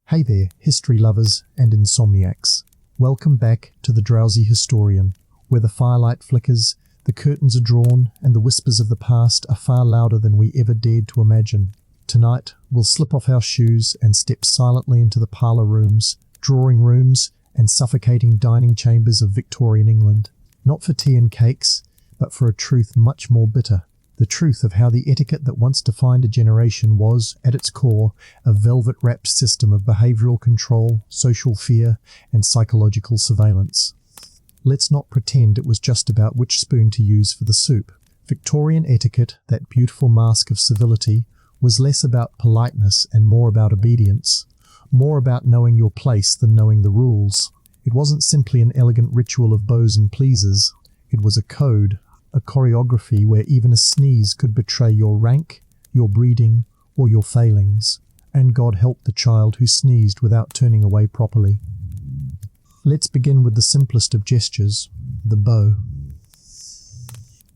Hey there, history lovers and insomniacs. Welcome back to the Drowsy Historian, where the firelight flickers, the curtains are drawn, and the whispers of the past are far louder than we ever dared to imagine. Tonight, we'll slip off our shoes and step silently into the parlour rooms, drawing rooms, and suffocating dining chambers of Victorian England. Not for tea and cakes, but for a truth much more bitter. The truth of how the etiquette that once defined a generation was, at its core, a velvet-wrapped system of behavioural control, social fear, and psychological surveillance. Let's not pretend it was just about which spoon to use for the soup. Victorian etiquette, that beautiful mask of civility, was less about politeness and more about obedience, more about knowing your place than knowing the rules. It wasn't simply an elegant ritual of bows and pleasers. It was a code, a choreography where even a sneeze could betray your rank, your breeding, or your failings. And God help the child who sneezed without turning away properly. Let's begin with the simplest of gestures, the bow.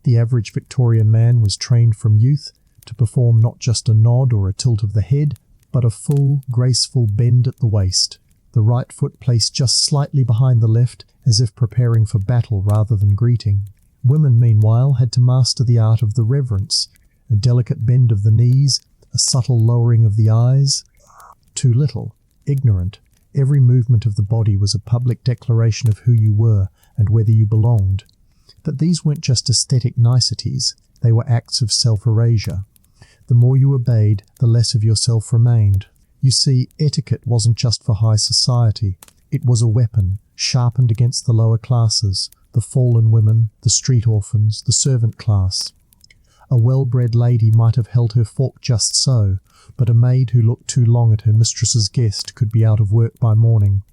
The average Victorian man was trained from youth to perform not just a nod or a tilt of the head, but a full, graceful bend at the waist, the right foot placed just slightly behind the left as if preparing for battle rather than greeting. Women, meanwhile, had to master the art of the reverence, a delicate bend of the knees, a subtle lowering of the eyes. Too little, ignorant, every movement of the body was a public declaration of who you were and whether you belonged. But these weren't just aesthetic niceties, they were acts of self-erasure. The more you obeyed, the less of yourself remained. You see, etiquette wasn't just for high society. It was a weapon, sharpened against the lower classes, the fallen women, the street orphans, the servant class. A well-bred lady might have held her fork just so, but a maid who looked too long at her mistress's guest could be out of work by morning.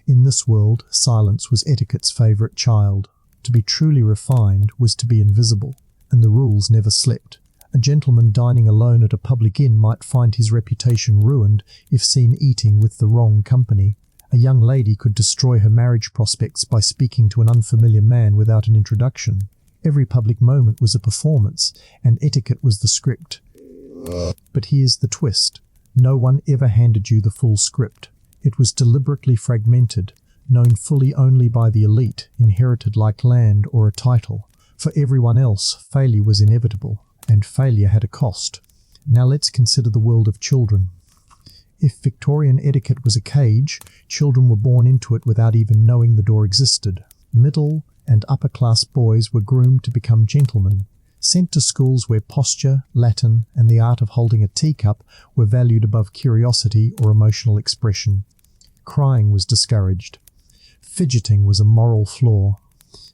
In this world, silence was etiquette's favourite child. To be truly refined was to be invisible, and the rules never slipped. A gentleman dining alone at a public inn might find his reputation ruined if seen eating with the wrong company. A young lady could destroy her marriage prospects by speaking to an unfamiliar man without an introduction. Every public moment was a performance, and etiquette was the script. But here's the twist. No one ever handed you the full script. It was deliberately fragmented, known fully only by the elite, inherited like land or a title. For everyone else, failure was inevitable, and failure had a cost. Now let's consider the world of children. If Victorian etiquette was a cage, children were born into it without even knowing the door existed. Middle and upper-class boys were groomed to become gentlemen, sent to schools where posture, Latin, and the art of holding a teacup were valued above curiosity or emotional expression. Crying was discouraged. Fidgeting was a moral flaw.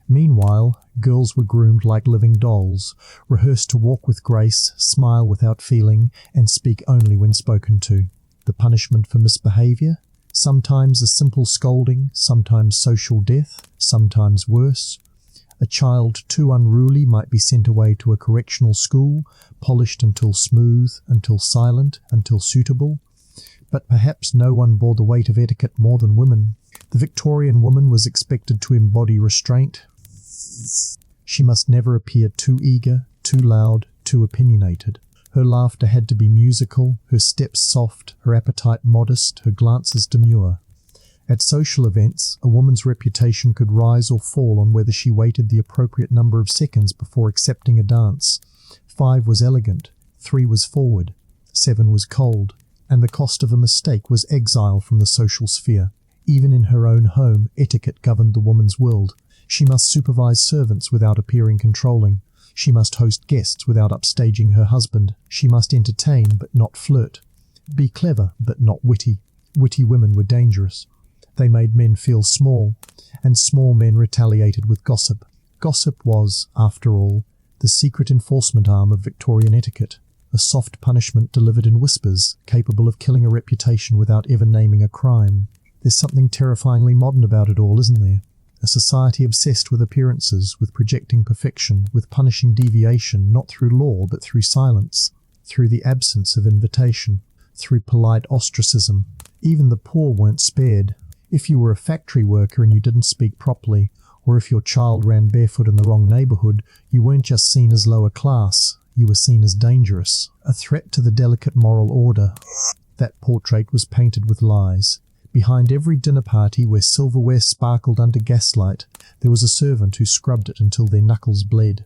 Meanwhile, girls were groomed like living dolls, rehearsed to walk with grace, smile without feeling, and speak only when spoken to. The punishment for misbehaviour? Sometimes a simple scolding, sometimes social death, sometimes worse. A child too unruly might be sent away to a correctional school, polished until smooth, until silent, until suitable. But perhaps no one bore the weight of etiquette more than women. The Victorian woman was expected to embody restraint. She must never appear too eager, too loud, too opinionated. Her laughter had to be musical, her steps soft, her appetite modest, her glances demure. At social events, a woman's reputation could rise or fall on whether she waited the appropriate number of seconds before accepting a dance. 5 was elegant, 3 was forward, 7 was cold, and the cost of a mistake was exile from the social sphere. Even in her own home, etiquette governed the woman's world. She must supervise servants without appearing controlling. She must host guests without upstaging her husband. She must entertain but not flirt. Be clever but not witty. Witty women were dangerous. They made men feel small, and small men retaliated with gossip. Gossip was, after all, the secret enforcement arm of Victorian etiquette, a soft punishment delivered in whispers, capable of killing a reputation without ever naming a crime. There's something terrifyingly modern about it all, isn't there? A society obsessed with appearances, with projecting perfection, with punishing deviation not through law but through silence, through the absence of invitation, through polite ostracism. Even the poor weren't spared. If you were a factory worker and you didn't speak properly, or if your child ran barefoot in the wrong neighbourhood, you weren't just seen as lower class, you were seen as dangerous, a threat to the delicate moral order. That portrait was painted with lies. Behind every dinner party where silverware sparkled under gaslight, there was a servant who scrubbed it until their knuckles bled.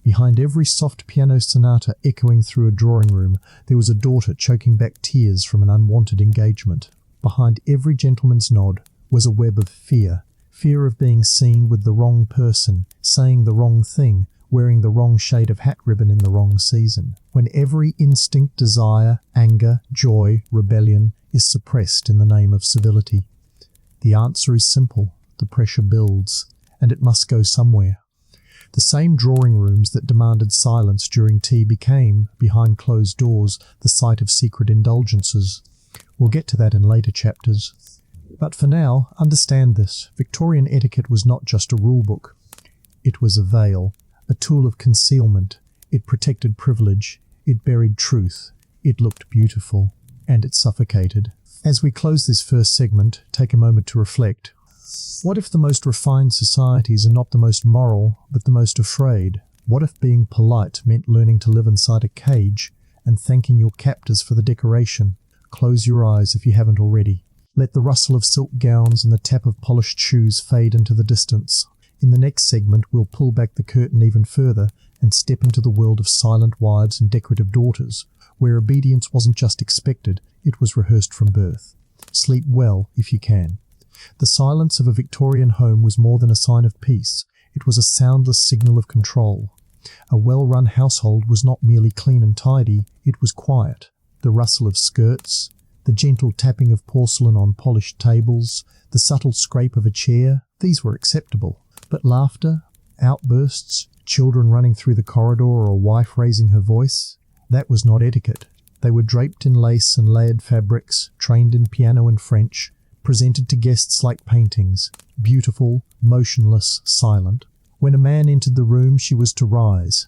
Behind every soft piano sonata echoing through a drawing room, there was a daughter choking back tears from an unwanted engagement. Behind every gentleman's nod was a web of fear. Fear of being seen with the wrong person, saying the wrong thing, wearing the wrong shade of hat ribbon in the wrong season. When every instinct, desire, anger, joy, rebellion is suppressed in the name of civility. The answer is simple. The pressure builds, and it must go somewhere. The same drawing rooms that demanded silence during tea became, behind closed doors, the site of secret indulgences. We'll get to that in later chapters. But for now, understand this. Victorian etiquette was not just a rule book. It was a veil, a tool of concealment. It protected privilege. It buried truth. It looked beautiful. And it suffocated. As we close this first segment, take a moment to reflect. What if the most refined societies are not the most moral, but the most afraid? What if being polite meant learning to live inside a cage and thanking your captors for the decoration? Close your eyes if you haven't already. Let the rustle of silk gowns and the tap of polished shoes fade into the distance. In the next segment, we'll pull back the curtain even further and step into the world of silent wives and decorative daughters, where obedience wasn't just expected, it was rehearsed from birth. Sleep well if you can. The silence of a Victorian home was more than a sign of peace. It was a soundless signal of control. A well-run household was not merely clean and tidy, it was quiet. The rustle of skirts, the gentle tapping of porcelain on polished tables, the subtle scrape of a chair, these were acceptable. But laughter, outbursts, children running through the corridor or a wife raising her voice, that was not etiquette. They were draped in lace and layered fabrics, trained in piano and French, presented to guests like paintings, beautiful, motionless, silent. When a man entered the room, she was to rise.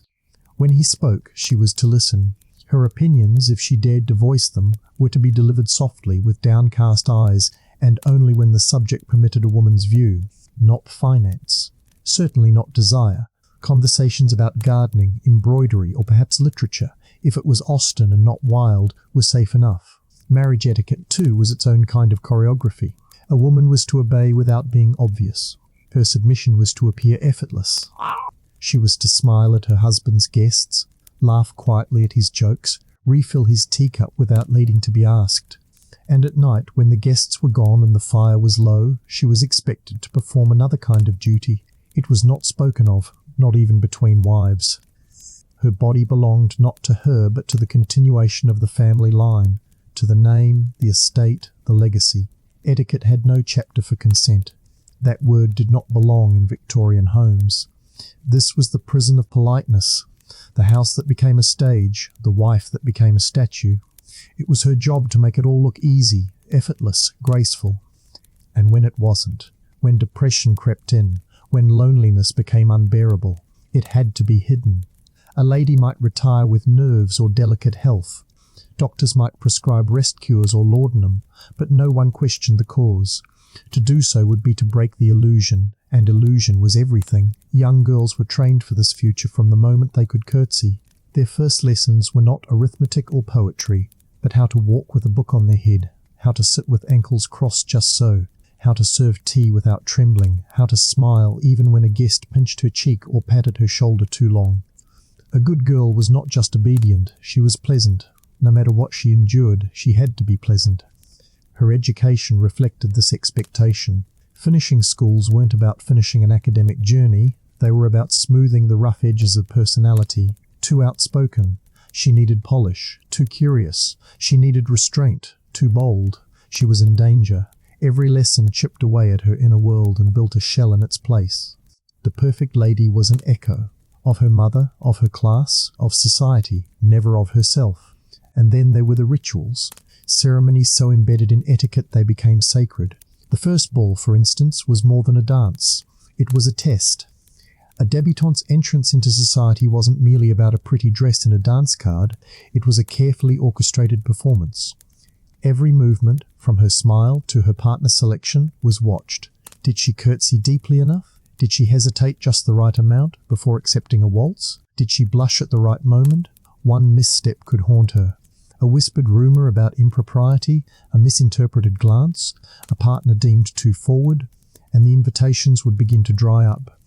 When he spoke, she was to listen. Her opinions, if she dared to voice them, were to be delivered softly, with downcast eyes, and only when the subject permitted a woman's view. Not finance. Certainly not desire. Conversations about gardening, embroidery, or perhaps literature, if it was Austen and not Wilde, were safe enough. Marriage etiquette, too, was its own kind of choreography. A woman was to obey without being obvious. Her submission was to appear effortless. She was to smile at her husband's guests, laugh quietly at his jokes, refill his teacup without needing to be asked. And at night, when the guests were gone and the fire was low, she was expected to perform another kind of duty. It was not spoken of, not even between wives. Her body belonged not to her, but to the continuation of the family line, to the name, the estate, the legacy. Etiquette had no chapter for consent. That word did not belong in Victorian homes. This was the prison of politeness, the house that became a stage, the wife that became a statue. It was her job to make it all look easy, effortless, graceful. And when it wasn't, when depression crept in, when loneliness became unbearable, it had to be hidden. A lady might retire with nerves or delicate health. Doctors might prescribe rest cures or laudanum, but no one questioned the cause. To do so would be to break the illusion, and illusion was everything. Young girls were trained for this future from the moment they could curtsy. Their first lessons were not arithmetic or poetry, but how to walk with a book on their head, how to sit with ankles crossed just so, how to serve tea without trembling, how to smile even when a guest pinched her cheek or patted her shoulder too long. A good girl was not just obedient, she was pleasant. No matter what she endured, she had to be pleasant. Her education reflected this expectation. Finishing schools weren't about finishing an academic journey, they were about smoothing the rough edges of personality. Too outspoken, she needed polish. Too curious, she needed restraint. Too bold, she was in danger. Every lesson chipped away at her inner world and built a shell in its place. The perfect lady was an echo of her mother, of her class, of society, never of herself. And then there were the rituals, ceremonies so embedded in etiquette they became sacred. The first ball, for instance, was more than a dance. It was a test. A débutante's entrance into society wasn't merely about a pretty dress and a dance card, it was a carefully orchestrated performance. Every movement, from her smile to her partner selection, was watched. Did she curtsy deeply enough? Did she hesitate just the right amount before accepting a waltz? Did she blush at the right moment? One misstep could haunt her. A whispered rumour about impropriety, a misinterpreted glance, a partner deemed too forward, and the invitations would begin to dry up.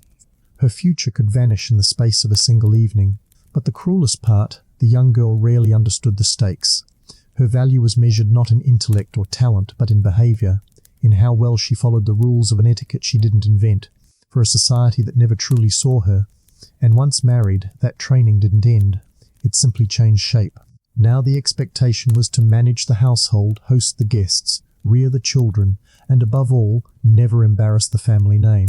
Her future could vanish in the space of a single evening. But the cruelest part, the young girl rarely understood the stakes. Her value was measured not in intellect or talent, but in behaviour, in how well she followed the rules of an etiquette she didn't invent, for a society that never truly saw her. And once married, that training didn't end. It simply changed shape. Now the expectation was to manage the household, host the guests, rear the children, and above all, never embarrass the family name.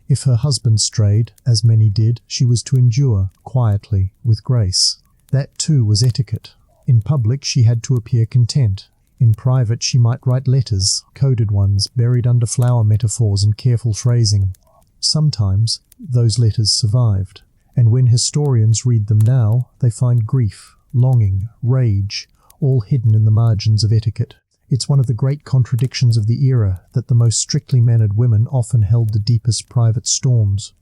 If her husband strayed, as many did, she was to endure, quietly, with grace. That too was etiquette. In public she had to appear content. In private she might write letters, coded ones, buried under flower metaphors and careful phrasing. Sometimes those letters survived, and when historians read them now, they find grief, longing, rage, all hidden in the margins of etiquette. It's one of the great contradictions of the era that the most strictly mannered women often held the deepest private storms.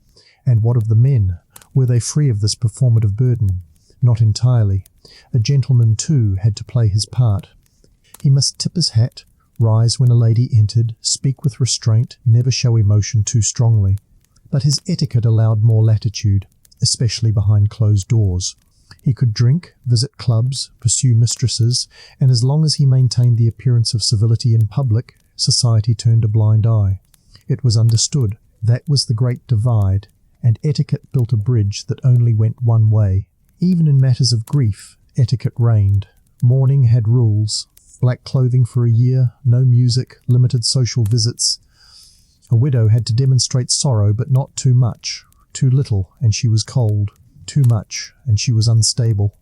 And what of the men? Were they free of this performative burden? Not entirely. A gentleman, too, had to play his part. He must tip his hat, rise when a lady entered, speak with restraint, never show emotion too strongly. But his etiquette allowed more latitude, especially behind closed doors. He could drink, visit clubs, pursue mistresses, and as long as he maintained the appearance of civility in public, society turned a blind eye. It was understood. That was the great divide, and etiquette built a bridge that only went one way. Even in matters of grief, etiquette reigned. Mourning had rules. Black clothing for a year, no music, limited social visits. A widow had to demonstrate sorrow, but not too much. Too little, and she was cold. Too much, and she was unstable.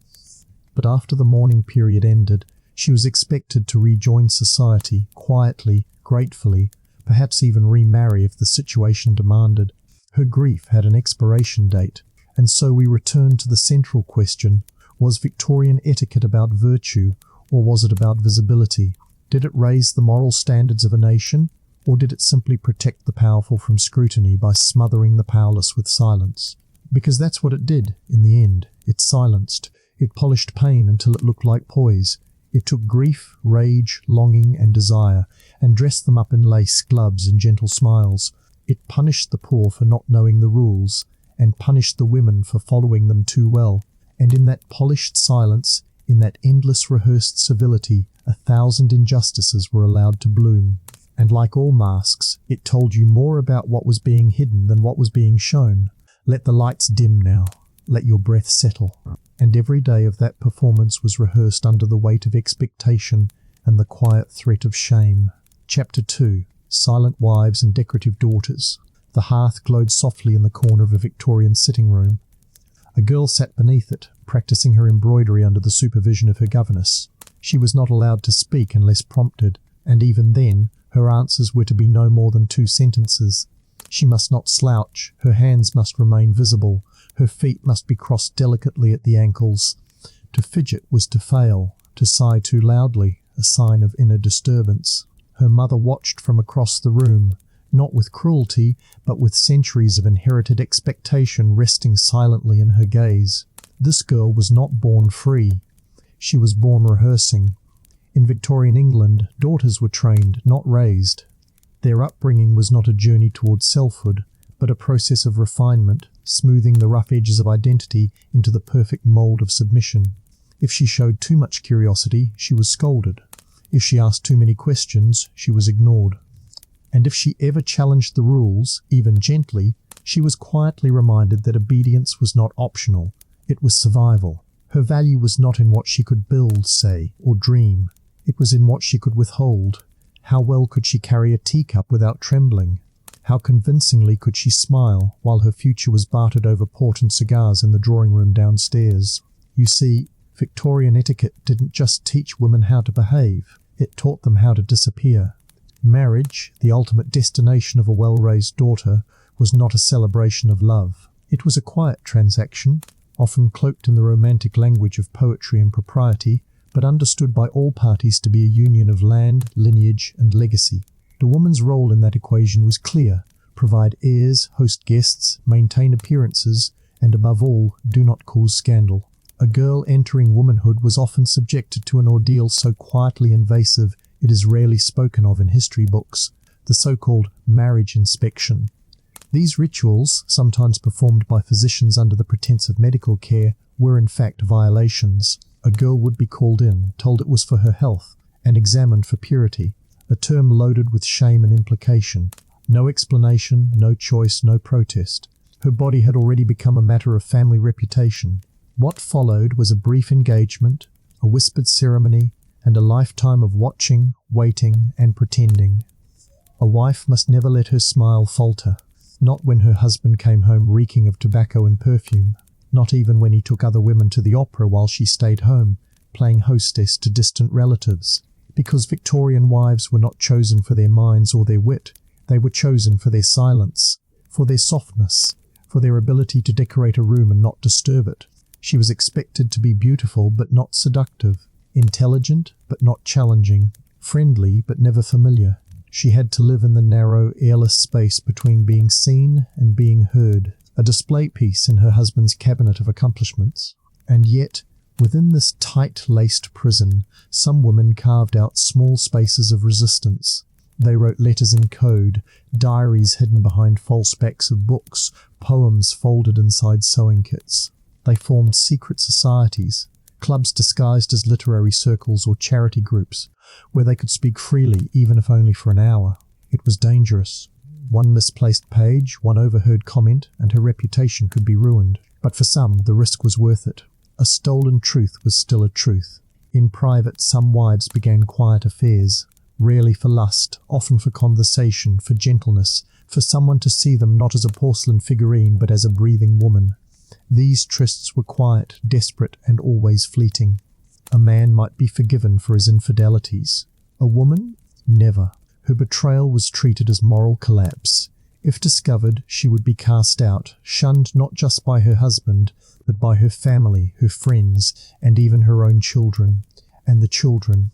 But after the mourning period ended, she was expected to rejoin society, quietly, gratefully, perhaps even remarry if the situation demanded. Her grief had an expiration date, and so we return to the central question: was Victorian etiquette about virtue, or was it about visibility? Did it raise the moral standards of a nation, or did it simply protect the powerful from scrutiny by smothering the powerless with silence? Because that's what it did, in the end. It silenced. It polished pain until it looked like poise. It took grief, rage, longing, and desire, and dressed them up in lace, gloves, and gentle smiles. It punished the poor for not knowing the rules, and punished the women for following them too well. And in that polished silence, in that endless rehearsed civility, 1,000 injustices were allowed to bloom. And like all masks, it told you more about what was being hidden than what was being shown. Let the lights dim now. Let your breath settle. And every day of that performance was rehearsed under the weight of expectation and the quiet threat of shame. Chapter 2. Silent Wives and Decorative Daughters. The hearth glowed softly in the corner of a Victorian sitting room. A girl sat beneath it, practicing her embroidery under the supervision of her governess. She was not allowed to speak unless prompted, and even then, her answers were to be no more than 2 sentences. She must not slouch, her hands must remain visible, her feet must be crossed delicately at the ankles. To fidget was to fail, to sigh too loudly, a sign of inner disturbance. Her mother watched from across the room, not with cruelty, but with centuries of inherited expectation resting silently in her gaze. This girl was not born free. She was born rehearsing. In Victorian England, daughters were trained, not raised. Their upbringing was not a journey towards selfhood, but a process of refinement, smoothing the rough edges of identity into the perfect mould of submission. If she showed too much curiosity, she was scolded. If she asked too many questions, she was ignored. And if she ever challenged the rules, even gently, she was quietly reminded that obedience was not optional, it was survival. Her value was not in what she could build, say, or dream. It was in what she could withhold. How well could she carry a teacup without trembling? How convincingly could she smile while her future was bartered over port and cigars in the drawing room downstairs? You see, Victorian etiquette didn't just teach women how to behave, it taught them how to disappear. Marriage, the ultimate destination of a well-raised daughter, was not a celebration of love. It was a quiet transaction, often cloaked in the romantic language of poetry and propriety, but understood by all parties to be a union of land, lineage, and legacy. The woman's role in that equation was clear: provide heirs, host guests, maintain appearances, and above all, do not cause scandal. A girl entering womanhood was often subjected to an ordeal so quietly invasive it is rarely spoken of in history books, the so-called marriage inspection. These rituals, sometimes performed by physicians under the pretense of medical care, were in fact violations. A girl would be called in, told it was for her health, and examined for purity, a term loaded with shame and implication. No explanation, no choice, no protest. Her body had already become a matter of family reputation. What followed was a brief engagement, a whispered ceremony, and a lifetime of watching, waiting, and pretending. A wife must never let her smile falter, not when her husband came home reeking of tobacco and perfume, not even when he took other women to the opera while she stayed home, playing hostess to distant relatives. Because Victorian wives were not chosen for their minds or their wit, they were chosen for their silence, for their softness, for their ability to decorate a room and not disturb it. She was expected to be beautiful but not seductive, intelligent but not challenging, friendly but never familiar. She had to live in the narrow, airless space between being seen and being heard, a display piece in her husband's cabinet of accomplishments. And yet, within this tight-laced prison, some women carved out small spaces of resistance. They wrote letters in code, diaries hidden behind false backs of books, poems folded inside sewing kits. They formed secret societies, clubs disguised as literary circles or charity groups, where they could speak freely, even if only for an hour. It was dangerous. One misplaced page, one overheard comment, and her reputation could be ruined. But for some, the risk was worth it. A stolen truth was still a truth. In private, some wives began quiet affairs, rarely for lust, often for conversation, for gentleness, for someone to see them not as a porcelain figurine but as a breathing woman. These trysts were quiet, desperate, and always fleeting. A man might be forgiven for his infidelities. A woman? Never. Her betrayal was treated as moral collapse. If discovered, she would be cast out, shunned not just by her husband, but by her family, her friends, and even her own children. And the children,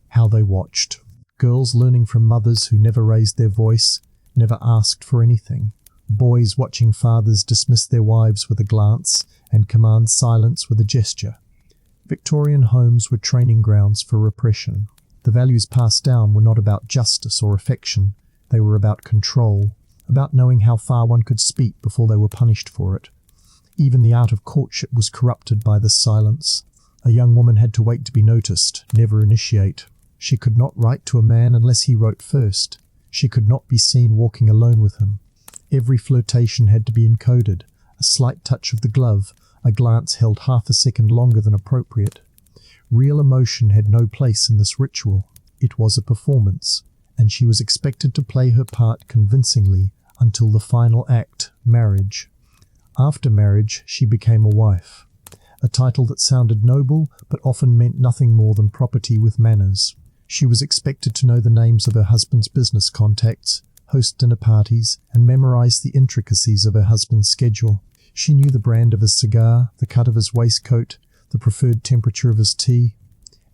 how they watched. Girls learning from mothers who never raised their voice, never asked for anything. Boys watching fathers dismiss their wives with a glance and command silence with a gesture. Victorian homes were training grounds for repression. The values passed down were not about justice or affection. They were about control, about knowing how far one could speak before they were punished for it. Even the art of courtship was corrupted by this silence. A young woman had to wait to be noticed, never initiate. She could not write to a man unless he wrote first. She could not be seen walking alone with him. Every flirtation had to be encoded. A slight touch of the glove, a glance held half a second longer than appropriate. Real emotion had no place in this ritual. It was a performance, and she was expected to play her part convincingly until the final act, marriage. After marriage, she became a wife, a title that sounded noble but often meant nothing more than property with manners. She was expected to know the names of her husband's business contacts, host dinner parties, and memorize the intricacies of her husband's schedule. She knew the brand of his cigar, the cut of his waistcoat, the preferred temperature of his tea,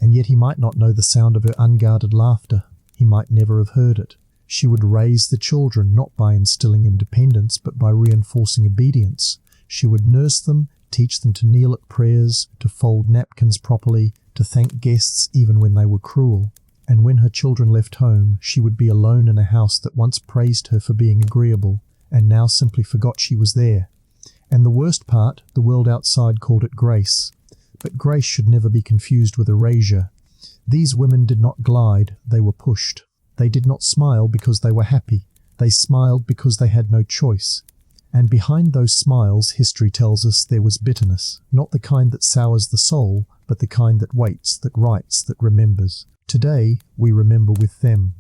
and yet he might not know the sound of her unguarded laughter. He might never have heard it. She would raise the children not by instilling independence, but by reinforcing obedience. She would nurse them, teach them to kneel at prayers, to fold napkins properly, to thank guests even when they were cruel. And when her children left home, she would be alone in a house that once praised her for being agreeable, and now simply forgot she was there. And the worst part, the world outside called it grace. But grace should never be confused with erasure. These women did not glide, they were pushed. They did not smile because they were happy. They smiled because they had no choice. And behind those smiles, history tells us there was bitterness, not the kind that sours the soul, but the kind that waits, that writes, that remembers. Today, we remember with them.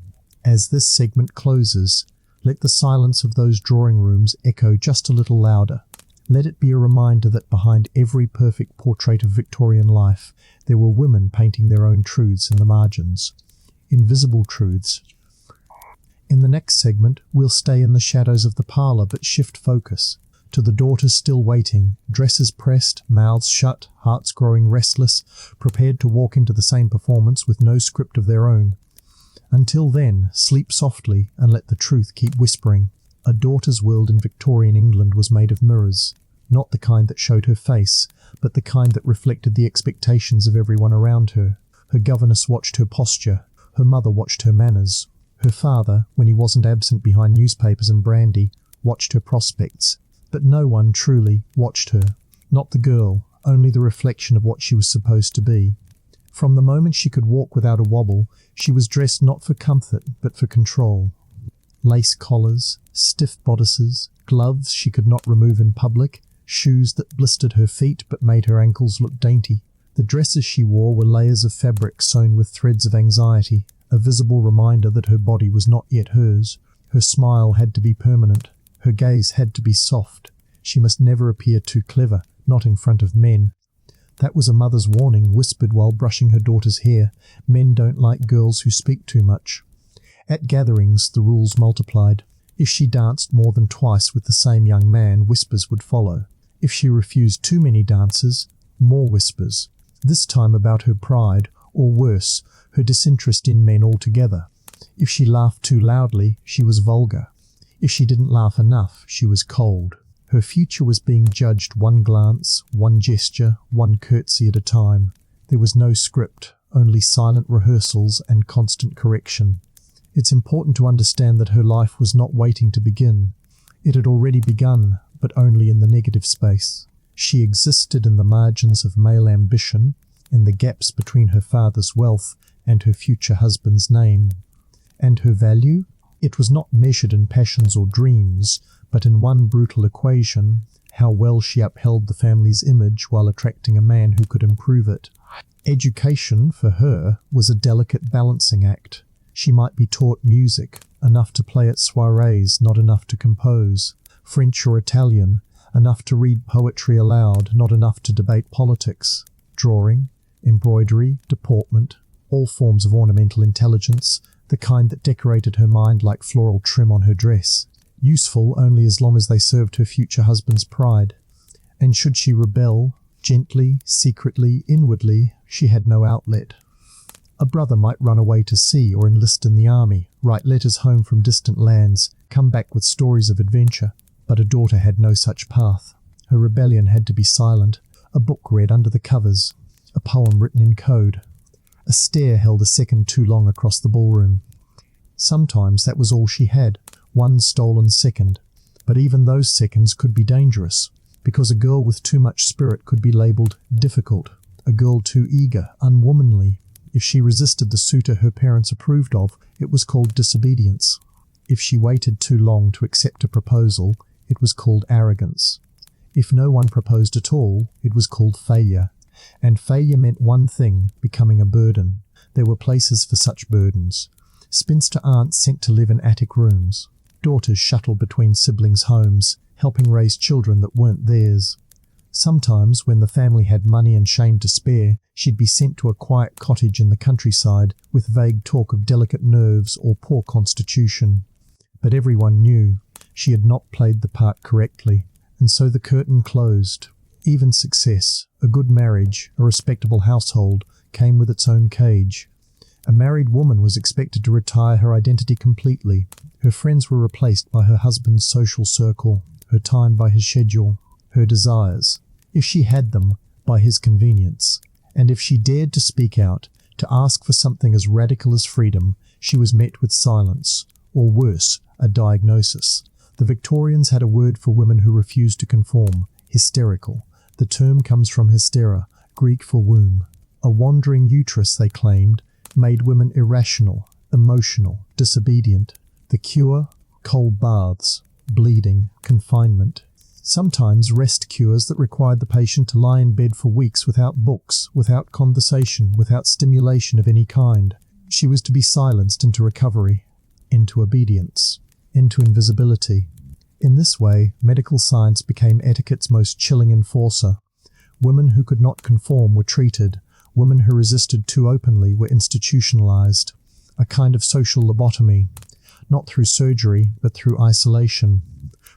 As this segment closes, let the silence of those drawing rooms echo just a little louder. Let it be a reminder that behind every perfect portrait of Victorian life, there were women painting their own truths in the margins. Invisible truths. In the next segment, we'll stay in the shadows of the parlour but shift focus. To the daughters still waiting, dresses pressed, mouths shut, hearts growing restless, prepared to walk into the same performance with no script of their own. Until then, sleep softly and let the truth keep whispering. A daughter's world in Victorian England was made of mirrors, not the kind that showed her face, but the kind that reflected the expectations of everyone around her. Her governess watched her posture. Her mother watched her manners. Her father, when he wasn't absent behind newspapers and brandy, watched her prospects. But no one truly watched her. Not the girl, only the reflection of what she was supposed to be. From the moment she could walk without a wobble, she was dressed not for comfort, but for control. Lace collars, stiff bodices, gloves she could not remove in public, shoes that blistered her feet but made her ankles look dainty. The dresses she wore were layers of fabric sewn with threads of anxiety, a visible reminder that her body was not yet hers. Her smile had to be permanent. Her gaze had to be soft. She must never appear too clever, not in front of men. That was a mother's warning, whispered while brushing her daughter's hair. Men don't like girls who speak too much. At gatherings, the rules multiplied. If she danced more than twice with the same young man, whispers would follow. If she refused too many dances, more whispers. This time about her pride, or worse, her disinterest in men altogether. If she laughed too loudly, she was vulgar. If she didn't laugh enough, she was cold. Her future was being judged one glance, one gesture, one curtsy at a time. There was no script, only silent rehearsals and constant correction. It's important to understand that her life was not waiting to begin. It had already begun, but only in the negative space. She existed in the margins of male ambition, in the gaps between her father's wealth and her future husband's name. And her value? It was not measured in passions or dreams, but in one brutal equation: how well she upheld the family's image while attracting a man who could improve it. Education, for her, was a delicate balancing act. She might be taught music, enough to play at soirees, not enough to compose. French or Italian, enough to read poetry aloud, not enough to debate politics. Drawing, embroidery, deportment, all forms of ornamental intelligence, the kind that decorated her mind like floral trim on her dress. Useful only as long as they served her future husband's pride. And should she rebel, gently, secretly, inwardly, she had no outlet. A brother might run away to sea or enlist in the army, write letters home from distant lands, come back with stories of adventure. But a daughter had no such path. Her rebellion had to be silent. A book read under the covers. A poem written in code. A stare held a second too long across the ballroom. Sometimes that was all she had, one stolen second. But even those seconds could be dangerous, because a girl with too much spirit could be labelled difficult, a girl too eager, unwomanly. If she resisted the suitor her parents approved of, it was called disobedience. If she waited too long to accept a proposal, it was called arrogance. If no one proposed at all, it was called failure. And failure meant one thing: becoming a burden. There were places for such burdens. Spinster aunts sent to live in attic rooms. Daughters shuttled between siblings' homes, helping raise children that weren't theirs. Sometimes, when the family had money and shame to spare, she'd be sent to a quiet cottage in the countryside with vague talk of delicate nerves or poor constitution. But everyone knew she had not played the part correctly, and so the curtain closed. Even success, a good marriage, a respectable household, came with its own cage. A married woman was expected to retire her identity completely. Her friends were replaced by her husband's social circle, her time by his schedule, her desires, if she had them, by his convenience. And if she dared to speak out, to ask for something as radical as freedom, she was met with silence, or worse, a diagnosis. The Victorians had a word for women who refused to conform: hysterical. The term comes from hystera, Greek for womb. A wandering uterus, they claimed, made women irrational, emotional, disobedient. The cure? Cold baths, bleeding, confinement. Sometimes rest cures that required the patient to lie in bed for weeks without books, without conversation, without stimulation of any kind. She was to be silenced into recovery, into obedience, into invisibility. In this way, medical science became etiquette's most chilling enforcer. Women who could not conform were treated. Women who resisted too openly were institutionalized. A kind of social lobotomy, not through surgery, but through isolation,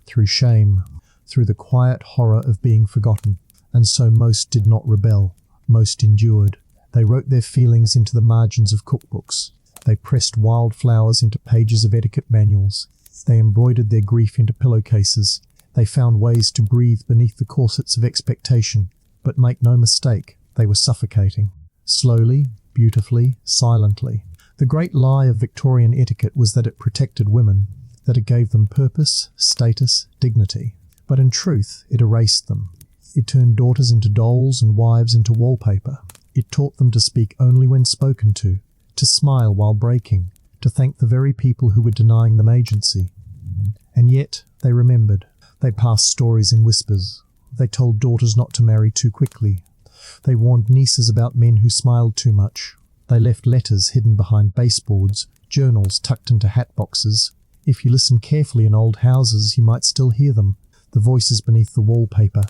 through shame, through the quiet horror of being forgotten. And so most did not rebel, most endured. They wrote their feelings into the margins of cookbooks. They pressed wildflowers into pages of etiquette manuals. They embroidered their grief into pillowcases. They found ways to breathe beneath the corsets of expectation. But make no mistake, they were suffocating. Slowly, beautifully, silently. The great lie of Victorian etiquette was that it protected women, that it gave them purpose, status, dignity. But in truth, it erased them. It turned daughters into dolls and wives into wallpaper. It taught them to speak only when spoken to smile while breaking, to thank the very people who were denying them agency. And yet, they remembered. They passed stories in whispers. They told daughters not to marry too quickly. They warned nieces about men who smiled too much. They left letters hidden behind baseboards, journals tucked into hat boxes. If you listen carefully in old houses, you might still hear them, the voices beneath the wallpaper.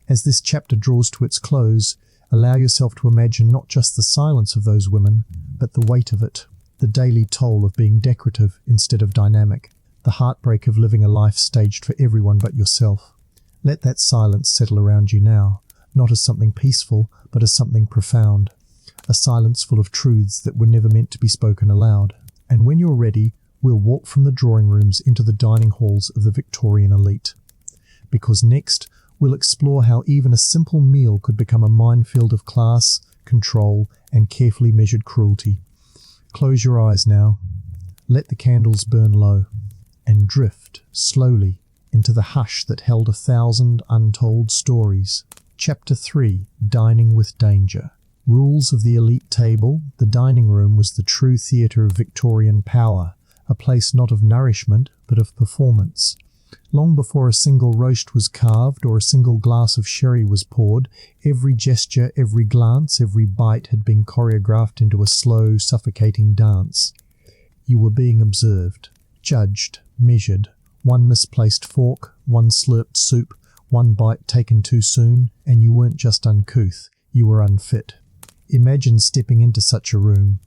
As this chapter draws to its close, allow yourself to imagine not just the silence of those women, but the weight of it, the daily toll of being decorative instead of dynamic, the heartbreak of living a life staged for everyone but yourself. Let that silence settle around you now, not as something peaceful, but as something profound, a silence full of truths that were never meant to be spoken aloud. And when you're ready, we'll walk from the drawing rooms into the dining halls of the Victorian elite. Because next, we'll explore how even a simple meal could become a minefield of class, control, and carefully measured cruelty. Close your eyes now. Let the candles burn low, and drift slowly into the hush that held 1,000 untold stories. Chapter 3. Dining with Danger. Rules of the elite table. The dining room was the true theatre of Victorian power, a place not of nourishment, but of performance. Long before a single roast was carved or a single glass of sherry was poured, every gesture, every glance, every bite had been choreographed into a slow, suffocating dance. You were being observed, judged, measured. One misplaced fork, one slurped soup, one bite taken too soon, and you weren't just uncouth, you were unfit. Imagine stepping into such a room.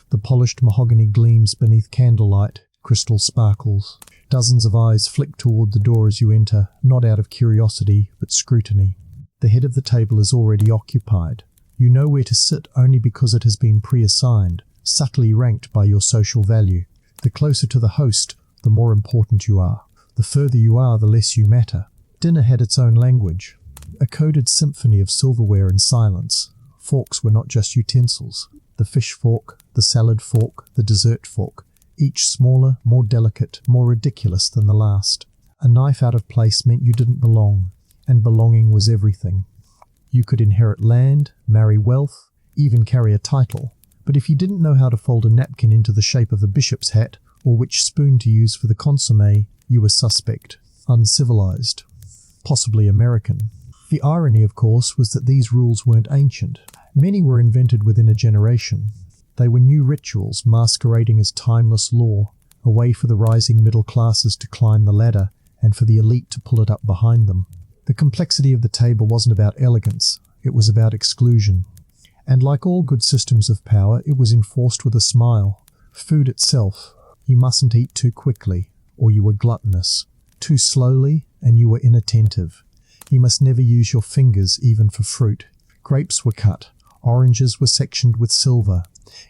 The polished mahogany gleams beneath candlelight, crystal sparkles. Dozens of eyes flick toward the door as you enter, not out of curiosity, but scrutiny. The head of the table is already occupied. You know where to sit only because it has been pre-assigned, subtly ranked by your social value. The closer to the host, the more important you are. The further you are, the less you matter. Dinner had its own language, a coded symphony of silverware and silence. Forks were not just utensils. The fish fork, the salad fork, the dessert fork, each smaller, more delicate, more ridiculous than the last. A knife out of place meant you didn't belong, and belonging was everything. You could inherit land, marry wealth, even carry a title, but if you didn't know how to fold a napkin into the shape of a bishop's hat, or which spoon to use for the consommé, you were suspect, uncivilized, possibly American. The irony, of course, was that these rules weren't ancient. Many were invented within a generation. They were new rituals masquerading as timeless law, a way for the rising middle classes to climb the ladder and for the elite to pull it up behind them. The complexity of the table wasn't about elegance, it was about exclusion. And like all good systems of power, it was enforced with a smile. Food itself, you mustn't eat too quickly, or you were gluttonous. Too slowly, and you were inattentive. You must never use your fingers even for fruit. Grapes were cut, oranges were sectioned with silver.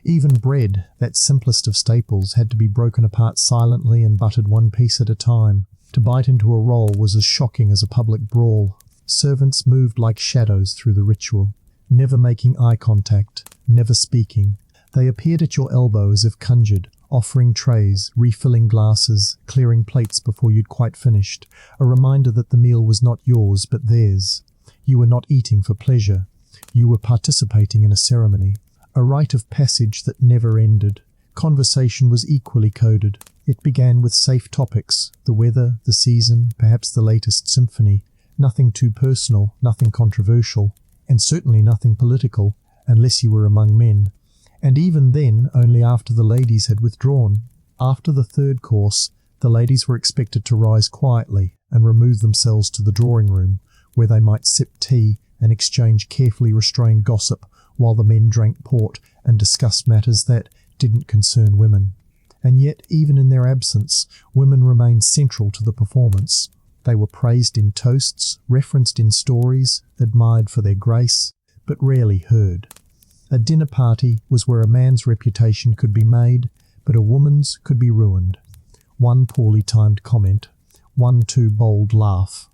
Even bread, that simplest of staples, had to be broken apart silently and buttered one piece at a time. To bite into a roll was as shocking as a public brawl. Servants moved like shadows through the ritual, never making eye contact, never speaking. They appeared at your elbow as if conjured, offering trays, refilling glasses, clearing plates before you'd quite finished, a reminder that the meal was not yours but theirs. You were not eating for pleasure. You were participating in a ceremony, a rite of passage that never ended. Conversation was equally coded. It began with safe topics, the weather, the season, perhaps the latest symphony. Nothing too personal, nothing controversial, and certainly nothing political, unless you were among men. And even then, only after the ladies had withdrawn. After the third course, the ladies were expected to rise quietly and remove themselves to the drawing room, where they might sip tea and exchange carefully restrained gossip while the men drank port and discussed matters that didn't concern women. And yet, even in their absence, women remained central to the performance. They were praised in toasts, referenced in stories, admired for their grace, but rarely heard. A dinner party was where a man's reputation could be made, but a woman's could be ruined. One poorly timed comment, one too bold laugh.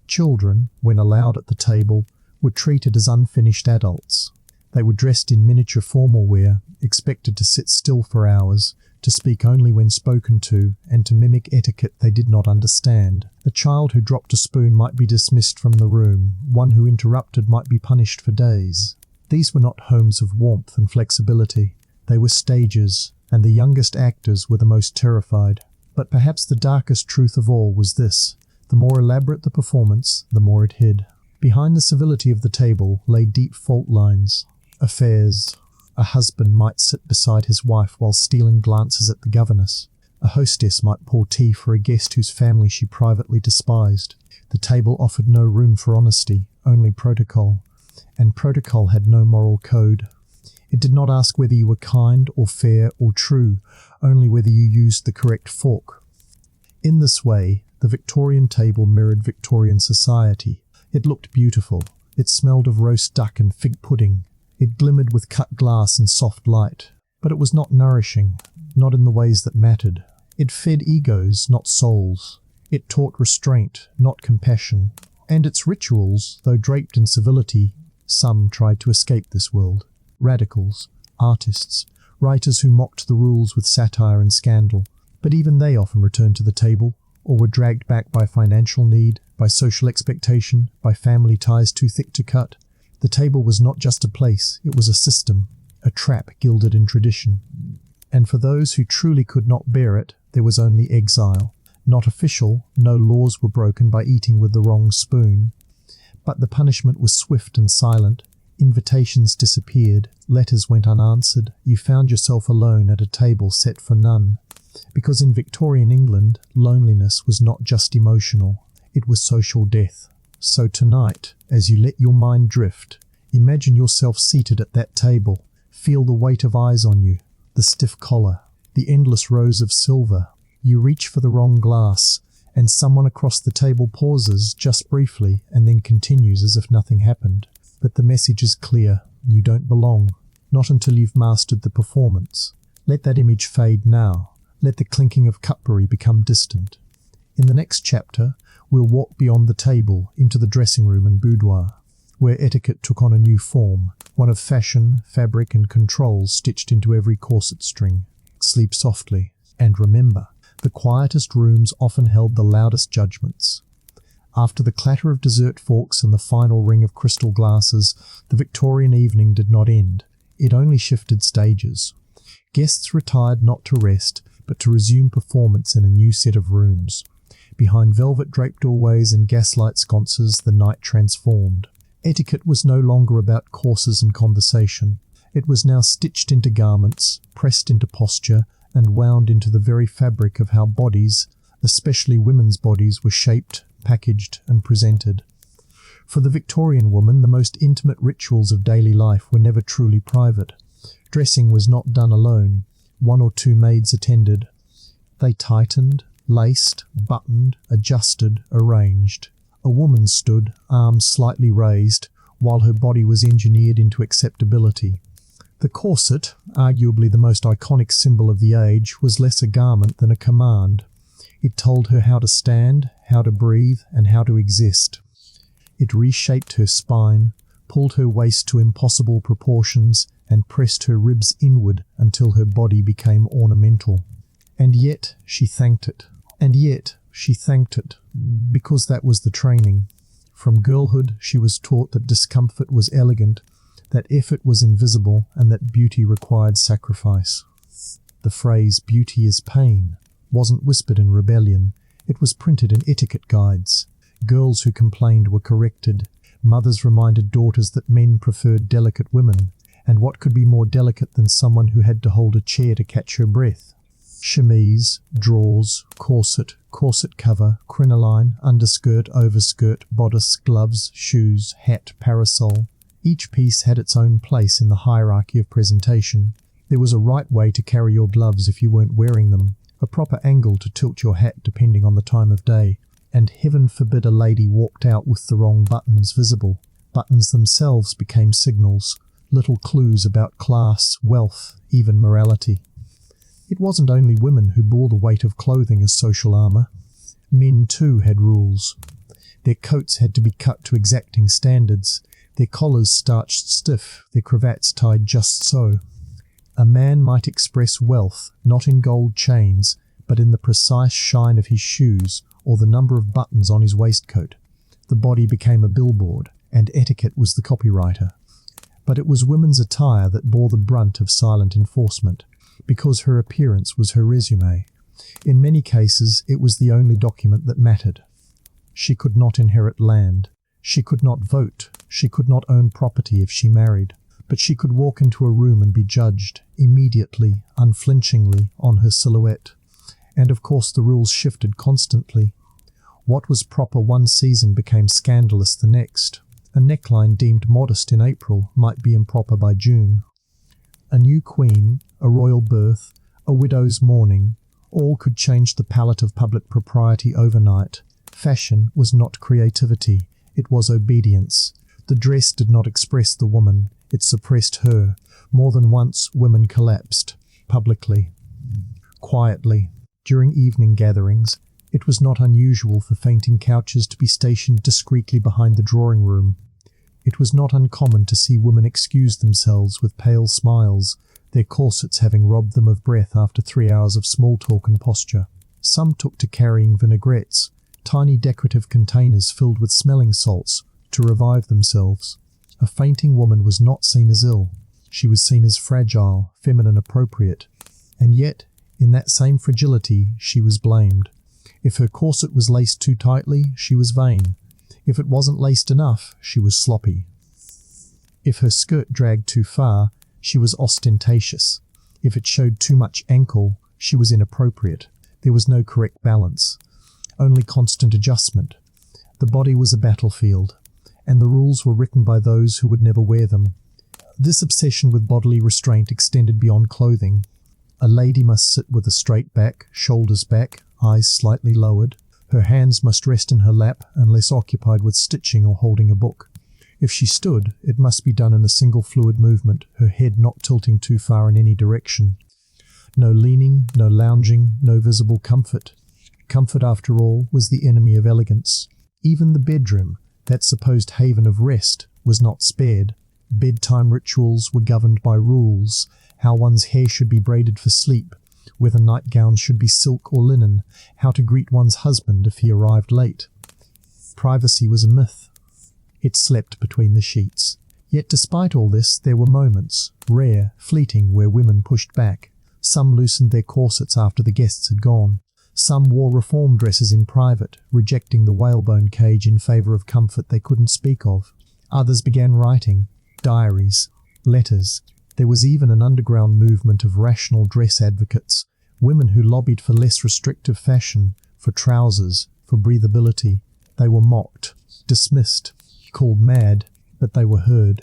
Children, when allowed at the table, were treated as unfinished adults. They were dressed in miniature formal wear, expected to sit still for hours, to speak only when spoken to, and to mimic etiquette they did not understand. A child who dropped a spoon might be dismissed from the room. One who interrupted might be punished for days. These were not homes of warmth and flexibility. They were stages, and the youngest actors were the most terrified. But perhaps the darkest truth of all was this: the more elaborate the performance, the more it hid. Behind the civility of the table lay deep fault lines, affairs. A husband might sit beside his wife while stealing glances at the governess. A hostess might pour tea for a guest whose family she privately despised. The table offered no room for honesty, only protocol. And protocol had no moral code. It did not ask whether you were kind or fair or true, only whether you used the correct fork. In this way, the Victorian table mirrored Victorian society. It looked beautiful. It smelled of roast duck and fig pudding. It glimmered with cut glass and soft light. But it was not nourishing, not in the ways that mattered. It fed egos, not souls. It taught restraint, not compassion. And its rituals, though draped in civility, some tried to escape this world. Radicals, artists, writers who mocked the rules with satire and scandal. But even they often returned to the table, or were dragged back by financial need, by social expectation, by family ties too thick to cut. The table was not just a place, it was a system, a trap gilded in tradition. And for those who truly could not bear it, there was only exile. Not official, no laws were broken by eating with the wrong spoon. But the punishment was swift and silent. Invitations disappeared, letters went unanswered. You found yourself alone at a table set for none. Because in Victorian England, loneliness was not just emotional, it was social death. So tonight, as you let your mind drift, imagine yourself seated at that table. Feel the weight of eyes on you, the stiff collar, the endless rows of silver. You reach for the wrong glass, and someone across the table pauses just briefly and then continues as if nothing happened. But the message is clear: you don't belong, not until you've mastered the performance. Let that image fade now. Let the clinking of cutlery become distant. In the next chapter, we'll walk beyond the table into the dressing room and boudoir, where etiquette took on a new form, one of fashion, fabric and control stitched into every corset string. Sleep softly, and remember, the quietest rooms often held the loudest judgments. After the clatter of dessert forks and the final ring of crystal glasses, the Victorian evening did not end. It only shifted stages. Guests retired not to rest, but to resume performance in a new set of rooms. Behind velvet-draped doorways and gaslight sconces, the night transformed. Etiquette was no longer about courses and conversation. It was now stitched into garments, pressed into posture, and wound into the very fabric of how bodies, especially women's bodies, were shaped, packaged, and presented. For the Victorian woman, the most intimate rituals of daily life were never truly private. Dressing was not done alone. One or two maids attended. They tightened, laced, buttoned, adjusted, arranged. A woman stood, arms slightly raised, while her body was engineered into acceptability. The corset, arguably the most iconic symbol of the age, was less a garment than a command. It told her how to stand, how to breathe, and how to exist. It reshaped her spine, pulled her waist to impossible proportions, and pressed her ribs inward until her body became ornamental. And yet she thanked it. Because that was the training. From girlhood she was taught that discomfort was elegant, that effort was invisible, and that beauty required sacrifice. The phrase "beauty is pain" wasn't whispered in rebellion. It was printed in etiquette guides. Girls who complained were corrected. Mothers reminded daughters that men preferred delicate women. And what could be more delicate than someone who had to hold a chair to catch her breath? Chemise, drawers, corset, corset cover, crinoline, underskirt, overskirt, bodice, gloves, shoes, hat, parasol. Each piece had its own place in the hierarchy of presentation. There was a right way to carry your gloves if you weren't wearing them, a proper angle to tilt your hat depending on the time of day, and heaven forbid a lady walked out with the wrong buttons visible. Buttons themselves became signals, little clues about class, wealth, even morality. It wasn't only women who bore the weight of clothing as social armour. Men too had rules. Their coats had to be cut to exacting standards. their collars starched stiff, their cravats tied just so. A man might express wealth not in gold chains, but in the precise shine of his shoes or the number of buttons on his waistcoat. The body became a billboard, and etiquette was the copywriter. But it was women's attire that bore the brunt of silent enforcement, because her appearance was her resume. In many cases, it was the only document that mattered. She could not inherit land. She could not vote. She could not own property if she married. But she could walk into a room and be judged, immediately, unflinchingly, on her silhouette. And of course the rules shifted constantly. What was proper one season became scandalous the next. A neckline deemed modest in April might be improper by June. A new queen, a royal birth, a widow's mourning, all could change the palette of public propriety overnight. Fashion was not creativity, it was obedience. The dress did not express the woman, it suppressed her. More than once women collapsed, publicly, quietly. During evening gatherings, it was not unusual for fainting couches to be stationed discreetly behind the drawing room. It was not uncommon to see women excuse themselves with pale smiles, their corsets having robbed them of breath after 3 hours of small talk and posture. Some took to carrying vinaigrettes, tiny decorative containers filled with smelling salts, to revive themselves. A fainting woman was not seen as ill. She was seen as fragile, feminine appropriate. And yet, in that same fragility, she was blamed. If her corset was laced too tightly, she was vain. If it wasn't laced enough, she was sloppy. If her skirt dragged too far, she was ostentatious. If it showed too much ankle, she was inappropriate. There was no correct balance, only constant adjustment. The body was a battlefield, and the rules were written by those who would never wear them. This obsession with bodily restraint extended beyond clothing. A lady must sit with a straight back, shoulders back, eyes slightly lowered. Her hands must rest in her lap unless occupied with stitching or holding a book. If she stood, it must be done in a single fluid movement, her head not tilting too far in any direction. No leaning, no lounging, no visible comfort. Comfort, after all, was the enemy of elegance. Even the bedroom, that supposed haven of rest, was not spared. Bedtime rituals were governed by rules, how one's hair should be braided for sleep, whether nightgowns should be silk or linen, how to greet one's husband if he arrived late. Privacy was a myth. It slept between the sheets. Yet despite all this, there were moments, rare, fleeting, where women pushed back. Some loosened their corsets after the guests had gone. Some wore reform dresses in private, rejecting the whalebone cage in favour of comfort they couldn't speak of. Others began writing, diaries, letters. There was even an underground movement of rational dress advocates, women who lobbied for less restrictive fashion, for trousers, for breathability. They were mocked, dismissed, called mad, but they were heard.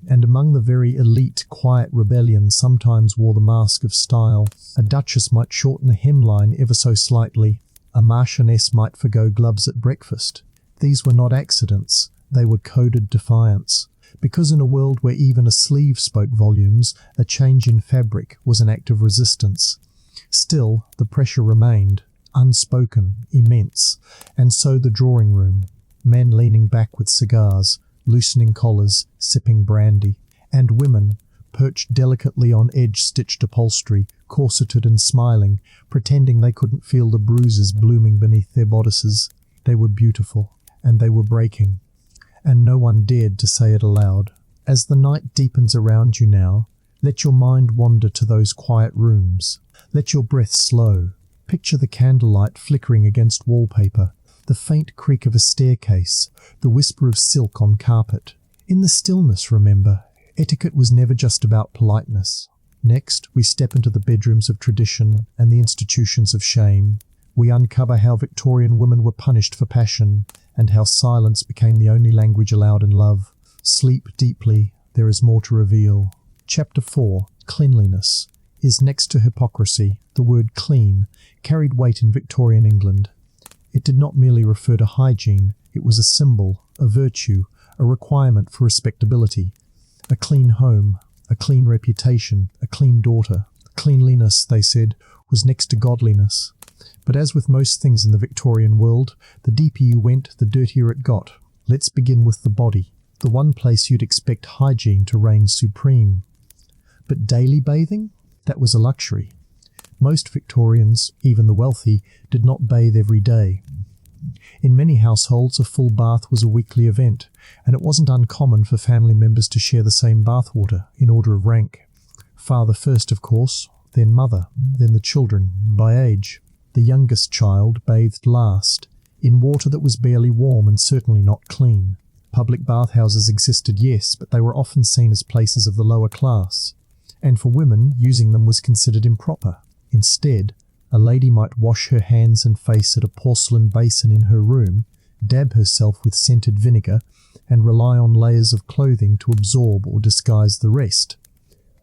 And among the very elite, quiet rebellion sometimes wore the mask of style. A duchess might shorten a hemline ever so slightly. A marchioness might forgo gloves at breakfast. These were not accidents, they were coded defiance. Because in a world where even a sleeve spoke volumes, a change in fabric was an act of resistance. Still, the pressure remained, unspoken, immense, and so the drawing room, men leaning back with cigars, loosening collars, sipping brandy, and women, perched delicately on edge-stitched upholstery, corseted and smiling, pretending they couldn't feel the bruises blooming beneath their bodices. They were beautiful, and they were breaking. And no one dared to say it aloud. As the night deepens around you now, let your mind wander to those quiet rooms. Let your breath slow. Picture the candlelight flickering against wallpaper, the faint creak of a staircase, the whisper of silk on carpet. In the stillness, remember, etiquette was never just about politeness. Next, we step into the bedrooms of tradition and the institutions of shame. We uncover how Victorian women were punished for passion, and how silence became the only language allowed in love. Sleep deeply, there is more to reveal. Chapter 4, Cleanliness, is next to hypocrisy. The word clean carried weight in Victorian England. It did not merely refer to hygiene, it was a symbol, a virtue, a requirement for respectability. A clean home, a clean reputation, a clean daughter. Cleanliness, they said, was next to godliness. But as with most things in the Victorian world, the deeper you went, the dirtier it got. Let's begin with the body. the one place you'd expect hygiene to reign supreme. But daily bathing? That was a luxury. Most Victorians, even the wealthy, did not bathe every day. In many households, a full bath was a weekly event, and it wasn't uncommon for family members to share the same bathwater in order of rank. Father first, of course, then mother, then the children, by age. The youngest child bathed last, in water that was barely warm and certainly not clean. Public bathhouses existed, yes, but they were often seen as places of the lower class, and for women, using them was considered improper. Instead, a lady might wash her hands and face at a porcelain basin in her room, dab herself with scented vinegar, and rely on layers of clothing to absorb or disguise the rest.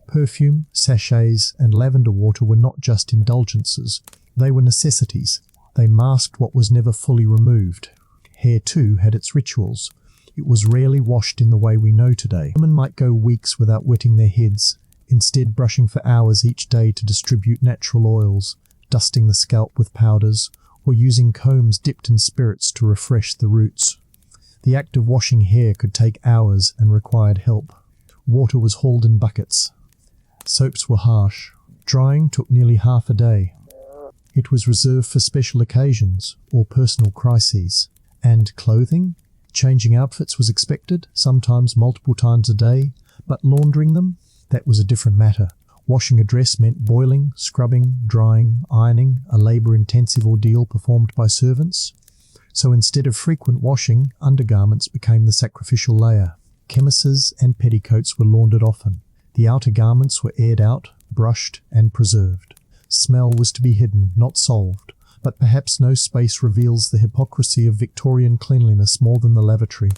Perfume, sachets, and lavender water were not just indulgences, they were necessities. They masked what was never fully removed. Hair, too, had its rituals. It was rarely washed in the way we know today. Women might go weeks without wetting their heads, instead brushing for hours each day to distribute natural oils, dusting the scalp with powders, or using combs dipped in spirits to refresh the roots. The act of washing hair could take hours and required help. Water was hauled in buckets. Soaps were harsh. Drying took nearly half a day. It was reserved for special occasions or personal crises. And clothing? Changing outfits was expected, sometimes multiple times a day, but laundering them? That was a different matter. Washing a dress meant boiling, scrubbing, drying, ironing, a labour-intensive ordeal performed by servants. So instead of frequent washing, undergarments became the sacrificial layer. Chemises and petticoats were laundered often. The outer garments were aired out, brushed, and preserved. Smell was to be hidden, not solved, but perhaps no space reveals the hypocrisy of Victorian cleanliness more than the lavatory.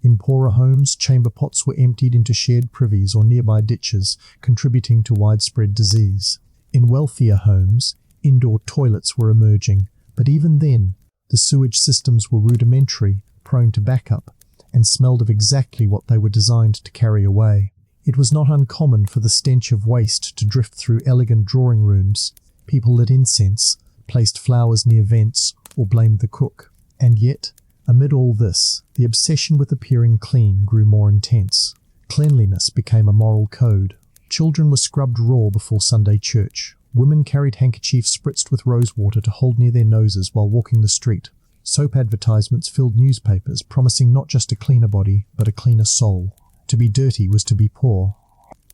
In poorer homes, chamber pots were emptied into shared privies or nearby ditches, contributing to widespread disease. In wealthier homes, indoor toilets were emerging, but even then, the sewage systems were rudimentary, prone to backup, and smelled of exactly what they were designed to carry away. It was not uncommon for the stench of waste to drift through elegant drawing rooms. People lit incense, placed flowers near vents, or blamed the cook. And yet, amid all this, the obsession with appearing clean grew more intense. Cleanliness became a moral code. Children were scrubbed raw before Sunday church. Women carried handkerchiefs spritzed with rosewater to hold near their noses while walking the street. Soap advertisements filled newspapers, promising not just a cleaner body, but a cleaner soul. To be dirty was to be poor.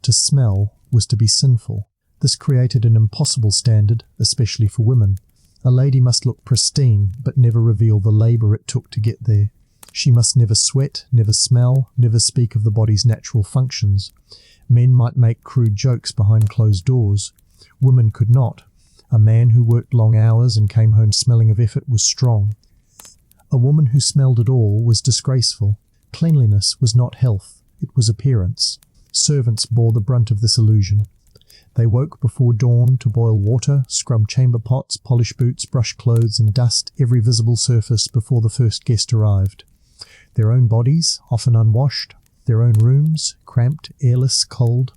To smell was to be sinful. This created an impossible standard, especially for women. A lady must look pristine, but never reveal the labour it took to get there. She must never sweat, never smell, never speak of the body's natural functions. Men might make crude jokes behind closed doors. Women could not. A man who worked long hours and came home smelling of effort was strong. A woman who smelled at all was disgraceful. Cleanliness was not health. It was appearance. Servants bore the brunt of this illusion. They woke before dawn to boil water, scrub chamber pots, polish boots, brush clothes, and dust every visible surface before the first guest arrived. Their own bodies, often unwashed, their own rooms, cramped, airless, cold.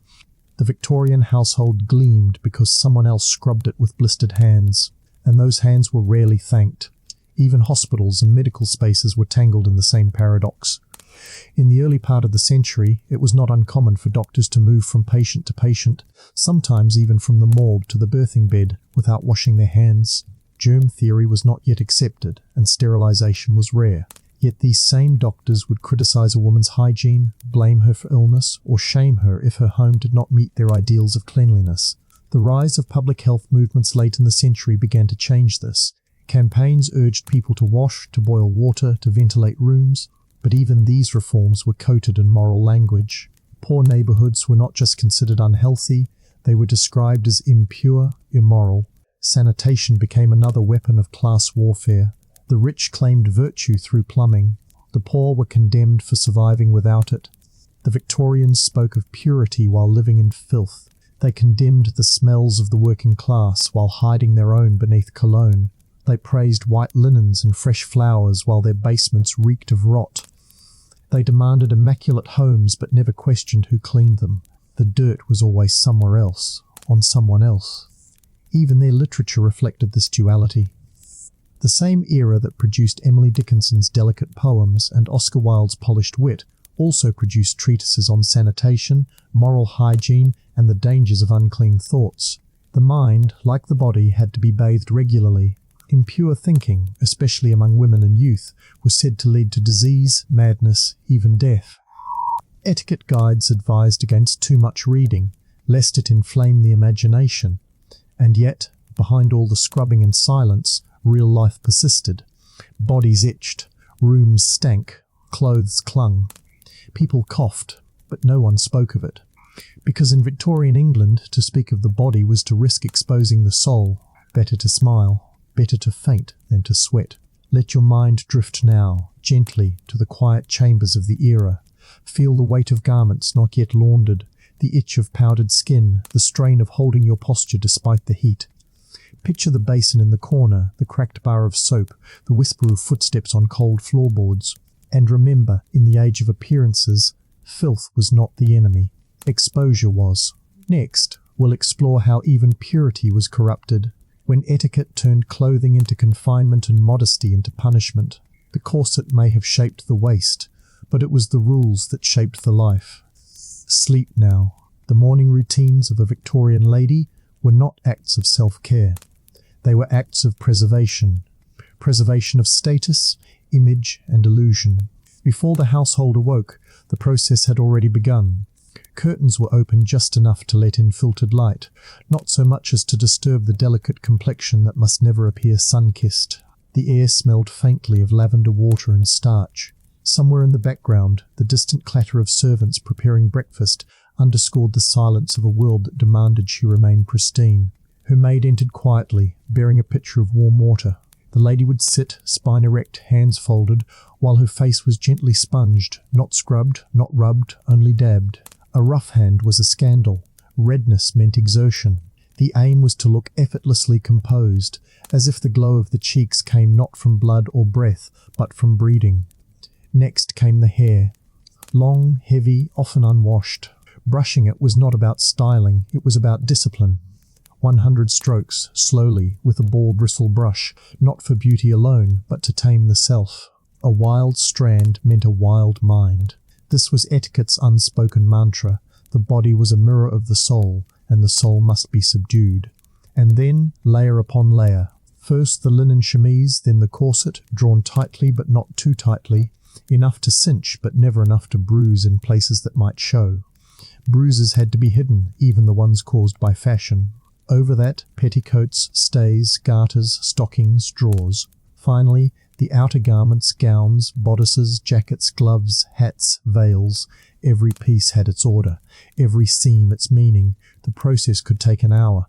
The Victorian household gleamed because someone else scrubbed it with blistered hands, and those hands were rarely thanked. Even hospitals and medical spaces were tangled in the same paradox. In the early part of the century, it was not uncommon for doctors to move from patient to patient, sometimes even from the morgue to the birthing bed, without washing their hands. Germ theory was not yet accepted, and sterilization was rare. Yet these same doctors would criticize a woman's hygiene, blame her for illness, or shame her if her home did not meet their ideals of cleanliness. The rise of public health movements late in the century began to change this. Campaigns urged people to wash, to boil water, to ventilate rooms, but even these reforms were coated in moral language. Poor neighbourhoods were not just considered unhealthy, they were described as impure, immoral. Sanitation became another weapon of class warfare. The rich claimed virtue through plumbing. The poor were condemned for surviving without it. The Victorians spoke of purity while living in filth. They condemned the smells of the working class while hiding their own beneath cologne. They praised white linens and fresh flowers while their basements reeked of rot. They demanded immaculate homes but never questioned who cleaned them. The dirt was always somewhere else, on someone else. Even their literature reflected this duality. The same era that produced Emily Dickinson's delicate poems and Oscar Wilde's polished wit also produced treatises on sanitation, moral hygiene, and the dangers of unclean thoughts. The mind, like the body, had to be bathed regularly. Impure thinking, especially among women and youth, was said to lead to disease, madness, even death. Etiquette guides advised against too much reading, lest it inflame the imagination. And yet, behind all the scrubbing and silence, real life persisted. Bodies itched, rooms stank, clothes clung. People coughed, but no one spoke of it. Because in Victorian England, to speak of the body was to risk exposing the soul. Better to smile, better to faint than to sweat. Let your mind drift now, gently, to the quiet chambers of the era. Feel the weight of garments not yet laundered, the itch of powdered skin, the strain of holding your posture despite the heat. Picture the basin in the corner, the cracked bar of soap, the whisper of footsteps on cold floorboards. And remember, in the age of appearances, filth was not the enemy. Exposure was. Next, we'll explore how even purity was corrupted, when etiquette turned clothing into confinement and modesty into punishment. The corset may have shaped the waist, but it was the rules that shaped the life. Sleep now. The morning routines of a Victorian lady were not acts of self-care. They were acts of preservation. Preservation of status, image, and illusion. Before the household awoke, the process had already begun. Curtains were open just enough to let in filtered light, not so much as to disturb the delicate complexion that must never appear sun-kissed. The air smelled faintly of lavender water and starch. Somewhere in the background, the distant clatter of servants preparing breakfast underscored the silence of a world that demanded she remain pristine. Her maid entered quietly, bearing a pitcher of warm water. The lady would sit, spine erect, hands folded, while her face was gently sponged, not scrubbed, not rubbed, only dabbed. A rough hand was a scandal. Redness meant exertion. The aim was to look effortlessly composed, as if the glow of the cheeks came not from blood or breath, but from breeding. Next came the hair. Long, heavy, often unwashed. Brushing it was not about styling, it was about discipline. 100 strokes, slowly, with a ball bristle brush, not for beauty alone, but to tame the self. A wild strand meant a wild mind. This was etiquette's unspoken mantra. The body was a mirror of the soul, and the soul must be subdued. And then, layer upon layer. First the linen chemise, then the corset, drawn tightly but not too tightly, enough to cinch but never enough to bruise in places that might show. Bruises had to be hidden, even the ones caused by fashion. Over that, petticoats, stays, garters, stockings, drawers. Finally, the outer garments, gowns, bodices, jackets, gloves, hats, veils. Every piece had its order, every seam its meaning. The process could take an hour,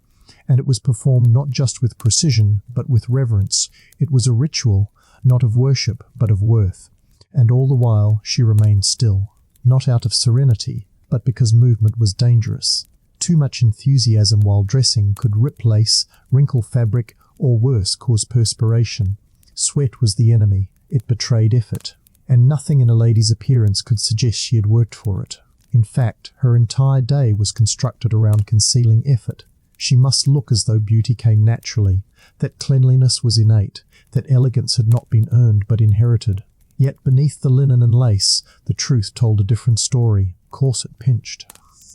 and it was performed not just with precision, but with reverence. It was a ritual, not of worship, but of worth. And all the while she remained still, not out of serenity, but because movement was dangerous. Too much enthusiasm while dressing could rip lace, wrinkle fabric, or worse, cause perspiration. Sweat was the enemy. It betrayed effort. And nothing in a lady's appearance could suggest she had worked for it. In fact, her entire day was constructed around concealing effort. She must look as though beauty came naturally, that cleanliness was innate, that elegance had not been earned but inherited. Yet beneath the linen and lace, the truth told a different story. Corset pinched.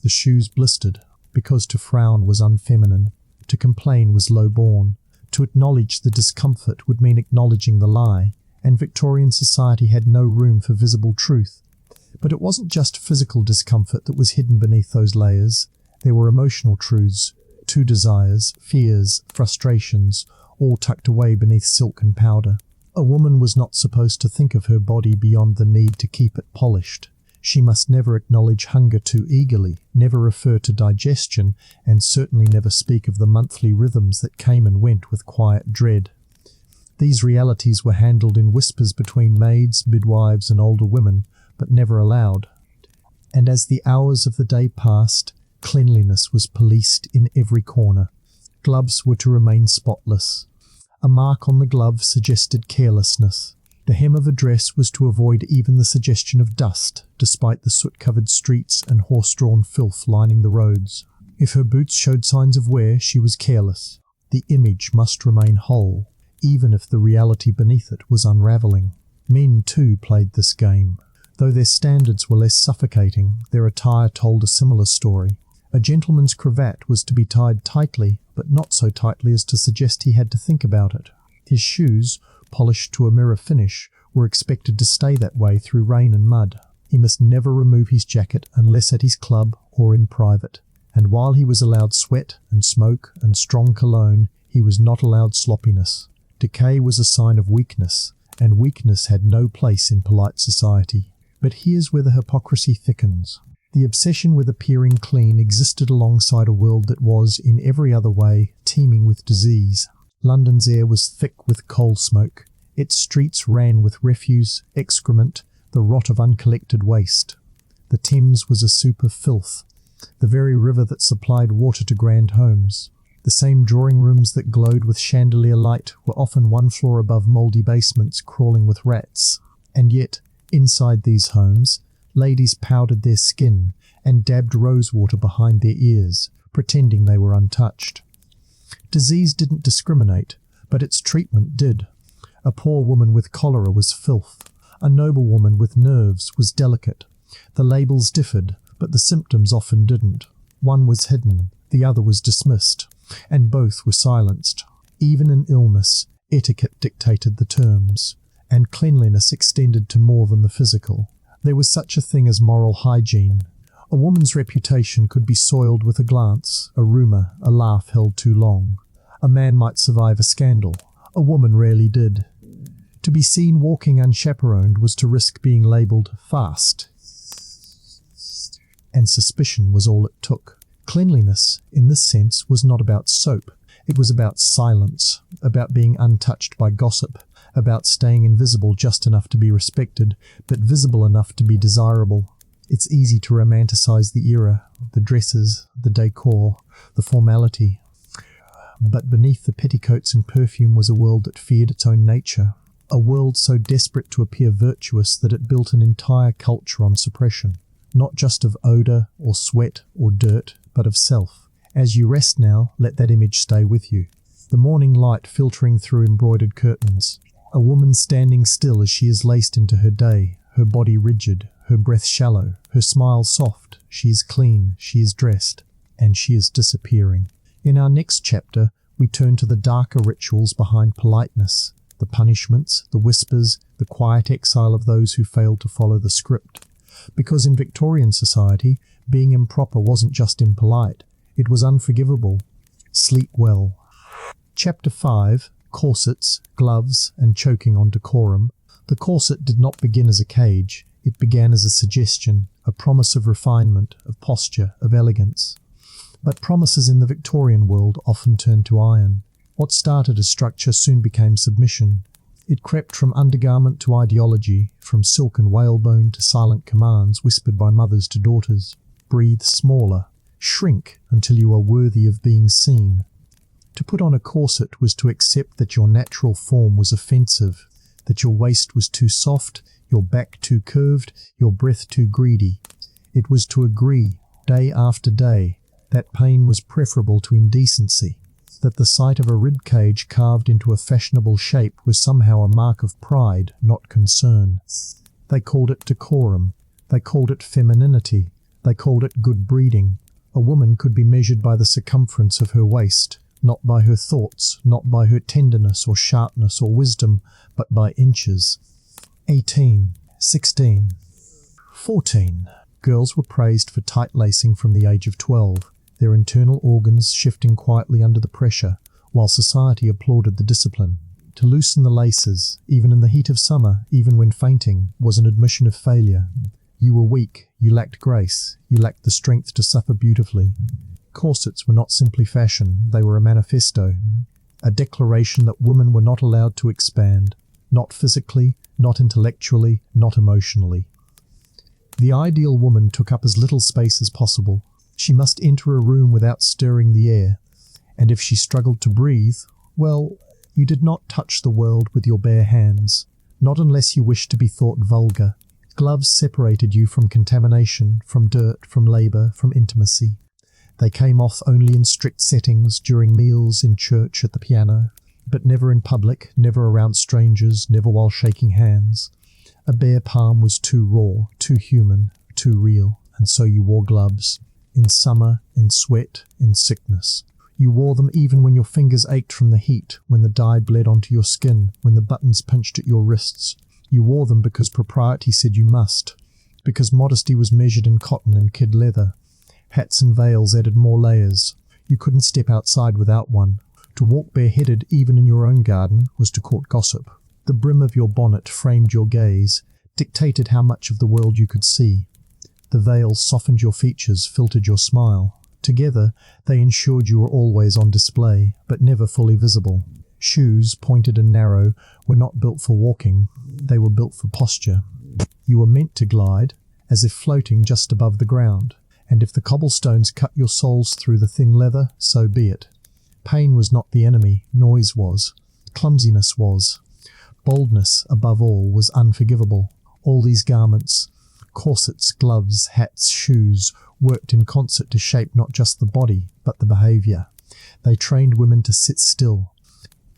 The shoes blistered, because to frown was unfeminine. To complain was low-born. To acknowledge the discomfort would mean acknowledging the lie, and Victorian society had no room for visible truth. But it wasn't just physical discomfort that was hidden beneath those layers. There were emotional truths, two desires, fears, frustrations, all tucked away beneath silk and powder. A woman was not supposed to think of her body beyond the need to keep it polished. She must never acknowledge hunger too eagerly, never refer to digestion, and certainly never speak of the monthly rhythms that came and went with quiet dread. These realities were handled in whispers between maids, midwives, and older women, but never aloud. And as the hours of the day passed, cleanliness was policed in every corner. Gloves were to remain spotless. A mark on the glove suggested carelessness. The hem of a dress was to avoid even the suggestion of dust, despite the soot-covered streets and horse-drawn filth lining the roads. If her boots showed signs of wear, she was careless. The image must remain whole, even if the reality beneath it was unravelling. Men, too, played this game. Though their standards were less suffocating, their attire told a similar story. A gentleman's cravat was to be tied tightly, but not so tightly as to suggest he had to think about it. His shoes, polished to a mirror finish, were expected to stay that way through rain and mud. He must never remove his jacket unless at his club or in private. And while he was allowed sweat and smoke and strong cologne, he was not allowed sloppiness. Decay was a sign of weakness, and weakness had no place in polite society. But here's where the hypocrisy thickens. The obsession with appearing clean existed alongside a world that was, in every other way, teeming with disease. London's air was thick with coal smoke. Its streets ran with refuse, excrement, the rot of uncollected waste. The Thames was a soup of filth, the very river that supplied water to grand homes. The same drawing rooms that glowed with chandelier light were often one floor above mouldy basements crawling with rats. And yet, inside these homes, ladies powdered their skin and dabbed rosewater behind their ears, pretending they were untouched. Disease didn't discriminate, but its treatment did. A poor woman with cholera was filth. A noble woman with nerves was delicate. The labels differed, but the symptoms often didn't. One was hidden, the other was dismissed, and both were silenced. Even in illness, etiquette dictated the terms, and cleanliness extended to more than the physical. There was such a thing as moral hygiene. A woman's reputation could be soiled with a glance, a rumour, a laugh held too long. A man might survive a scandal. A woman rarely did. To be seen walking unchaperoned was to risk being labelled fast, and suspicion was all it took. Cleanliness, in this sense, was not about soap. It was about silence, about being untouched by gossip, about staying invisible just enough to be respected, but visible enough to be desirable. It's easy to romanticize the era, the dresses, the decor, the formality. But beneath the petticoats and perfume was a world that feared its own nature, a world so desperate to appear virtuous that it built an entire culture on suppression, not just of odour or sweat or dirt, but of self. As you rest now, let that image stay with you. The morning light filtering through embroidered curtains, a woman standing still as she is laced into her day, her body rigid, her breath shallow, her smile soft. She is clean, she is dressed, and she is disappearing. In our next chapter, we turn to the darker rituals behind politeness, the punishments, the whispers, the quiet exile of those who failed to follow the script. Because in Victorian society, being improper wasn't just impolite, it was unforgivable. Sleep well. Chapter 5, Corsets, Gloves, and Choking on Decorum. The corset did not begin as a cage. It began as a suggestion, a promise of refinement, of posture, of elegance. But promises in the Victorian world often turned to iron. What started as structure soon became submission. It crept from undergarment to ideology, from silk and whalebone to silent commands whispered by mothers to daughters. Breathe smaller. Shrink until you are worthy of being seen. To put on a corset was to accept that your natural form was offensive, that your waist was too soft, your back too curved, your breath too greedy. It was to agree, day after day, that pain was preferable to indecency, that the sight of a rib cage carved into a fashionable shape was somehow a mark of pride, not concern. They called it decorum. They called it femininity. They called it good breeding. A woman could be measured by the circumference of her waist, not by her thoughts, not by her tenderness or sharpness or wisdom, but by inches. 18, 16, 14. Girls were praised for tight lacing from the age of 12, their internal organs shifting quietly under the pressure, while society applauded the discipline. To loosen the laces, even in the heat of summer, even when fainting, was an admission of failure. You were weak, you lacked grace, you lacked the strength to suffer beautifully. Corsets were not simply fashion, they were a manifesto, a declaration that women were not allowed to expand, not physically, not intellectually, not emotionally. The ideal woman took up as little space as possible. She must enter a room without stirring the air, and if she struggled to breathe, well, you did not touch the world with your bare hands, not unless you wished to be thought vulgar. Gloves separated you from contamination, from dirt, from labour, from intimacy. They came off only in strict settings, during meals, in church, at the piano, but never in public, never around strangers, never while shaking hands. A bare palm was too raw, too human, too real, and so you wore gloves. In summer, in sweat, in sickness. You wore them even when your fingers ached from the heat, when the dye bled onto your skin, when the buttons pinched at your wrists. You wore them because propriety said you must, because modesty was measured in cotton and kid leather. Hats and veils added more layers. You couldn't step outside without one. To walk bareheaded, even in your own garden, was to court gossip. The brim of your bonnet framed your gaze, dictated how much of the world you could see. The veil softened your features, filtered your smile. Together, they ensured you were always on display, but never fully visible. Shoes, pointed and narrow, were not built for walking. They were built for posture. You were meant to glide, as if floating just above the ground, and if the cobblestones cut your soles through the thin leather, so be it. Pain was not the enemy, noise was. Clumsiness was. Boldness, above all, was unforgivable. All these garments, corsets, gloves, hats, shoes, worked in concert to shape not just the body, but the behaviour. They trained women to sit still,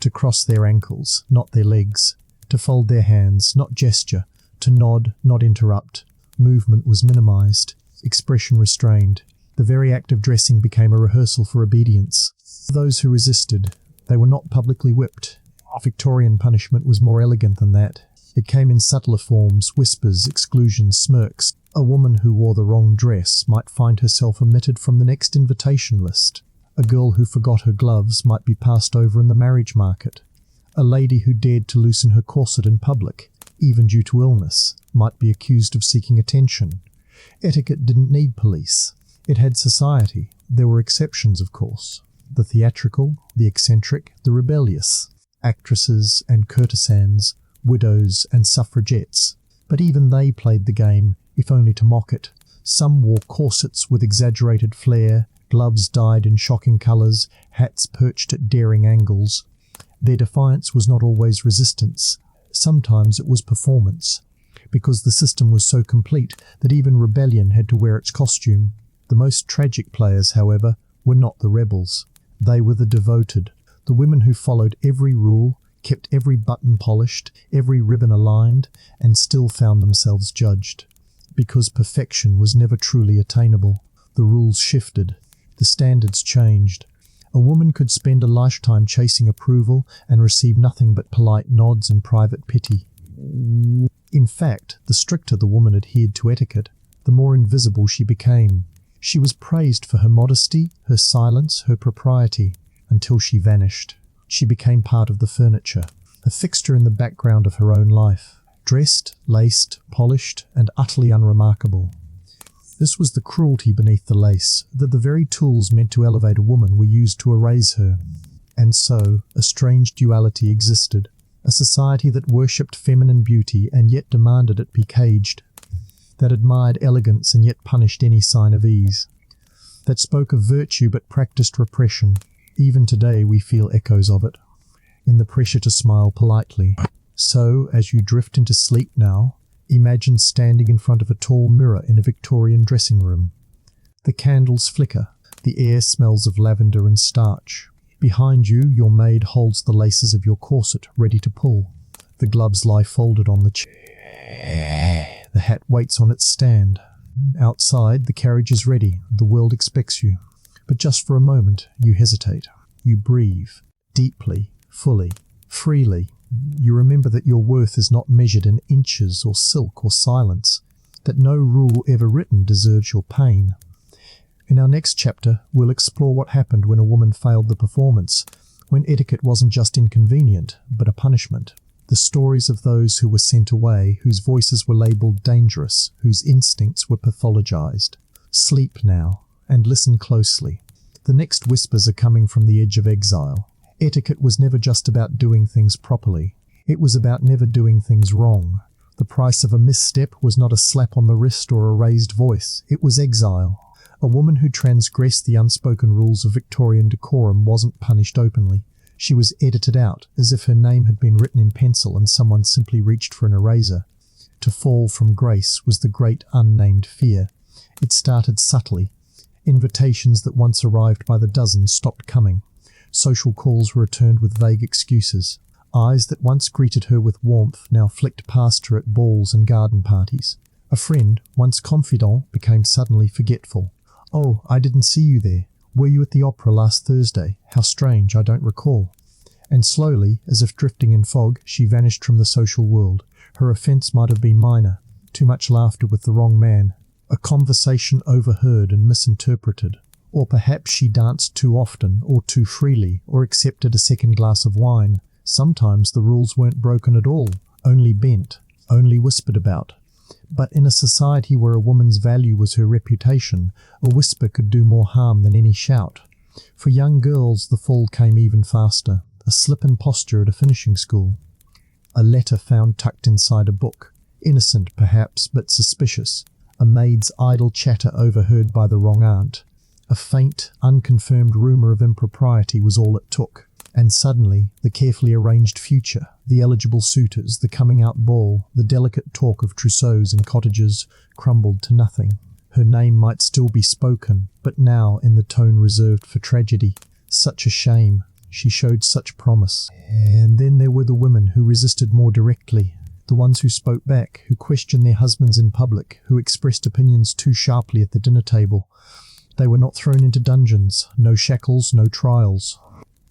to cross their ankles, not their legs, to fold their hands, not gesture, to nod, not interrupt. Movement was minimised, expression restrained. The very act of dressing became a rehearsal for obedience. Those who resisted, they were not publicly whipped. Victorian punishment was more elegant than that. It came in subtler forms, whispers, exclusions, smirks. A woman who wore the wrong dress might find herself omitted from the next invitation list. A girl who forgot her gloves might be passed over in the marriage market. A lady who dared to loosen her corset in public, even due to illness, might be accused of seeking attention. Etiquette didn't need police. It had society. There were exceptions, of course. The theatrical, the eccentric, the rebellious. Actresses and courtesans, widows and suffragettes. But even they played the game, if only to mock it. Some wore corsets with exaggerated flair, gloves dyed in shocking colours, hats perched at daring angles. Their defiance was not always resistance. Sometimes it was performance, because the system was so complete that even rebellion had to wear its costume. The most tragic players, however, were not the rebels. They were the devoted, the women who followed every rule, kept every button polished, every ribbon aligned, and still found themselves judged. Because perfection was never truly attainable. The rules shifted. The standards changed. A woman could spend a lifetime chasing approval and receive nothing but polite nods and private pity. In fact, the stricter the woman adhered to etiquette, the more invisible she became. She was praised for her modesty, her silence, her propriety, until she vanished. She became part of the furniture, a fixture in the background of her own life, dressed, laced, polished, and utterly unremarkable. This was the cruelty beneath the lace, that the very tools meant to elevate a woman were used to erase her. And so, a strange duality existed, a society that worshipped feminine beauty and yet demanded it be caged, that admired elegance and yet punished any sign of ease, that spoke of virtue but practiced repression. Even today we feel echoes of it, in the pressure to smile politely. So, as you drift into sleep now, imagine standing in front of a tall mirror in a Victorian dressing room. The candles flicker, the air smells of lavender and starch. Behind you, your maid holds the laces of your corset ready to pull. The gloves lie folded on the chair. The hat waits on its stand. Outside, the carriage is ready. The world expects you. But just for a moment, you hesitate. You breathe, deeply, fully, freely. You remember that your worth is not measured in inches or silk or silence, that no rule ever written deserves your pain. In our next chapter, we'll explore what happened when a woman failed the performance, when etiquette wasn't just inconvenient, but a punishment. The stories of those who were sent away, whose voices were labelled dangerous, whose instincts were pathologized. Sleep now, and listen closely. The next whispers are coming from the edge of exile. Etiquette was never just about doing things properly. It was about never doing things wrong. The price of a misstep was not a slap on the wrist or a raised voice. It was exile. A woman who transgressed the unspoken rules of Victorian decorum wasn't punished openly. She was edited out, as if her name had been written in pencil and someone simply reached for an eraser. To fall from grace was the great unnamed fear. It started subtly. Invitations that once arrived by the dozen stopped coming. Social calls were returned with vague excuses. Eyes that once greeted her with warmth now flicked past her at balls and garden parties. A friend, once confidant, became suddenly forgetful. "Oh, I didn't see you there. Were you at the opera last Thursday? How strange, I don't recall." And slowly, as if drifting in fog, she vanished from the social world. Her offence might have been minor. Too much laughter with the wrong man. A conversation overheard and misinterpreted. Or perhaps she danced too often, or too freely, or accepted a second glass of wine. Sometimes the rules weren't broken at all, only bent, only whispered about. But in a society where a woman's value was her reputation, a whisper could do more harm than any shout. For young girls the fall came even faster, a slip in posture at a finishing school. A letter found tucked inside a book, innocent perhaps, but suspicious. A maid's idle chatter overheard by the wrong aunt. A faint, unconfirmed rumour of impropriety was all it took. And suddenly, the carefully arranged future, the eligible suitors, the coming-out ball, the delicate talk of trousseaux and cottages, crumbled to nothing. Her name might still be spoken, but now in the tone reserved for tragedy. Such a shame. She showed such promise. And then there were the women who resisted more directly, the ones who spoke back, who questioned their husbands in public, who expressed opinions too sharply at the dinner table. They were not thrown into dungeons, no shackles, no trials.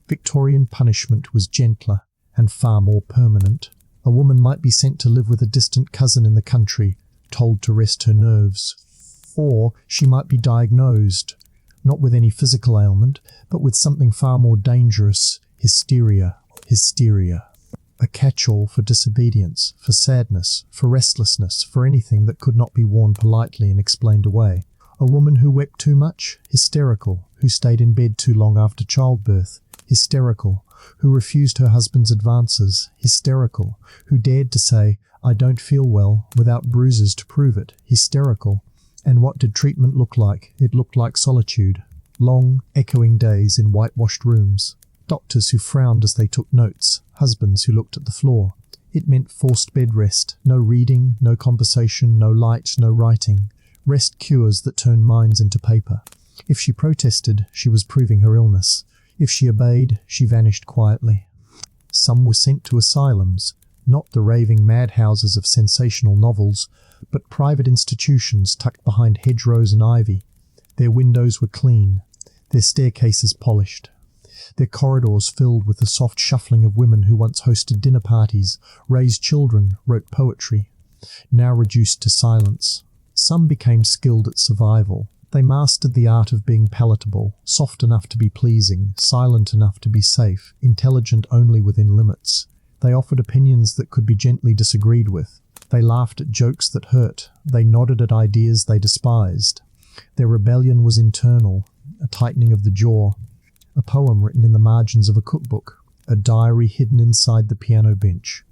Victorian punishment was gentler and far more permanent. A woman might be sent to live with a distant cousin in the country, told to rest her nerves. Or she might be diagnosed, not with any physical ailment, but with something far more dangerous, hysteria. A catch-all for disobedience, for sadness, for restlessness, for anything that could not be worn politely and explained away. A woman who wept too much, hysterical, who stayed in bed too long after childbirth, hysterical, who refused her husband's advances, hysterical, who dared to say, "I don't feel well," without bruises to prove it, hysterical. And what did treatment look like? It looked like solitude. Long, echoing days in whitewashed rooms. Doctors who frowned as they took notes, husbands who looked at the floor. It meant forced bed rest, no reading, no conversation, no light, no writing. Rest cures that turned minds into paper. If she protested, she was proving her illness. If she obeyed, she vanished quietly. Some were sent to asylums, not the raving madhouses of sensational novels, but private institutions tucked behind hedgerows and ivy. Their windows were clean, their staircases polished, their corridors filled with the soft shuffling of women who once hosted dinner parties, raised children, wrote poetry, now reduced to silence. Some became skilled at survival. They mastered the art of being palatable, soft enough to be pleasing, silent enough to be safe, intelligent only within limits. They offered opinions that could be gently disagreed with. They laughed at jokes that hurt. They nodded at ideas they despised. Their rebellion was internal, a tightening of the jaw, a poem written in the margins of a cookbook, a diary hidden inside the piano bench.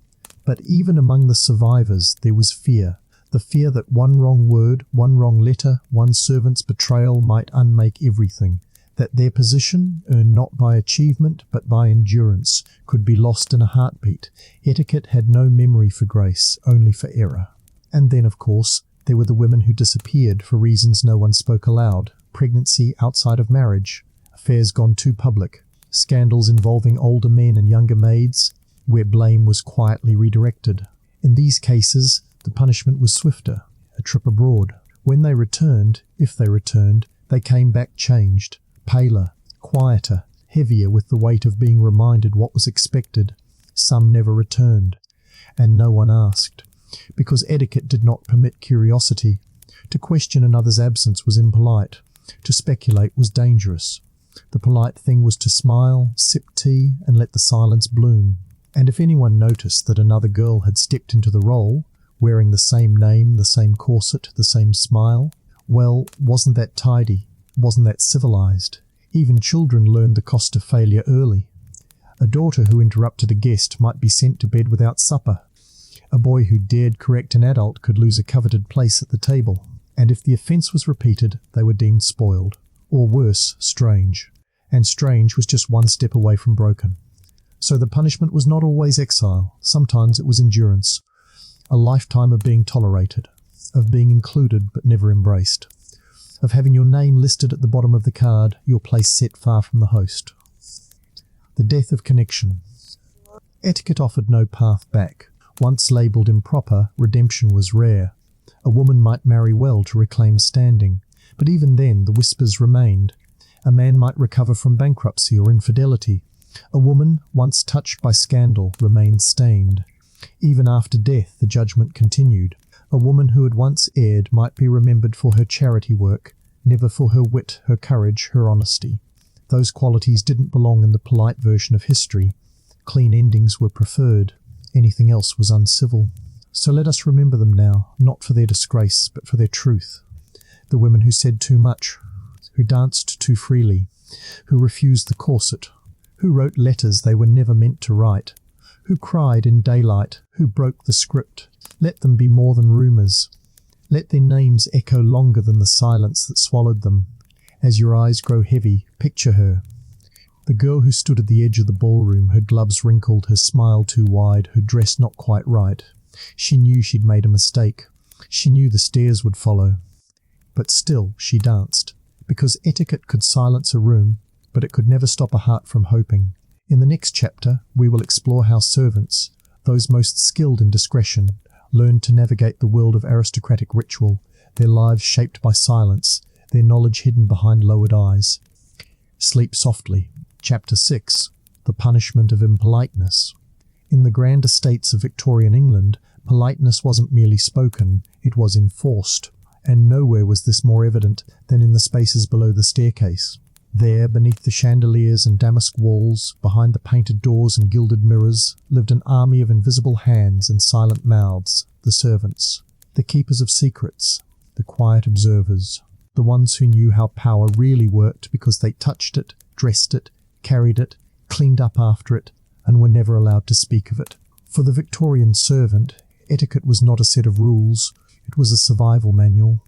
But even among the survivors there was fear. The fear that one wrong word, one wrong letter, one servant's betrayal might unmake everything, that their position, earned not by achievement but by endurance, could be lost in a heartbeat. Etiquette had no memory for grace, only for error. And then, of course, there were the women who disappeared for reasons no one spoke aloud, pregnancy outside of marriage, affairs gone too public, scandals involving older men and younger maids, where blame was quietly redirected. In these cases, the punishment was swifter, a trip abroad. When they returned, if they returned, they came back changed, paler, quieter, heavier with the weight of being reminded what was expected. Some never returned, and no one asked, because etiquette did not permit curiosity. To question another's absence was impolite. To speculate was dangerous. The polite thing was to smile, sip tea, and let the silence bloom. And if anyone noticed that another girl had stepped into the role, wearing the same name, the same corset, the same smile, well, wasn't that tidy? Wasn't that civilized? Even children learned the cost of failure early. A daughter who interrupted a guest might be sent to bed without supper. A boy who dared correct an adult could lose a coveted place at the table. And if the offence was repeated, they were deemed spoiled. Or worse, strange. And strange was just one step away from broken. So the punishment was not always exile. Sometimes it was endurance. A lifetime of being tolerated, of being included but never embraced, of having your name listed at the bottom of the card, your place set far from the host. The death of connection. Etiquette offered no path back. Once labelled improper, redemption was rare. A woman might marry well to reclaim standing, but even then the whispers remained. A man might recover from bankruptcy or infidelity. A woman, once touched by scandal, remained stained. Even after death, the judgment continued. A woman who had once erred might be remembered for her charity work, never for her wit, her courage, her honesty. Those qualities didn't belong in the polite version of history. Clean endings were preferred. Anything else was uncivil. So let us remember them now, not for their disgrace, but for their truth. The women who said too much, who danced too freely, who refused the corset, who wrote letters they were never meant to write, who cried in daylight, who broke the script. Let them be more than rumours. Let their names echo longer than the silence that swallowed them. As your eyes grow heavy, picture her. The girl who stood at the edge of the ballroom, her gloves wrinkled, her smile too wide, her dress not quite right. She knew she'd made a mistake. She knew the stares would follow. But still she danced, because etiquette could silence a room, but it could never stop a heart from hoping. In the next chapter, we will explore how servants, those most skilled in discretion, learned to navigate the world of aristocratic ritual, their lives shaped by silence, their knowledge hidden behind lowered eyes. Sleep softly. Chapter 6. The Punishment of Impoliteness. In the grand estates of Victorian England, politeness wasn't merely spoken, it was enforced, and nowhere was this more evident than in the spaces below the staircase. There, beneath the chandeliers and damask walls, behind the painted doors and gilded mirrors, lived an army of invisible hands and silent mouths, the servants, the keepers of secrets, the quiet observers, the ones who knew how power really worked because they touched it, dressed it, carried it, cleaned up after it, and were never allowed to speak of it. For the Victorian servant, etiquette was not a set of rules, it was a survival manual.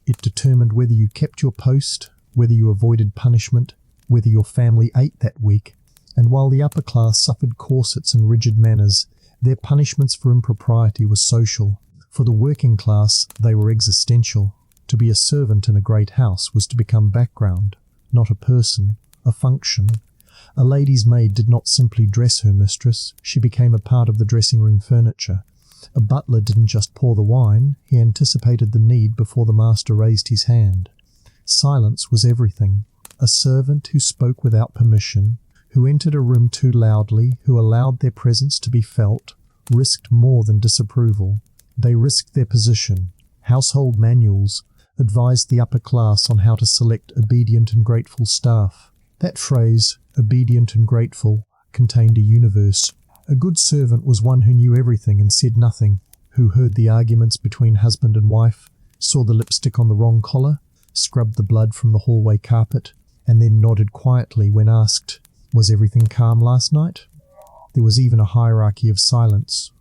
It determined whether you kept your post, whether you avoided punishment, whether your family ate that week, and while the upper class suffered corsets and rigid manners, their punishments for impropriety were social. For the working class, they were existential. To be a servant in a great house was to become background, not a person, a function. A lady's maid did not simply dress her mistress, she became a part of the dressing room furniture. A butler didn't just pour the wine, he anticipated the need before the master raised his hand. Silence was everything. A servant who spoke without permission, who entered a room too loudly, who allowed their presence to be felt, risked more than disapproval. They risked their position. Household manuals advised the upper class on how to select obedient and grateful staff. That phrase, obedient and grateful, contained a universe. A good servant was one who knew everything and said nothing, who heard the arguments between husband and wife, saw the lipstick on the wrong collar, scrubbed the blood from the hallway carpet, and then nodded quietly when asked, "Was everything calm last night?" There was even a hierarchy of silence.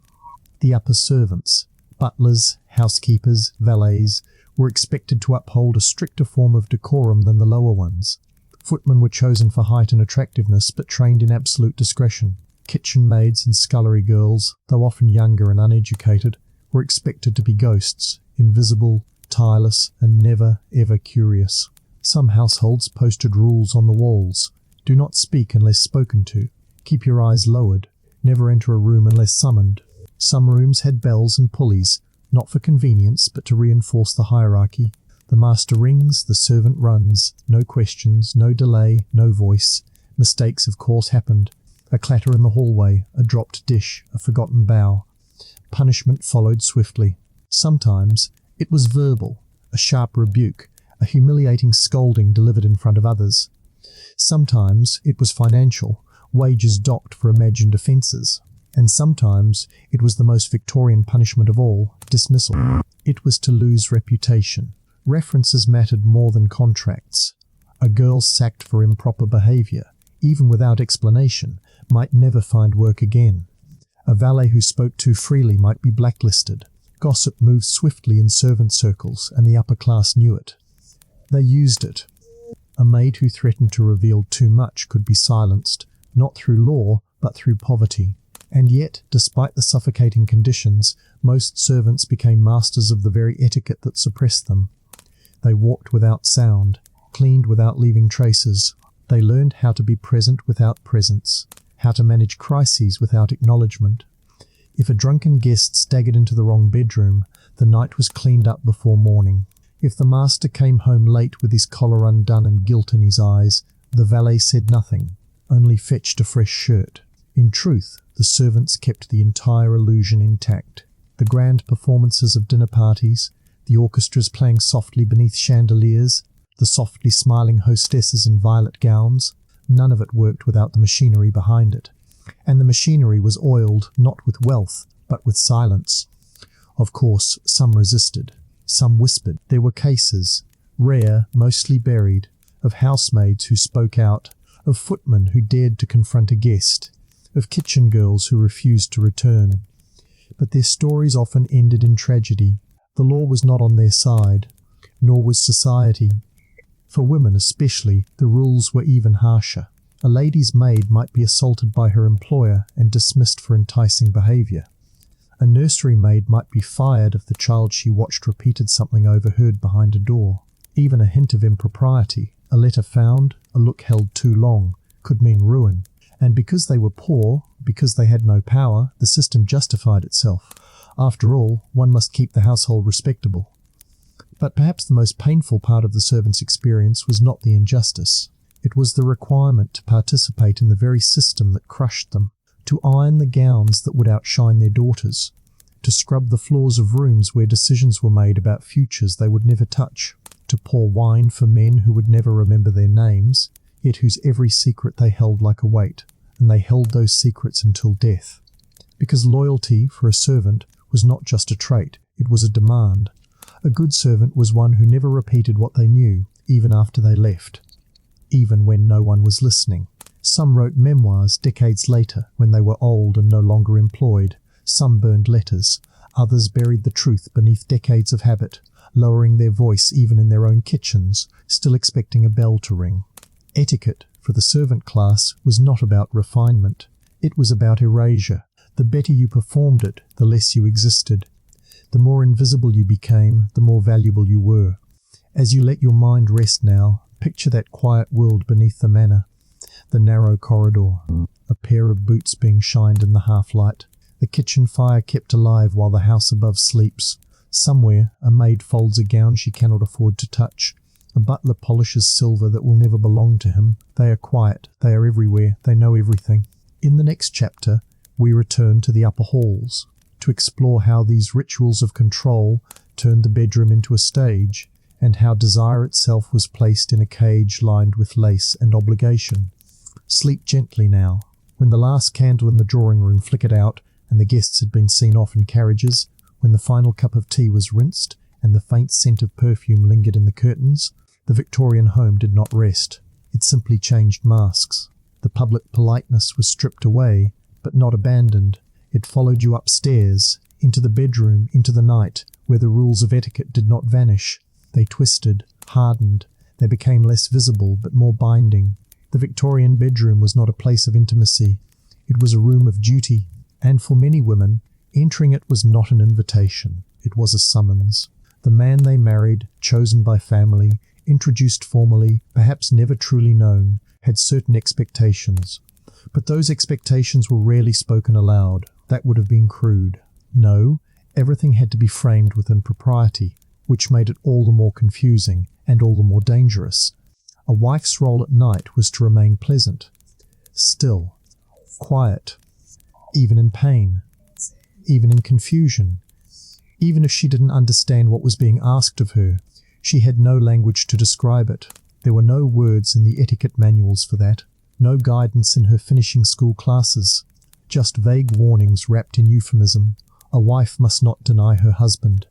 The upper servants, butlers, housekeepers, valets, were expected to uphold a stricter form of decorum than the lower ones. Footmen were chosen for height and attractiveness, but trained in absolute discretion. Kitchen maids and scullery girls, though often younger and uneducated, were expected to be ghosts, invisible, tireless, and never, ever curious. Some households posted rules on the walls. Do not speak unless spoken to. Keep your eyes lowered. Never enter a room unless summoned. Some rooms had bells and pulleys, not for convenience, but to reinforce the hierarchy. The master rings, the servant runs. No questions, no delay, no voice. Mistakes, of course, happened. A clatter in the hallway, a dropped dish, a forgotten bow. Punishment followed swiftly. Sometimes it was verbal, a sharp rebuke, a humiliating scolding delivered in front of others. Sometimes it was financial, wages docked for imagined offences. And sometimes it was the most Victorian punishment of all, dismissal. It was to lose reputation. References mattered more than contracts. A girl sacked for improper behaviour, even without explanation, might never find work again. A valet who spoke too freely might be blacklisted. Gossip moved swiftly in servant circles, and the upper class knew it. They used it. A maid who threatened to reveal too much could be silenced, not through law, but through poverty. And yet, despite the suffocating conditions, most servants became masters of the very etiquette that suppressed them. They walked without sound, cleaned without leaving traces. They learned how to be present without presence. how to manage crises without acknowledgement. If a drunken guest staggered into the wrong bedroom, the night was cleaned up before morning. If the master came home late with his collar undone and guilt in his eyes, the valet said nothing, only fetched a fresh shirt. In truth, the servants kept the entire illusion intact. The grand performances of dinner parties, the orchestras playing softly beneath chandeliers, the softly smiling hostesses in violet gowns, none of it worked without the machinery behind it. And the machinery was oiled not with wealth, but with silence. Of course, some resisted, some whispered. There were cases, rare, mostly buried, of housemaids who spoke out, of footmen who dared to confront a guest, of kitchen girls who refused to return. But their stories often ended in tragedy. The law was not on their side, nor was society. For women especially, the rules were even harsher. A lady's maid might be assaulted by her employer and dismissed for enticing behaviour. A nursery maid might be fired if the child she watched repeated something overheard behind a door. Even a hint of impropriety, a letter found, a look held too long, could mean ruin. And because they were poor, because they had no power, the system justified itself. After all, one must keep the household respectable. But perhaps the most painful part of the servants' experience was not the injustice. It was the requirement to participate in the very system that crushed them, to iron the gowns that would outshine their daughters, to scrub the floors of rooms where decisions were made about futures they would never touch, to pour wine for men who would never remember their names, yet whose every secret they held like a weight, and they held those secrets until death. Because loyalty, for a servant, was not just a trait, it was a demand. A good servant was one who never repeated what they knew, even after they left, even when no one was listening. Some wrote memoirs decades later, when they were old and no longer employed. Some burned letters. Others buried the truth beneath decades of habit, lowering their voice even in their own kitchens, still expecting a bell to ring. Etiquette, for the servant class, was not about refinement. It was about erasure. The better you performed it, the less you existed. The more invisible you became, the more valuable you were. As you let your mind rest now, picture that quiet world beneath the manor, the narrow corridor, a pair of boots being shined in the half-light, the kitchen fire kept alive while the house above sleeps. Somewhere, a maid folds a gown she cannot afford to touch. A butler polishes silver that will never belong to him. They are quiet, they are everywhere, they know everything. In the next chapter, we return to the upper halls, to explore how these rituals of control turned the bedroom into a stage, and how desire itself was placed in a cage lined with lace and obligation. Sleep gently now. When the last candle in the drawing-room flickered out, and the guests had been seen off in carriages, when the final cup of tea was rinsed, and the faint scent of perfume lingered in the curtains, the Victorian home did not rest. It simply changed masks. The public politeness was stripped away, but not abandoned. It followed you upstairs, into the bedroom, into the night, where the rules of etiquette did not vanish. They twisted, hardened. They became less visible, but more binding. The Victorian bedroom was not a place of intimacy. It was a room of duty, and for many women, entering it was not an invitation. It was a summons. The man they married, chosen by family, introduced formally, perhaps never truly known, had certain expectations. But those expectations were rarely spoken aloud. That would have been crude. No, everything had to be framed within propriety, which made it all the more confusing and all the more dangerous. A wife's role at night was to remain pleasant, still, quiet, even in pain, even in confusion. Even if she didn't understand what was being asked of her, she had no language to describe it. There were no words in the etiquette manuals for that, no guidance in her finishing school classes, just vague warnings wrapped in euphemism. A wife must not deny her husband.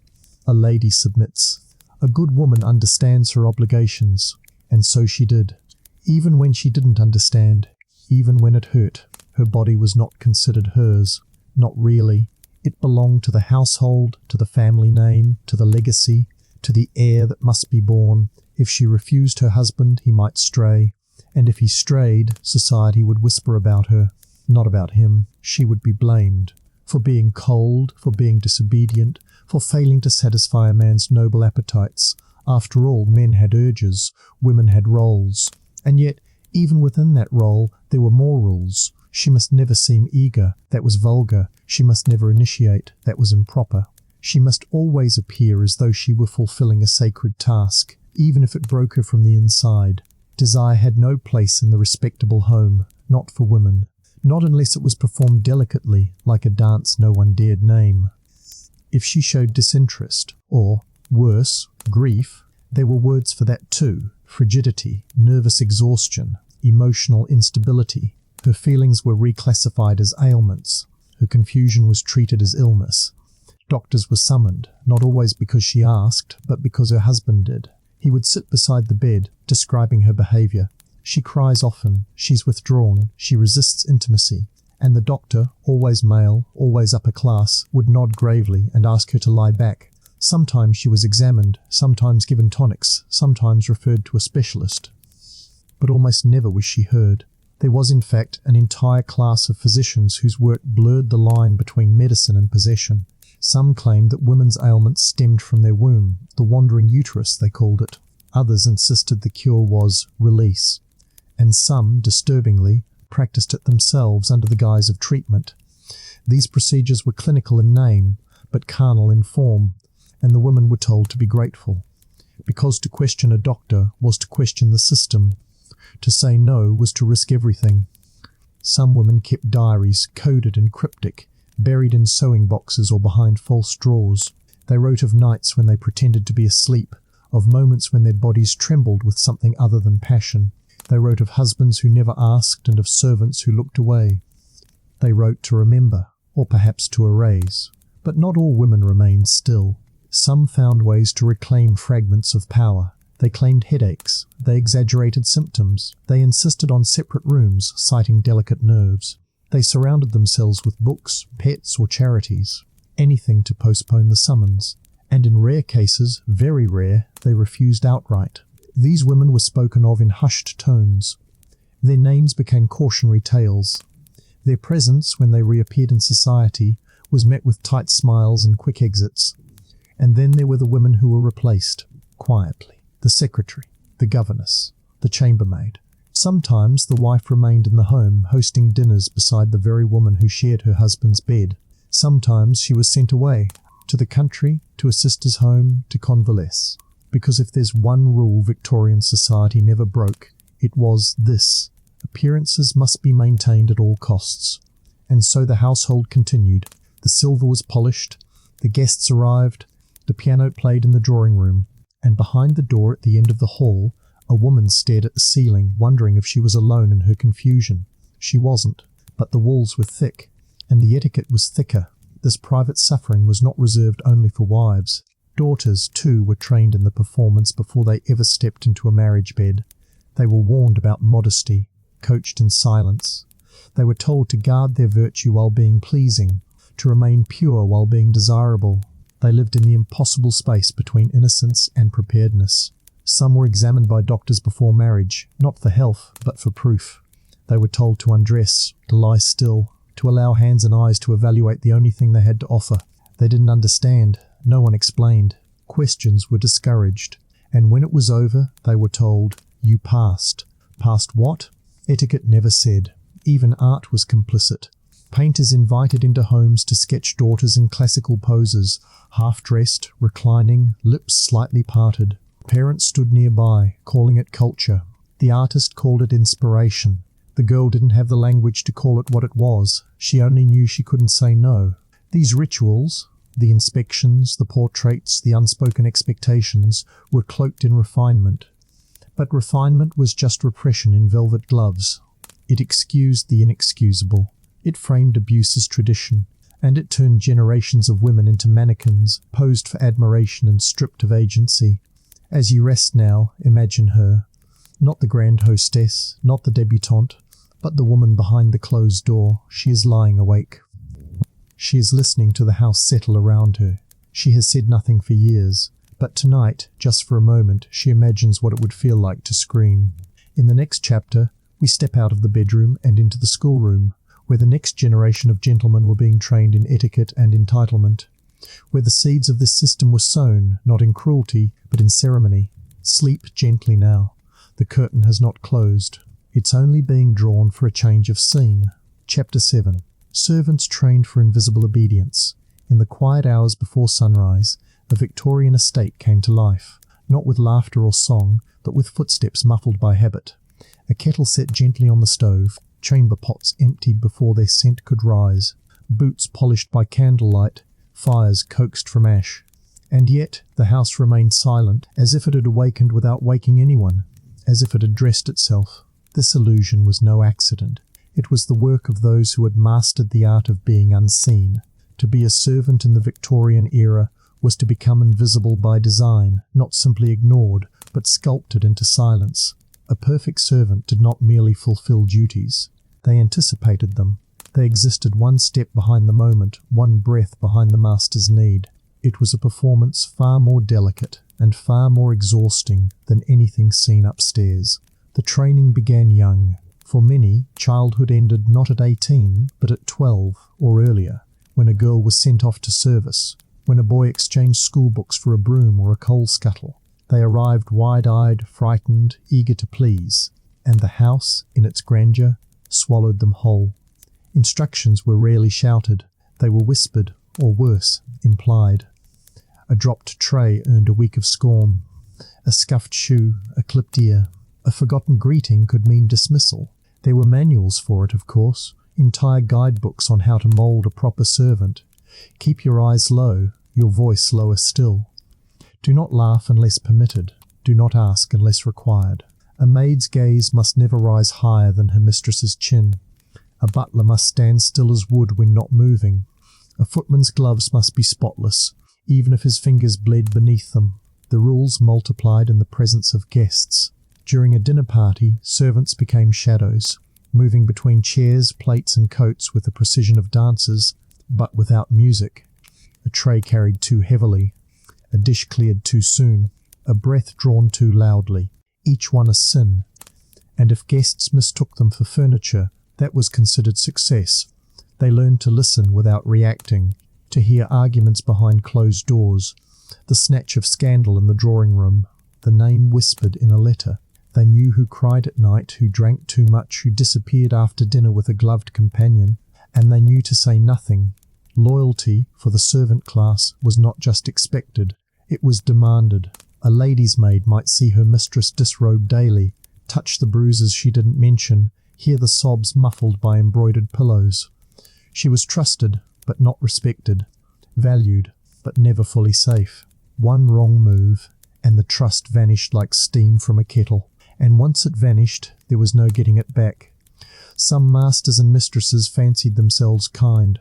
A lady submits. A good woman understands her obligations, and so she did. Even when she didn't understand, even when it hurt, her body was not considered hers. Not really. It belonged to the household, to the family name, to the legacy, to the heir that must be born. If she refused her husband, he might stray, and if he strayed, society would whisper about her, not about him. She would be blamed for being cold, for being disobedient, for failing to satisfy a man's noble appetites. After all, men had urges, women had roles, and yet, even within that role, there were more rules. She must never seem eager, that was vulgar. She must never initiate, that was improper. She must always appear as though she were fulfilling a sacred task, even if it broke her from the inside. Desire had no place in the respectable home, not for women. Not unless it was performed delicately, like a dance no one dared name. If she showed disinterest, or, worse, grief, there were words for that too: frigidity, nervous exhaustion, emotional instability. Her feelings were reclassified as ailments. Her confusion was treated as illness. Doctors were summoned, not always because she asked, but because her husband did. He would sit beside the bed, describing her behaviour. She cries often, she's withdrawn, she resists intimacy, and the doctor, always male, always upper class, would nod gravely and ask her to lie back. Sometimes she was examined, sometimes given tonics, sometimes referred to a specialist. But almost never was she heard. There was in fact an entire class of physicians whose work blurred the line between medicine and possession. Some claimed that women's ailments stemmed from their womb, the wandering uterus they called it. Others insisted the cure was release. And some, disturbingly, practiced it themselves under the guise of treatment. These procedures were clinical in name, but carnal in form, and the women were told to be grateful, because to question a doctor was to question the system. To say no was to risk everything. Some women kept diaries, coded and cryptic, buried in sewing boxes or behind false drawers. They wrote of nights when they pretended to be asleep, of moments when their bodies trembled with something other than passion. They wrote of husbands who never asked and of servants who looked away. They wrote to remember, or perhaps to erase. But not all women remained still. Some found ways to reclaim fragments of power. They claimed headaches. They exaggerated symptoms. They insisted on separate rooms, citing delicate nerves. They surrounded themselves with books, pets, or charities. Anything to postpone the summons. And in rare cases, very rare, they refused outright. These women were spoken of in hushed tones. Their names became cautionary tales. Their presence, when they reappeared in society, was met with tight smiles and quick exits. And then there were the women who were replaced, quietly. The secretary, the governess, the chambermaid. Sometimes the wife remained in the home, hosting dinners beside the very woman who shared her husband's bed. Sometimes she was sent away, to the country, to a sister's home, to convalesce. Because if there's one rule Victorian society never broke, it was this: appearances must be maintained at all costs. And so the household continued. The silver was polished, the guests arrived, the piano played in the drawing room, and behind the door at the end of the hall, a woman stared at the ceiling, wondering if she was alone in her confusion. She wasn't, but the walls were thick, and the etiquette was thicker. This private suffering was not reserved only for wives. Daughters, too, were trained in the performance before they ever stepped into a marriage bed. They were warned about modesty, coached in silence. They were told to guard their virtue while being pleasing, to remain pure while being desirable. They lived in the impossible space between innocence and preparedness. Some were examined by doctors before marriage, not for health, but for proof. They were told to undress, to lie still, to allow hands and eyes to evaluate the only thing they had to offer. They didn't understand. No one explained. Questions were discouraged. And when it was over, they were told, "You passed." Passed what? Etiquette never said. Even art was complicit. Painters invited into homes to sketch daughters in classical poses, half-dressed, reclining, lips slightly parted. Parents stood nearby, calling it culture. The artist called it inspiration. The girl didn't have the language to call it what it was. She only knew she couldn't say no. These rituals, the inspections, the portraits, the unspoken expectations, were cloaked in refinement. But refinement was just repression in velvet gloves. It excused the inexcusable. It framed abuse as tradition, and it turned generations of women into mannequins, posed for admiration and stripped of agency. As you rest now, imagine her. Not the grand hostess, not the debutante, but the woman behind the closed door. She is lying awake. She is listening to the house settle around her. She has said nothing for years, but tonight, just for a moment, she imagines what it would feel like to scream. In the next chapter, we step out of the bedroom and into the schoolroom, where the next generation of gentlemen were being trained in etiquette and entitlement, where the seeds of this system were sown, not in cruelty, but in ceremony. Sleep gently now. The curtain has not closed. It's only being drawn for a change of scene. Chapter 7. Servants trained for invisible obedience. In the quiet hours before sunrise, the Victorian estate came to life, not with laughter or song, but with footsteps muffled by habit. A kettle set gently on the stove, chamber pots emptied before their scent could rise, boots polished by candlelight, fires coaxed from ash. And yet the house remained silent, as if it had awakened without waking anyone, as if it had dressed itself. This illusion was no accident. It was the work of those who had mastered the art of being unseen. To be a servant in the Victorian era was to become invisible by design, not simply ignored, but sculpted into silence. A perfect servant did not merely fulfill duties. They anticipated them. They existed one step behind the moment, one breath behind the master's need. It was a performance far more delicate and far more exhausting than anything seen upstairs. The training began young. For many, childhood ended not at 18, but at 12 or earlier, when a girl was sent off to service, when a boy exchanged school books for a broom or a coal scuttle. They arrived wide-eyed, frightened, eager to please, and the house, in its grandeur, swallowed them whole. Instructions were rarely shouted. They were whispered, or worse, implied. A dropped tray earned a week of scorn. A scuffed shoe, a clipped ear. A forgotten greeting could mean dismissal. There were manuals for it, of course, entire guidebooks on how to mould a proper servant. Keep your eyes low, your voice lower still. Do not laugh unless permitted. Do not ask unless required. A maid's gaze must never rise higher than her mistress's chin. A butler must stand still as wood when not moving. A footman's gloves must be spotless, even if his fingers bled beneath them. The rules multiplied in the presence of guests. During a dinner party, servants became shadows, moving between chairs, plates and coats with the precision of dancers, but without music. A tray carried too heavily, a dish cleared too soon, a breath drawn too loudly, each one a sin. And if guests mistook them for furniture, that was considered success. They learned to listen without reacting, to hear arguments behind closed doors, the snatch of scandal in the drawing room, the name whispered in a letter. They knew who cried at night, who drank too much, who disappeared after dinner with a gloved companion, and they knew to say nothing. Loyalty, for the servant class, was not just expected, it was demanded. A lady's maid might see her mistress disrobed daily, touch the bruises she didn't mention, hear the sobs muffled by embroidered pillows. She was trusted, but not respected, valued, but never fully safe. One wrong move, and the trust vanished like steam from a kettle. And once it vanished, there was no getting it back. Some masters and mistresses fancied themselves kind.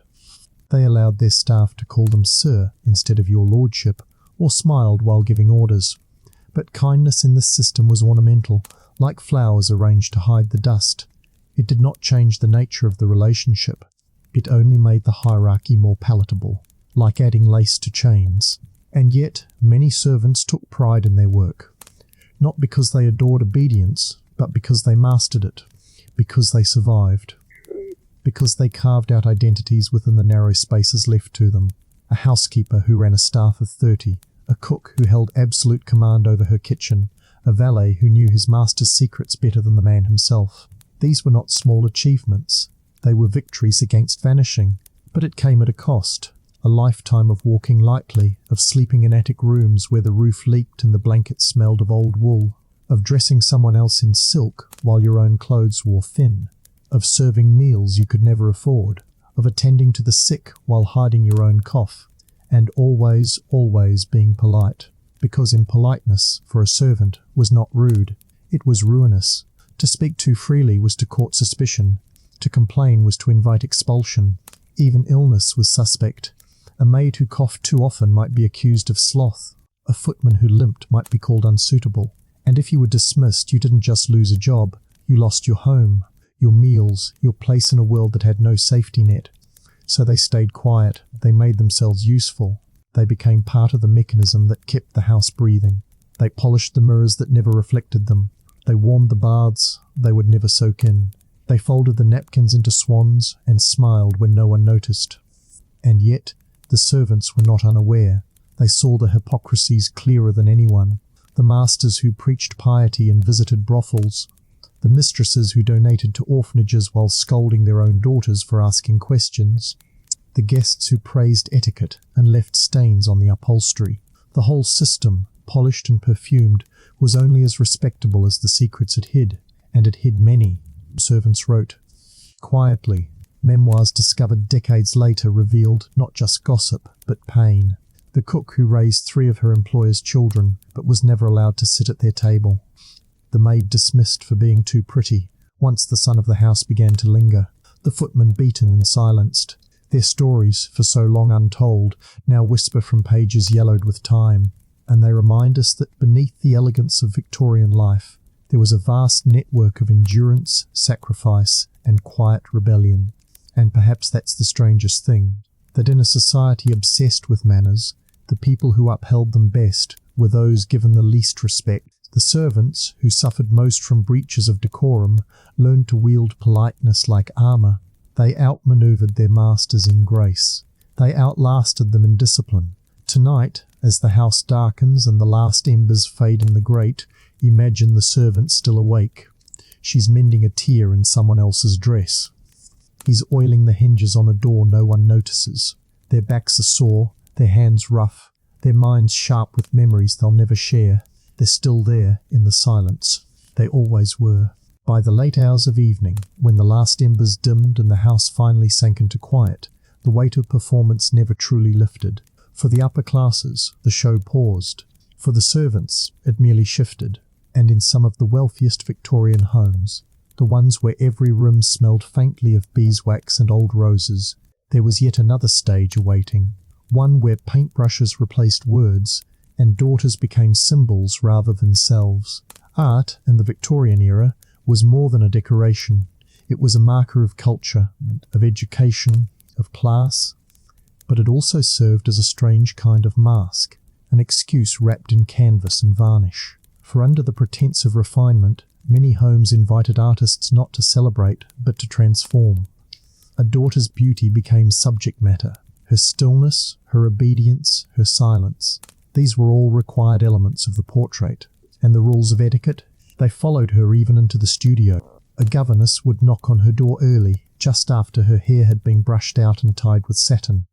They allowed their staff to call them Sir instead of Your Lordship, or smiled while giving orders. But kindness in this system was ornamental, like flowers arranged to hide the dust. It did not change the nature of the relationship. It only made the hierarchy more palatable, like adding lace to chains. And yet, many servants took pride in their work. Not because they adored obedience, but because they mastered it, because they survived, because they carved out identities within the narrow spaces left to them. A housekeeper who ran a staff of 30, a cook who held absolute command over her kitchen, a valet who knew his master's secrets better than the man himself. These were not small achievements. They were victories against vanishing, but it came at a cost. A lifetime of walking lightly, of sleeping in attic rooms where the roof leaked and the blankets smelled of old wool, of dressing someone else in silk while your own clothes wore thin, of serving meals you could never afford, of attending to the sick while hiding your own cough, and always, always being polite, because impoliteness, for a servant, was not rude, it was ruinous. To speak too freely was to court suspicion, to complain was to invite expulsion. Even illness was suspect. A maid who coughed too often might be accused of sloth. A footman who limped might be called unsuitable. And if you were dismissed, you didn't just lose a job. You lost your home, your meals, your place in a world that had no safety net. So they stayed quiet. They made themselves useful. They became part of the mechanism that kept the house breathing. They polished the mirrors that never reflected them. They warmed the baths they would never soak in. They folded the napkins into swans and smiled when no one noticed. And yet, the servants were not unaware. They saw the hypocrisies clearer than anyone. The masters who preached piety and visited brothels. the mistresses who donated to orphanages while scolding their own daughters for asking questions, the guests who praised etiquette and left stains on the upholstery. The whole system, polished and perfumed, was only as respectable as the secrets it hid, and it hid many, servants wrote. Quietly, memoirs discovered decades later revealed not just gossip, but pain. The cook who raised 3 of her employer's children, but was never allowed to sit at their table. The maid dismissed for being too pretty, once the son of the house began to linger. The footman beaten and silenced. Their stories, for so long untold, now whisper from pages yellowed with time, and they remind us that beneath the elegance of Victorian life, there was a vast network of endurance, sacrifice, and quiet rebellion. And perhaps that's the strangest thing, that in a society obsessed with manners, the people who upheld them best were those given the least respect. The servants, who suffered most from breaches of decorum, learned to wield politeness like armour. They outmanoeuvred their masters in grace. They outlasted them in discipline. Tonight, as the house darkens and the last embers fade in the grate, imagine the servant still awake. She's mending a tear in someone else's dress. He's oiling the hinges on a door no one notices. Their backs are sore, their hands rough, their minds sharp with memories they'll never share. They're still there in the silence. They always were. By the late hours of evening, when the last embers dimmed and the house finally sank into quiet, the weight of performance never truly lifted. For the upper classes, the show paused. For the servants, it merely shifted. And in some of the wealthiest Victorian homes, the ones where every room smelled faintly of beeswax and old roses, there was yet another stage awaiting, one where paintbrushes replaced words, and daughters became symbols rather than selves. Art, in the Victorian era, was more than a decoration. It was a marker of culture, of education, of class, but it also served as a strange kind of mask, an excuse wrapped in canvas and varnish. For under the pretense of refinement, many homes invited artists not to celebrate, but to transform. A daughter's beauty became subject matter, her stillness, her obedience, her silence. These were all required elements of the portrait, and the rules of etiquette, they followed her even into the studio. A governess would knock on her door early, just after her hair had been brushed out and tied with satin.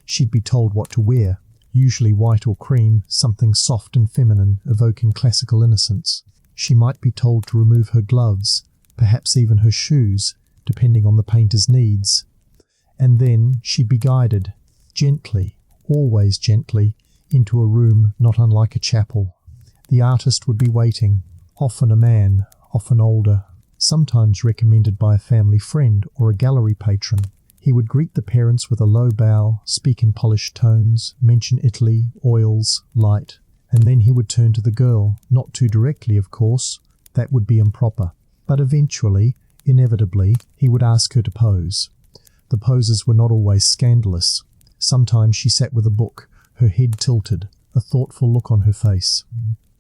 She'd be told what to wear, usually white or cream, something soft and feminine, evoking classical innocence. She might be told to remove her gloves, perhaps even her shoes, depending on the painter's needs. And then she'd be guided, gently, always gently, into a room not unlike a chapel. The artist would be waiting, often a man, often older, sometimes recommended by a family friend or a gallery patron. He would greet the parents with a low bow, speak in polished tones, mention Italy, oils, light, and then he would turn to the girl, not too directly, of course, that would be improper, but eventually, inevitably, he would ask her to pose. The poses were not always scandalous. Sometimes she sat with a book, her head tilted, a thoughtful look on her face.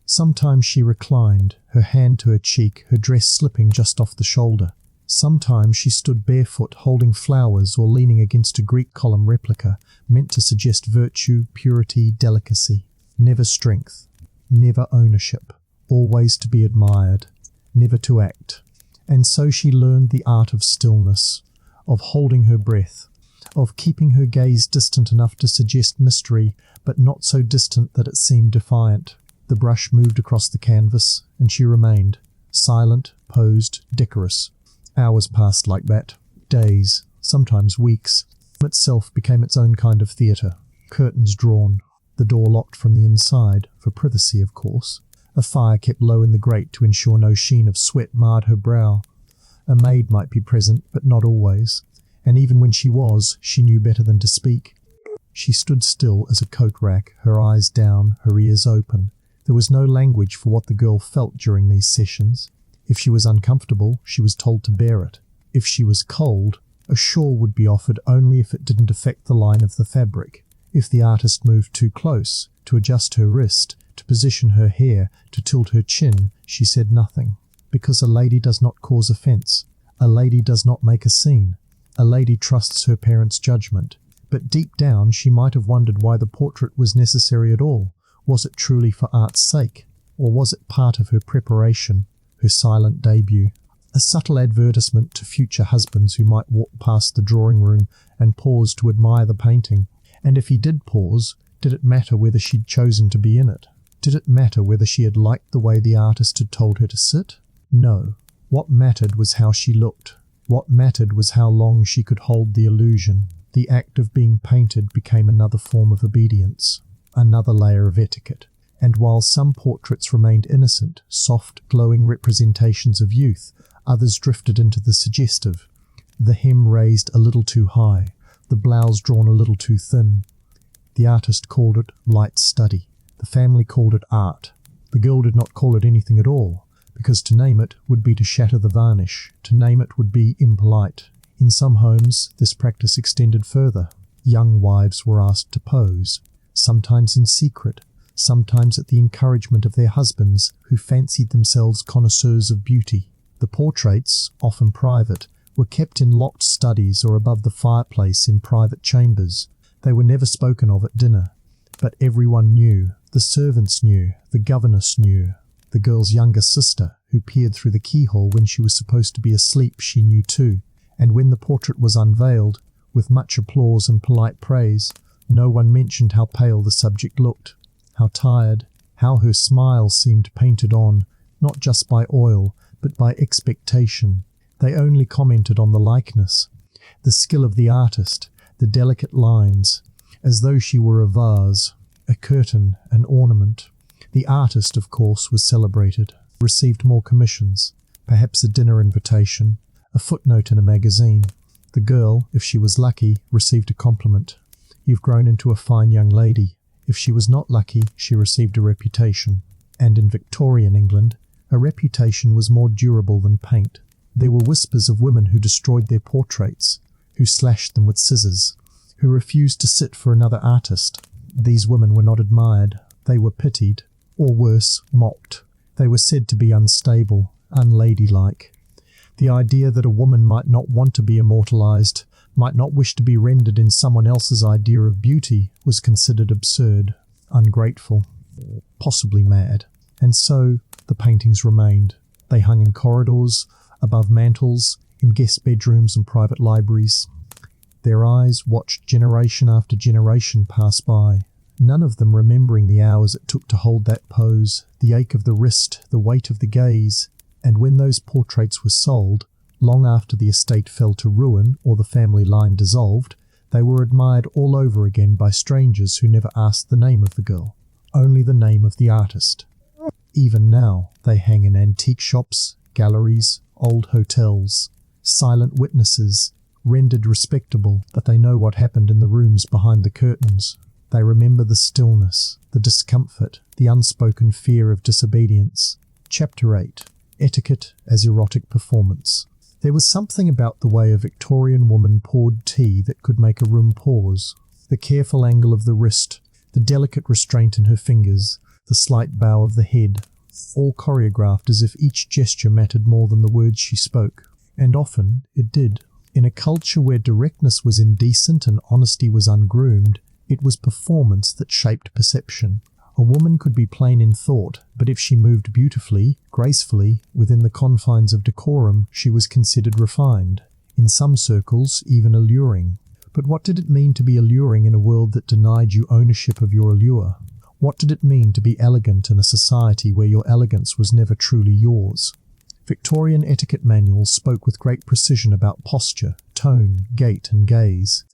Sometimes she reclined, her hand to her cheek, her dress slipping just off the shoulder. Sometimes she stood barefoot, holding flowers or leaning against a Greek column replica, meant to suggest virtue, purity, delicacy. Never strength, never ownership, always to be admired, never to act. And so she learned the art of stillness, of holding her breath, of keeping her gaze distant enough to suggest mystery, but not so distant that it seemed defiant. The brush moved across the canvas, and she remained, silent, posed, decorous. Hours passed like that, days, sometimes weeks. Itself became its own kind of theatre, curtains drawn, the door locked from the inside, for privacy of course. A fire kept low in the grate to ensure no sheen of sweat marred her brow. A maid might be present, but not always, and even when she was, she knew better than to speak. She stood still as a coat rack, her eyes down, her ears open. There was no language for what the girl felt during these sessions. If she was uncomfortable, she was told to bear it. If she was cold, a shawl would be offered only if it didn't affect the line of the fabric. If the artist moved too close, to adjust her wrist, to position her hair, to tilt her chin, she said nothing. Because a lady does not cause offence. A lady does not make a scene. A lady trusts her parents' judgment. But deep down she might have wondered why the portrait was necessary at all. Was it truly for art's sake? Or was it part of her preparation, her silent debut? a subtle advertisement to future husbands who might walk past the drawing room and pause to admire the painting. And if he did pause, did it matter whether she'd chosen to be in it? Did it matter whether she had liked the way the artist had told her to sit? No. What mattered was how she looked. What mattered was how long she could hold the illusion. The act of being painted became another form of obedience, another layer of etiquette. And while some portraits remained innocent, soft, glowing representations of youth, others drifted into the suggestive. The hem raised a little too high, the blouse drawn a little too thin. The artist called it light study. The family called it art. The girl did not call it anything at all, because to name it would be to shatter the varnish. To name it would be impolite. In some homes, this practice extended further. Young wives were asked to pose, sometimes in secret, sometimes at the encouragement of their husbands, who fancied themselves connoisseurs of beauty. The portraits, often private, were kept in locked studies or above the fireplace in private chambers. They were never spoken of at dinner, but everyone knew. The servants knew, the governess knew. The girl's younger sister, who peered through the keyhole when she was supposed to be asleep, she knew too. And when the portrait was unveiled, with much applause and polite praise, no one mentioned how pale the subject looked, how tired, how her smile seemed painted on, not just by oil, but by expectation. They only commented on the likeness, the skill of the artist, the delicate lines, as though she were a vase, a curtain, an ornament. The artist, of course, was celebrated, received more commissions, perhaps a dinner invitation, a footnote in a magazine. The girl, if she was lucky, received a compliment. "You've grown into a fine young lady." If she was not lucky, she received a reputation. And in Victorian England, a reputation was more durable than paint. There were whispers of women who destroyed their portraits, who slashed them with scissors, who refused to sit for another artist. These women were not admired. They were pitied, or worse, mocked. They were said to be unstable, unladylike. The idea that a woman might not want to be immortalized, might not wish to be rendered in someone else's idea of beauty, was considered absurd, ungrateful, possibly mad. And so the paintings remained. They hung in corridors, above mantels, in guest bedrooms and private libraries. Their eyes watched generation after generation pass by, none of them remembering the hours it took to hold that pose, the ache of the wrist, the weight of the gaze. And when those portraits were sold, long after the estate fell to ruin or the family line dissolved, they were admired all over again by strangers who never asked the name of the girl, only the name of the artist. Even now, they hang in antique shops, galleries, old hotels, silent witnesses, rendered respectable, but they know what happened in the rooms behind the curtains. They remember the stillness, the discomfort, the unspoken fear of disobedience. Chapter 8. Etiquette as Erotic Performance. There was something about the way a Victorian woman poured tea that could make a room pause. The careful angle of the wrist, the delicate restraint in her fingers, the slight bow of the head, all choreographed as if each gesture mattered more than the words she spoke. And often it did. In a culture where directness was indecent and honesty was ungroomed, it was performance that shaped perception. A woman could be plain in thought, but if she moved beautifully, gracefully, within the confines of decorum, she was considered refined. In some circles, even alluring. But what did it mean to be alluring in a world that denied you ownership of your allure? What did it mean to be elegant in a society where your elegance was never truly yours? Victorian etiquette manuals spoke with great precision about posture, tone, gait, and gaze.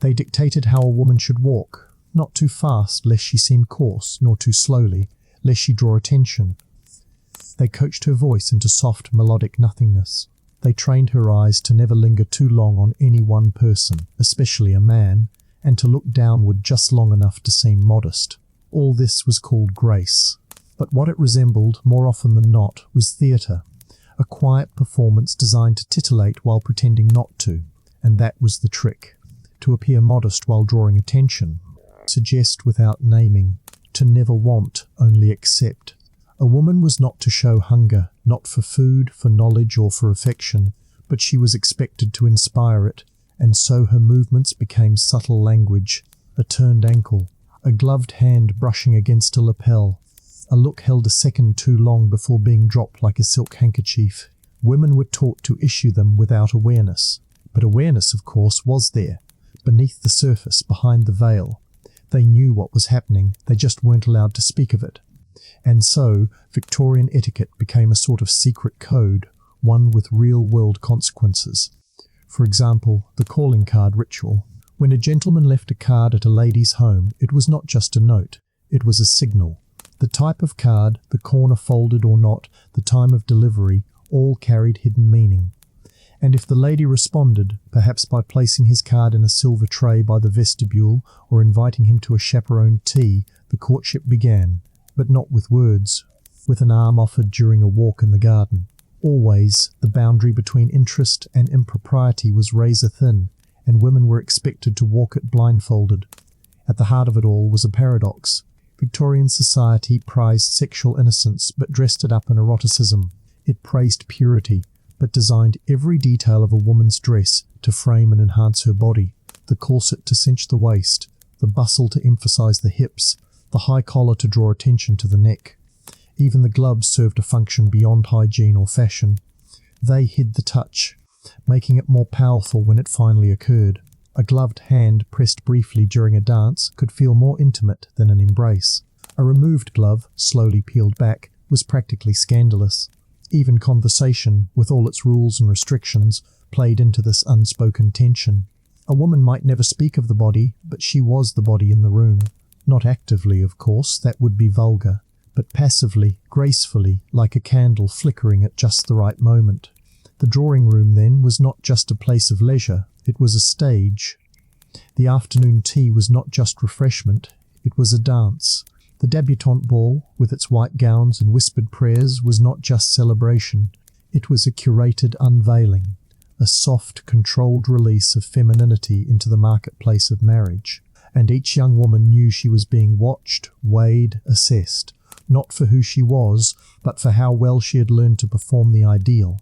They dictated how a woman should walk, not too fast lest she seem coarse, nor too slowly lest she draw attention. They coached her voice into soft, melodic nothingness. They trained her eyes to never linger too long on any one person, especially a man, and to look downward just long enough to seem modest. All this was called grace. But what it resembled, more often than not, was theatre, a quiet performance designed to titillate while pretending not to, and that was the trick. To appear modest while drawing attention, suggest without naming, to never want, only accept. A woman was not to show hunger, not for food, for knowledge, or for affection, but she was expected to inspire it, and so her movements became subtle language, a turned ankle, a gloved hand brushing against a lapel, a look held a second too long before being dropped like a silk handkerchief. Women were taught to issue them without awareness. But awareness, of course, was there, beneath the surface, behind the veil. They knew what was happening, they just weren't allowed to speak of it. And so, Victorian etiquette became a sort of secret code, one with real-world consequences. For example, the calling card ritual. When a gentleman left a card at a lady's home, it was not just a note, it was a signal. The type of card, the corner folded or not, the time of delivery, all carried hidden meaning. And if the lady responded, perhaps by placing his card in a silver tray by the vestibule or inviting him to a chaperoned tea, the courtship began, but not with words, with an arm offered during a walk in the garden. Always, the boundary between interest and impropriety was razor thin, and women were expected to walk it blindfolded. At the heart of it all was a paradox. Victorian society prized sexual innocence but dressed it up in eroticism. It praised purity, but designed every detail of a woman's dress to frame and enhance her body, the corset to cinch the waist, the bustle to emphasize the hips, the high collar to draw attention to the neck. Even the gloves served a function beyond hygiene or fashion. They hid the touch, making it more powerful when it finally occurred. A gloved hand pressed briefly during a dance could feel more intimate than an embrace. A removed glove, slowly peeled back, was practically scandalous. Even conversation, with all its rules and restrictions, played into this unspoken tension. A woman might never speak of the body, but she was the body in the room. Not actively, of course, that would be vulgar, but passively, gracefully, like a candle flickering at just the right moment. The drawing room, then, was not just a place of leisure, it was a stage. The afternoon tea was not just refreshment, it was a dance. The debutante ball, with its white gowns and whispered prayers, was not just celebration, it was a curated unveiling, a soft, controlled release of femininity into the marketplace of marriage. And each young woman knew she was being watched, weighed, assessed, not for who she was, but for how well she had learned to perform the ideal.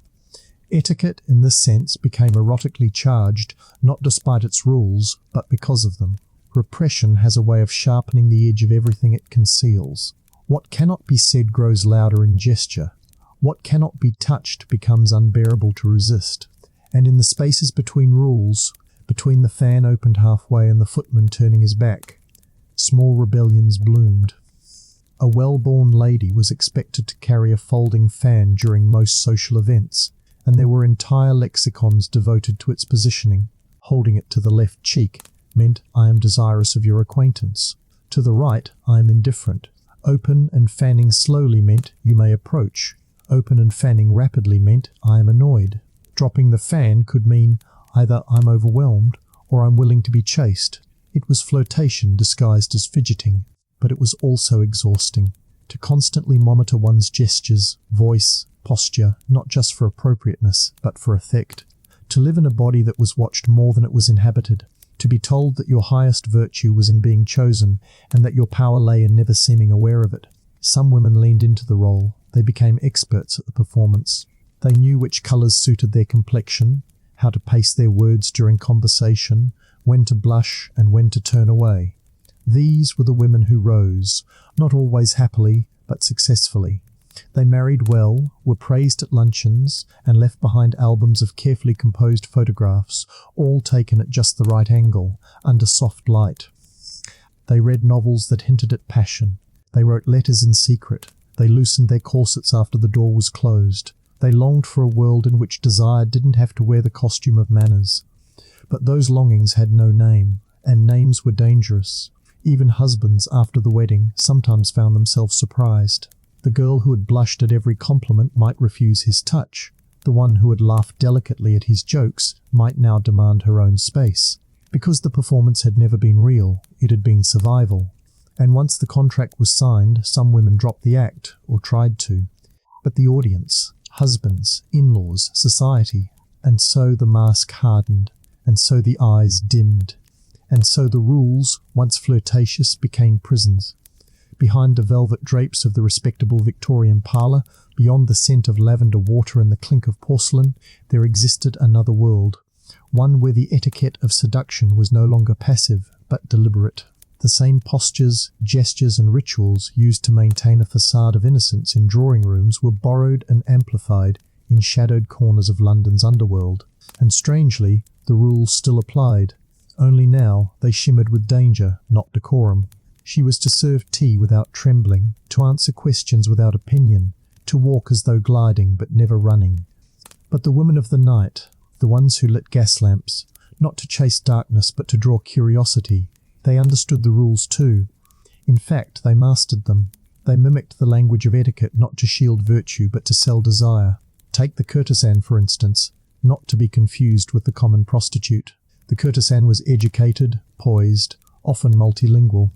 Etiquette, in this sense, became erotically charged, not despite its rules, but because of them. Repression has a way of sharpening the edge of everything it conceals. What cannot be said grows louder in gesture. What cannot be touched becomes unbearable to resist. And in the spaces between rules, between the fan opened halfway and the footman turning his back, small rebellions bloomed. A well-born lady was expected to carry a folding fan during most social events, and there were entire lexicons devoted to its positioning. Holding it to the left cheek meant, I am desirous of your acquaintance. To the right, I am indifferent. Open and fanning slowly meant, you may approach. Open and fanning rapidly meant, I am annoyed. Dropping the fan could mean, either I'm overwhelmed, or I'm willing to be chased. It was flirtation disguised as fidgeting, but it was also exhausting. To constantly monitor one's gestures, voice, posture, not just for appropriateness, but for effect. To live in a body that was watched more than it was inhabited. To be told that your highest virtue was in being chosen, and that your power lay in never seeming aware of it. Some women leaned into the role. They became experts at the performance. They knew which colours suited their complexion, how to pace their words during conversation, when to blush and when to turn away. These were the women who rose, not always happily, but successfully. They married well, were praised at luncheons, and left behind albums of carefully composed photographs, all taken at just the right angle, under soft light. They read novels that hinted at passion. They wrote letters in secret. They loosened their corsets after the door was closed. They longed for a world in which desire didn't have to wear the costume of manners. But those longings had no name, and names were dangerous. Even husbands, after the wedding, sometimes found themselves surprised. The girl who had blushed at every compliment might refuse his touch. The one who had laughed delicately at his jokes might now demand her own space. Because the performance had never been real, it had been survival. And once the contract was signed, some women dropped the act, or tried to. But the audience, husbands, in-laws, society, and so the mask hardened, and so the eyes dimmed, and so the rules, once flirtatious, became prisons. Behind the velvet drapes of the respectable Victorian parlour, beyond the scent of lavender water and the clink of porcelain, there existed another world, one where the etiquette of seduction was no longer passive, but deliberate. The same postures, gestures and rituals used to maintain a facade of innocence in drawing rooms were borrowed and amplified in shadowed corners of London's underworld, and strangely, the rules still applied, only now they shimmered with danger, not decorum. She was to serve tea without trembling, to answer questions without opinion, to walk as though gliding but never running. But the women of the night, the ones who lit gas lamps, not to chase darkness but to draw curiosity, they understood the rules too. In fact, they mastered them. They mimicked the language of etiquette not to shield virtue but to sell desire. Take the courtesan, for instance, not to be confused with the common prostitute. The courtesan was educated, poised, often multilingual.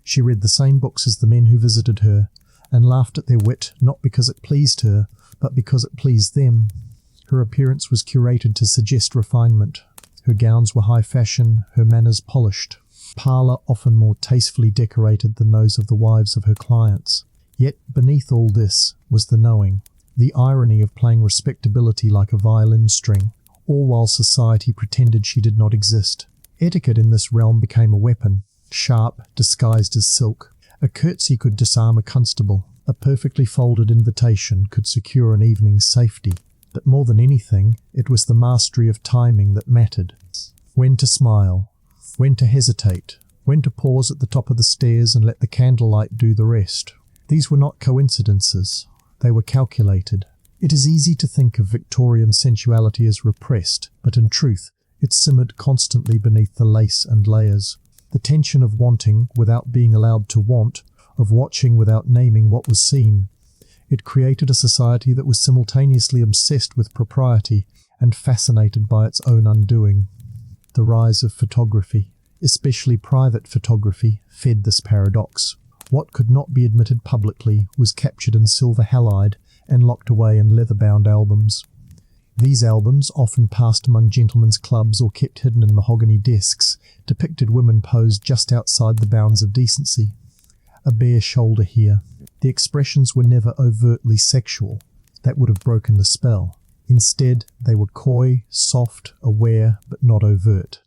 She read the same books as the men who visited her, and laughed at their wit not because it pleased her, but because it pleased them. Her appearance was curated to suggest refinement. Her gowns were high fashion, her manners polished. Parlour often more tastefully decorated than those of the wives of her clients. Yet beneath all this was the knowing, the irony of playing respectability like a violin string, all while society pretended she did not exist. Etiquette in this realm became a weapon, sharp, disguised as silk. A curtsy could disarm a constable. A perfectly folded invitation could secure an evening's safety. But more than anything, it was the mastery of timing that mattered. When to smile, when to hesitate, when to pause at the top of the stairs and let the candlelight do the rest. These were not coincidences. They were calculated. It is easy to think of Victorian sensuality as repressed, but in truth, it simmered constantly beneath the lace and layers. The tension of wanting without being allowed to want, of watching without naming what was seen. It created a society that was simultaneously obsessed with propriety and fascinated by its own undoing. The rise of photography, especially private photography, fed this paradox. What could not be admitted publicly was captured in silver halide and locked away in leather-bound albums. These albums, often passed among gentlemen's clubs or kept hidden in mahogany desks, depicted women posed just outside the bounds of decency. A bare shoulder here. The expressions were never overtly sexual. That would have broken the spell. Instead, they were coy, soft, aware, but not overt.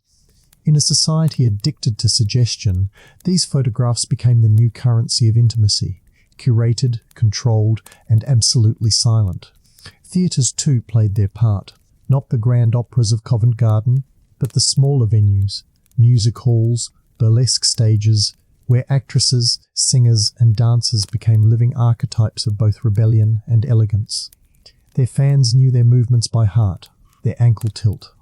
In a society addicted to suggestion, these photographs became the new currency of intimacy, curated, controlled, and absolutely silent. Theatres too played their part, not the grand operas of Covent Garden, but the smaller venues, music halls, burlesque stages, where actresses, singers, and dancers became living archetypes of both rebellion and elegance. Their fans knew their movements by heart, their ankle tilt.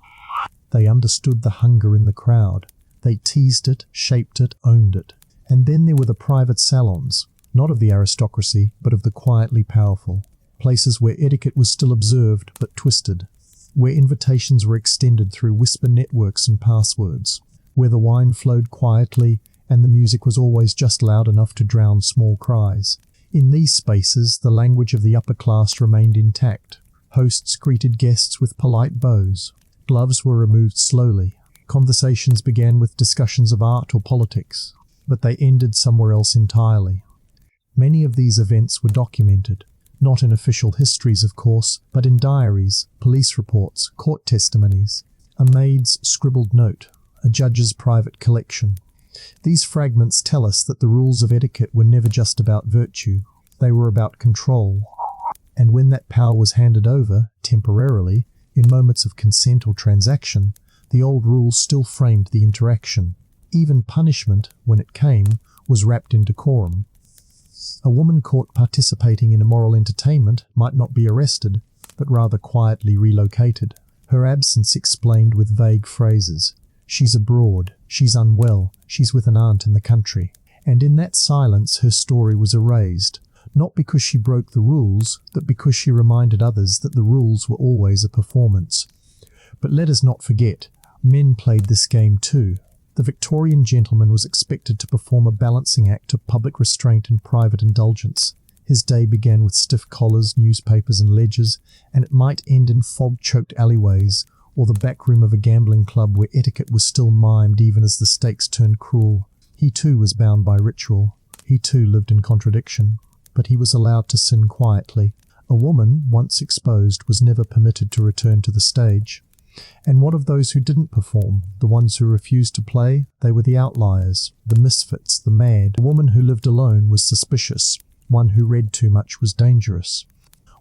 They understood the hunger in the crowd. They teased it, shaped it, owned it. And then there were the private salons, not of the aristocracy, but of the quietly powerful. Places where etiquette was still observed, but twisted. Where invitations were extended through whisper networks and passwords. Where the wine flowed quietly, and the music was always just loud enough to drown small cries. In these spaces, the language of the upper class remained intact. Hosts greeted guests with polite bows. Gloves were removed slowly. Conversations began with discussions of art or politics, but they ended somewhere else entirely. Many of these events were documented, not in official histories, of course, but in diaries, police reports, court testimonies, a maid's scribbled note, a judge's private collection. These fragments tell us that the rules of etiquette were never just about virtue. They were about control. And when that power was handed over, temporarily, in moments of consent or transaction, the old rules still framed the interaction. Even punishment, when it came, was wrapped in decorum. A woman caught participating in immoral entertainment might not be arrested, but rather quietly relocated. Her absence explained with vague phrases. She's abroad, she's unwell, she's with an aunt in the country. And in that silence her story was erased, not because she broke the rules, but because she reminded others that the rules were always a performance. But let us not forget, men played this game too. The Victorian gentleman was expected to perform a balancing act of public restraint and private indulgence. His day began with stiff collars, newspapers and ledgers, and it might end in fog-choked alleyways, or the back room of a gambling club where etiquette was still mimed even as the stakes turned cruel. He too was bound by ritual. He too lived in contradiction. But he was allowed to sin quietly. A woman, once exposed, was never permitted to return to the stage. And what of those who didn't perform, the ones who refused to play? They were the outliers, the misfits, the mad. A woman who lived alone was suspicious. One who read too much was dangerous.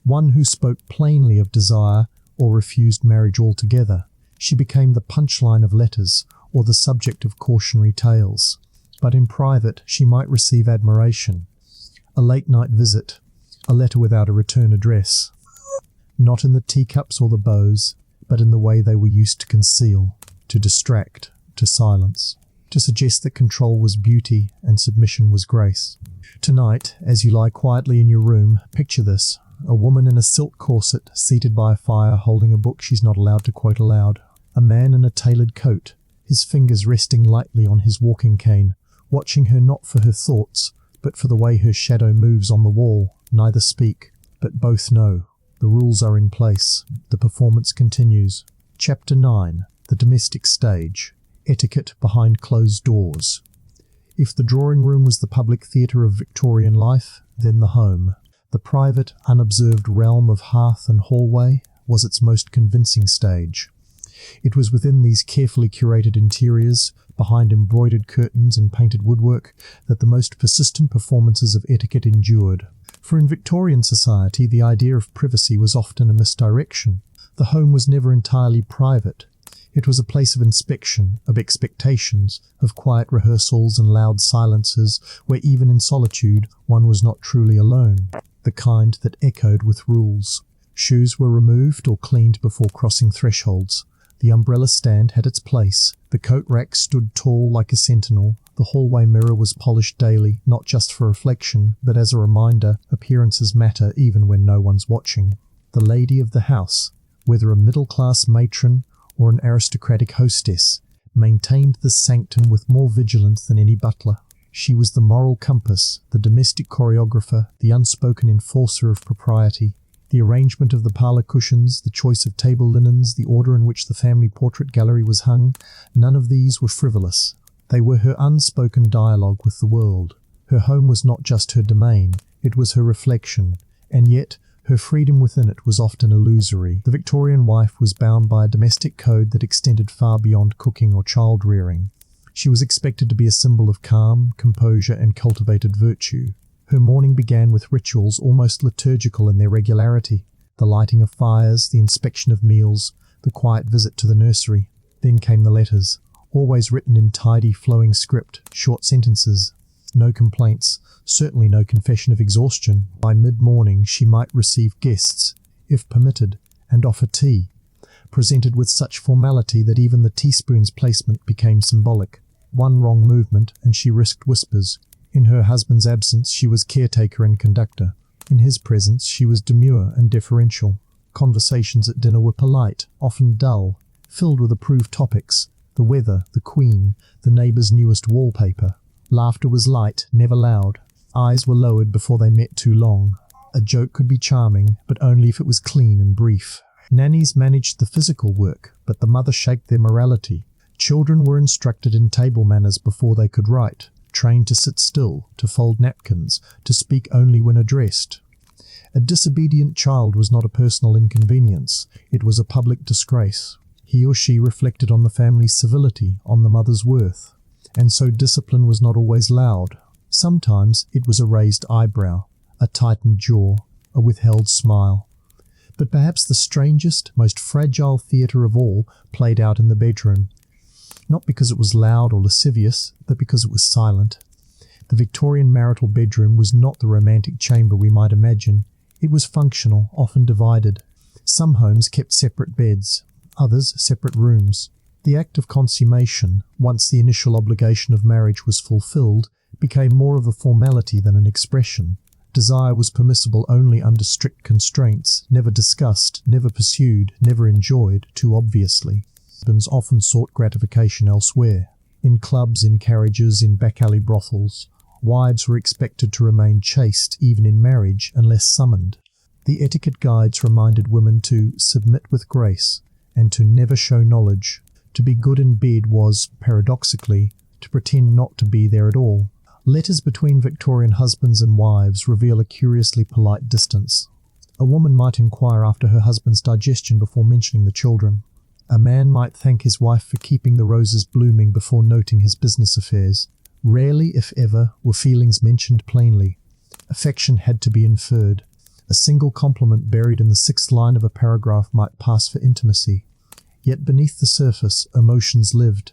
one who spoke plainly of desire or refused marriage altogether. She became the punchline of letters or the subject of cautionary tales. But in private she might receive admiration, a late-night visit, a letter without a return address. Not in the teacups or the bows, but in the way they were used to conceal, to distract, to silence, to suggest that control was beauty and submission was grace. Tonight, as you lie quietly in your room, picture this: a woman in a silk corset, seated by a fire, holding a book she's not allowed to quote aloud. A man in a tailored coat, his fingers resting lightly on his walking cane, watching her not for her thoughts, but for the way her shadow moves on the wall. Neither speak, but both know. The rules are in place. The performance continues. Chapter 9. The Domestic Stage. Etiquette behind closed doors. If the drawing room was the public theatre of Victorian life, then the home, the private, unobserved realm of hearth and hallway, was its most convincing stage. It was within these carefully curated interiors, behind embroidered curtains and painted woodwork, that the most persistent performances of etiquette endured. For in Victorian society the idea of privacy was often a misdirection. The home was never entirely private. It was a place of inspection, of expectations, of quiet rehearsals and loud silences, where even in solitude one was not truly alone, the kind that echoed with rules. Shoes were removed or cleaned before crossing thresholds. The umbrella stand had its place. The coat rack stood tall like a sentinel. The hallway mirror was polished daily, not just for reflection, but as a reminder, appearances matter even when no one's watching. The lady of the house, whether a middle-class matron or an aristocratic hostess, maintained this sanctum with more vigilance than any butler. She was the moral compass, the domestic choreographer, the unspoken enforcer of propriety. The arrangement of the parlour cushions, the choice of table linens, the order in which the family portrait gallery was hung, none of these were frivolous. They were her unspoken dialogue with the world. Her home was not just her domain, it was her reflection, and yet her freedom within it was often illusory. The Victorian wife was bound by a domestic code that extended far beyond cooking or child-rearing. She was expected to be a symbol of calm, composure, and cultivated virtue. Her morning began with rituals almost liturgical in their regularity: the lighting of fires, the inspection of meals, the quiet visit to the nursery. Then came the letters, always written in tidy, flowing script, short sentences. No complaints, certainly no confession of exhaustion. By mid-morning she might receive guests, if permitted, and offer tea, presented with such formality that even the teaspoon's placement became symbolic. One wrong movement, and she risked whispers. In her husband's absence she was caretaker and conductor. In his presence she was demure and deferential. Conversations at dinner were polite, often dull, filled with approved topics: the weather, the Queen, the neighbour's newest wallpaper. Laughter was light, never loud. Eyes were lowered before they met too long. A joke could be charming, but only if it was clean and brief. Nannies managed the physical work, but the mother shaped their morality. Children were instructed in table manners before they could write, trained to sit still, to fold napkins, to speak only when addressed. A disobedient child was not a personal inconvenience, it was a public disgrace. He or she reflected on the family's civility, on the mother's worth. And so discipline was not always loud. Sometimes it was a raised eyebrow, a tightened jaw, a withheld smile. But perhaps the strangest, most fragile theatre of all played out in the bedroom. Not because it was loud or lascivious, but because it was silent. The Victorian marital bedroom was not the romantic chamber we might imagine. It was functional, often divided. Some homes kept separate beds, others separate rooms. The act of consummation, once the initial obligation of marriage was fulfilled, became more of a formality than an expression. Desire was permissible only under strict constraints, never discussed, never pursued, never enjoyed too obviously. Husbands often sought gratification elsewhere, in clubs, in carriages, in back-alley brothels. Wives were expected to remain chaste even in marriage unless summoned. The etiquette guides reminded women to submit with grace and to never show knowledge. To be good in bed was, paradoxically, to pretend not to be there at all. Letters between Victorian husbands and wives reveal a curiously polite distance. A woman might inquire after her husband's digestion before mentioning the children. A man might thank his wife for keeping the roses blooming before noting his business affairs. Rarely, if ever, were feelings mentioned plainly. Affection had to be inferred. A single compliment buried in the sixth line of a paragraph might pass for intimacy. Yet beneath the surface, emotions lived.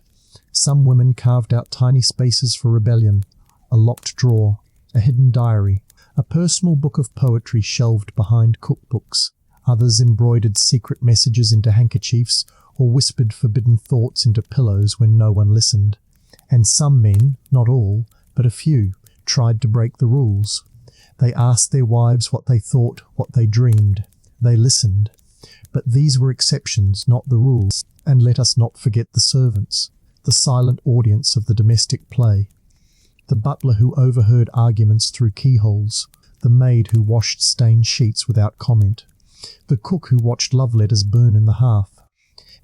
Some women carved out tiny spaces for rebellion, a locked drawer, a hidden diary, a personal book of poetry shelved behind cookbooks. Others embroidered secret messages into handkerchiefs or whispered forbidden thoughts into pillows when no one listened. And some men, not all, but a few, tried to break the rules. They asked their wives what they thought, what they dreamed. They listened. But these were exceptions, not the rules. And let us not forget the servants, the silent audience of the domestic play. The butler who overheard arguments through keyholes, the maid who washed stained sheets without comment, the cook who watched love letters burn in the hearth.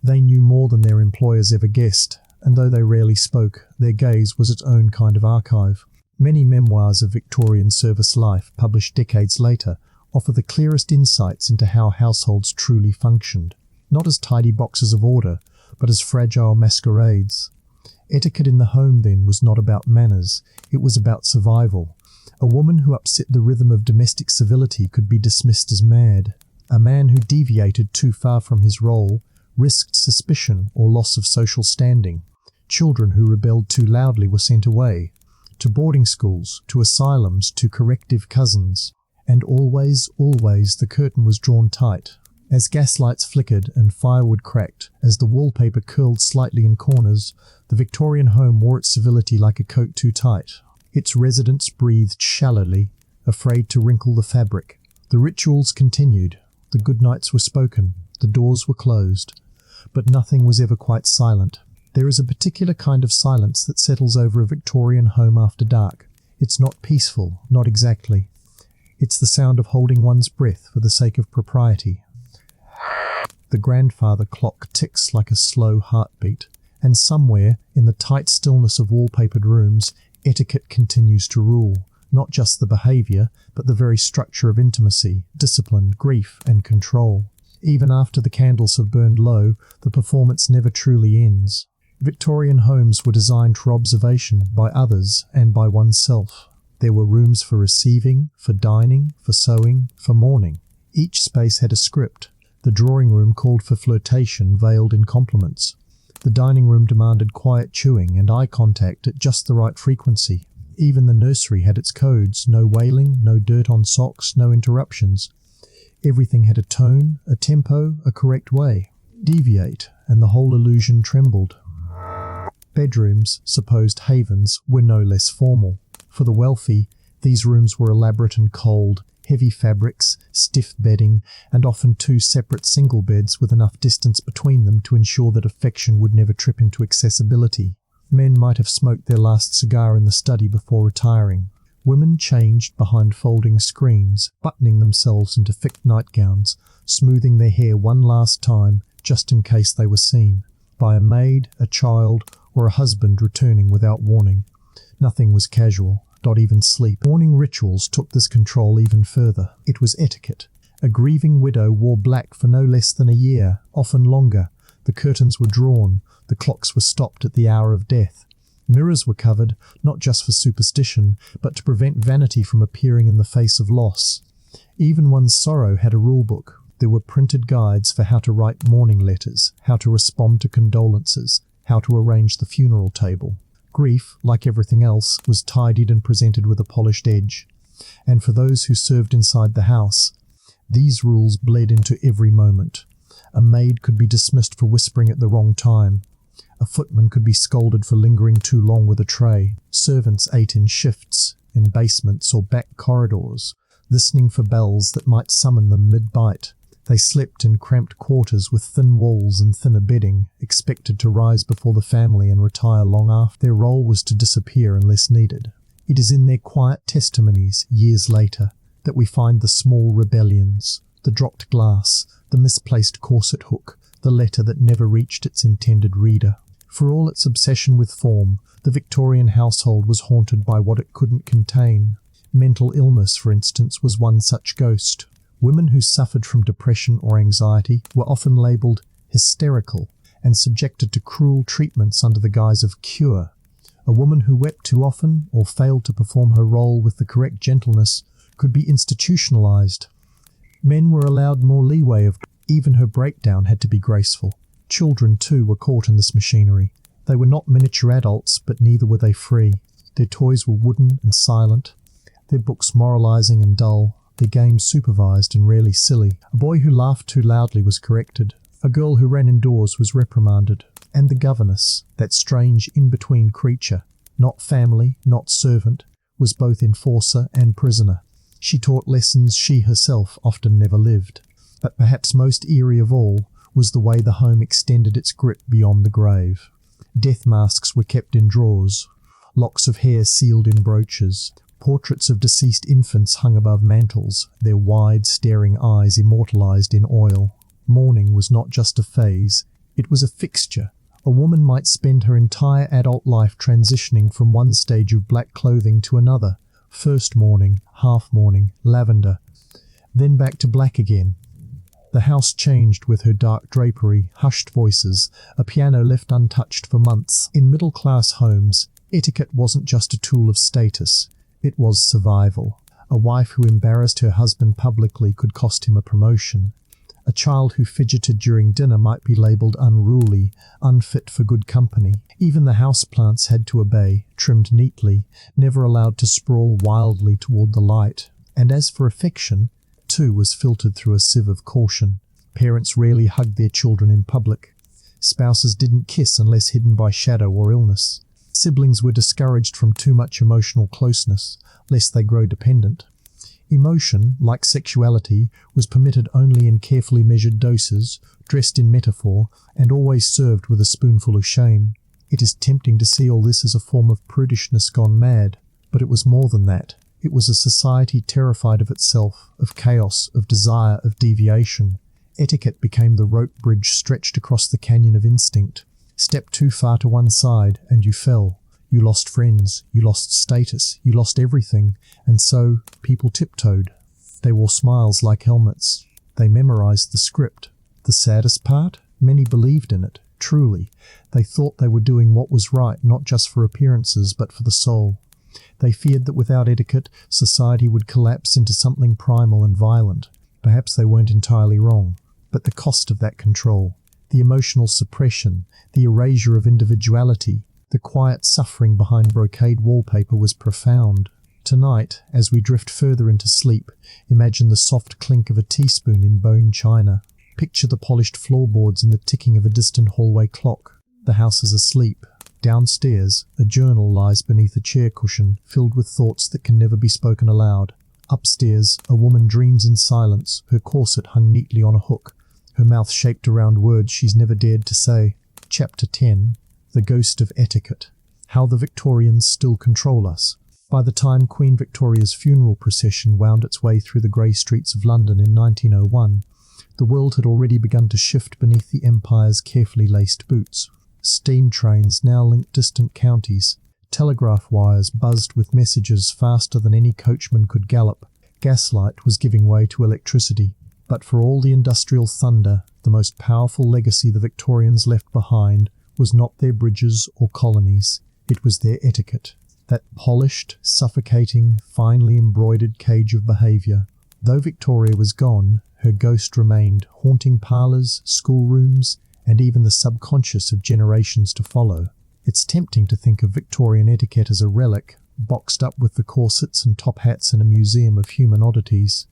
They knew more than their employers ever guessed, and though they rarely spoke, their gaze was its own kind of archive. Many memoirs of Victorian service life, published decades later, offer the clearest insights into how households truly functioned, not as tidy boxes of order, but as fragile masquerades. Etiquette in the home, then, was not about manners, it was about survival. A woman who upset the rhythm of domestic civility could be dismissed as mad. A man who deviated too far from his role risked suspicion or loss of social standing. Children who rebelled too loudly were sent away, to boarding schools, to asylums, to corrective cousins. And always, always the curtain was drawn tight. As gaslights flickered and firewood cracked, as the wallpaper curled slightly in corners, the Victorian home wore its civility like a coat too tight. Its residents breathed shallowly, afraid to wrinkle the fabric. The rituals continued. The goodnights were spoken. The doors were closed. But nothing was ever quite silent. There is a particular kind of silence that settles over a Victorian home after dark. It's not peaceful, not exactly. It's the sound of holding one's breath for the sake of propriety. The grandfather clock ticks like a slow heartbeat, and somewhere, in the tight stillness of wallpapered rooms, etiquette continues to rule, not just the behaviour, but the very structure of intimacy, discipline, grief, and control. Even after the candles have burned low, the performance never truly ends. Victorian homes were designed for observation by others and by oneself. There were rooms for receiving, for dining, for sewing, for mourning. Each space had a script. The drawing room called for flirtation veiled in compliments. The dining room demanded quiet chewing and eye contact at just the right frequency. Even the nursery had its codes: no wailing, no dirt on socks, no interruptions. Everything had a tone, a tempo, a correct way. Deviate, and the whole illusion trembled. Bedrooms, supposed havens, were no less formal. For the wealthy, these rooms were elaborate and cold, heavy fabrics, stiff bedding, and often two separate single beds with enough distance between them to ensure that affection would never trip into accessibility. Men might have smoked their last cigar in the study before retiring. Women changed behind folding screens, buttoning themselves into thick nightgowns, smoothing their hair one last time, just in case they were seen, by a maid, a child, or a husband returning without warning. Nothing was casual, not even sleep. Mourning rituals took this control even further. It was etiquette. A grieving widow wore black for no less than a year, often longer. The curtains were drawn. The clocks were stopped at the hour of death. Mirrors were covered, not just for superstition, but to prevent vanity from appearing in the face of loss. Even one's sorrow had a rule-book. There were printed guides for how to write mourning letters, how to respond to condolences, how to arrange the funeral table. Grief, like everything else, was tidied and presented with a polished edge. And for those who served inside the house, these rules bled into every moment. A maid could be dismissed for whispering at the wrong time. A footman could be scolded for lingering too long with a tray. Servants ate in shifts, in basements or back corridors, listening for bells that might summon them mid-bite. They slept in cramped quarters with thin walls and thinner bedding, expected to rise before the family and retire long after. Their role was to disappear unless needed. It is in their quiet testimonies, years later, that we find the small rebellions, the dropped glass, the misplaced corset hook, the letter that never reached its intended reader. For all its obsession with form, the Victorian household was haunted by what it couldn't contain. Mental illness, for instance, was one such ghost. Women who suffered from depression or anxiety were often labelled hysterical and subjected to cruel treatments under the guise of cure. A woman who wept too often or failed to perform her role with the correct gentleness could be institutionalized. Men were allowed more leeway even her breakdown had to be graceful. Children, too, were caught in this machinery. They were not miniature adults, but neither were they free. Their toys were wooden and silent, their books moralizing and dull, their games supervised and rarely silly. A boy who laughed too loudly was corrected. A girl who ran indoors was reprimanded. And the governess, that strange in-between creature, not family, not servant, was both enforcer and prisoner. She taught lessons she herself often never lived. But perhaps most eerie of all was the way the home extended its grip beyond the grave. Death masks were kept in drawers, locks of hair sealed in brooches, portraits of deceased infants hung above mantels, their wide, staring eyes immortalized in oil. Mourning was not just a phase, it was a fixture. A woman might spend her entire adult life transitioning from one stage of black clothing to another, first mourning, half mourning, lavender, then back to black again. The house changed with her dark drapery, hushed voices, a piano left untouched for months. In middle-class homes, etiquette wasn't just a tool of status, it was survival. A wife who embarrassed her husband publicly could cost him a promotion. A child who fidgeted during dinner might be labelled unruly, unfit for good company. Even the houseplants had to obey, trimmed neatly, never allowed to sprawl wildly toward the light. And as for affection, too was filtered through a sieve of caution. Parents rarely hugged their children in public. Spouses didn't kiss unless hidden by shadow or illness. Siblings were discouraged from too much emotional closeness, lest they grow dependent. Emotion, like sexuality, was permitted only in carefully measured doses, dressed in metaphor, and always served with a spoonful of shame. It is tempting to see all this as a form of prudishness gone mad, but it was more than that. It was a society terrified of itself, of chaos, of desire, of deviation. Etiquette became the rope bridge stretched across the canyon of instinct. Step too far to one side, and you fell. You lost friends, you lost status, you lost everything, and so people tiptoed. They wore smiles like helmets. They memorized the script. The saddest part? Many believed in it, truly. They thought they were doing what was right, not just for appearances, but for the soul. They feared that without etiquette, society would collapse into something primal and violent. Perhaps they weren't entirely wrong. But the cost of that control, the emotional suppression, the erasure of individuality, the quiet suffering behind brocade wallpaper was profound. Tonight, as we drift further into sleep, imagine the soft clink of a teaspoon in bone china. Picture the polished floorboards and the ticking of a distant hallway clock. The house is asleep. Downstairs, a journal lies beneath a chair cushion, filled with thoughts that can never be spoken aloud. Upstairs, a woman dreams in silence, her corset hung neatly on a hook, her mouth shaped around words she's never dared to say. Chapter 10. The Ghost of Etiquette. How the Victorians still control us. By the time Queen Victoria's funeral procession wound its way through the grey streets of London in 1901, the world had already begun to shift beneath the Empire's carefully laced boots. Steam trains now linked distant counties. Telegraph wires buzzed with messages faster than any coachman could gallop. Gaslight was giving way to electricity. But for all the industrial thunder, the most powerful legacy the Victorians left behind was not their bridges or colonies. It was their etiquette. That polished, suffocating, finely embroidered cage of behaviour. Though Victoria was gone, her ghost remained, haunting parlours, schoolrooms, and even the subconscious of generations to follow. It's tempting to think of Victorian etiquette as a relic, boxed up with the corsets and top hats in a museum of human oddities.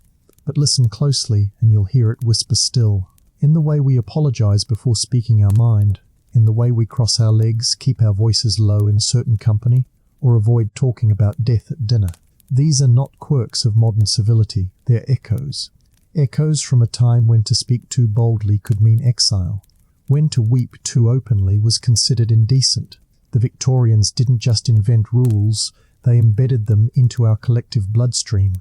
But listen closely, and you'll hear it whisper still. In the way we apologise before speaking our mind, in the way we cross our legs, keep our voices low in certain company, or avoid talking about death at dinner. These are not quirks of modern civility, they're echoes. Echoes from a time when to speak too boldly could mean exile. When to weep too openly was considered indecent. The Victorians didn't just invent rules, they embedded them into our collective bloodstream.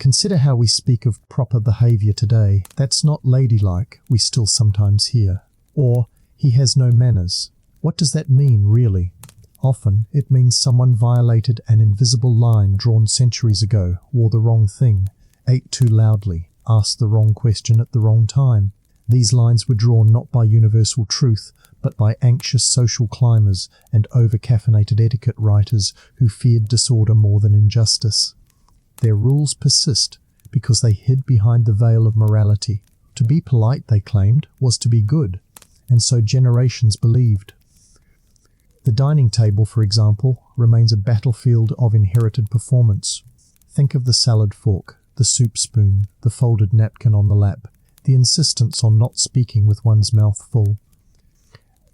Consider how we speak of proper behaviour today. That's not ladylike, we still sometimes hear. Or, he has no manners. What does that mean, really? Often, it means someone violated an invisible line drawn centuries ago, wore the wrong thing, ate too loudly, asked the wrong question at the wrong time. These lines were drawn not by universal truth, but by anxious social climbers and over-caffeinated etiquette writers who feared disorder more than injustice. Their rules persist because they hid behind the veil of morality. To be polite, they claimed, was to be good, and so generations believed. The dining table, for example, remains a battlefield of inherited performance. Think of the salad fork, the soup spoon, the folded napkin on the lap, the insistence on not speaking with one's mouth full.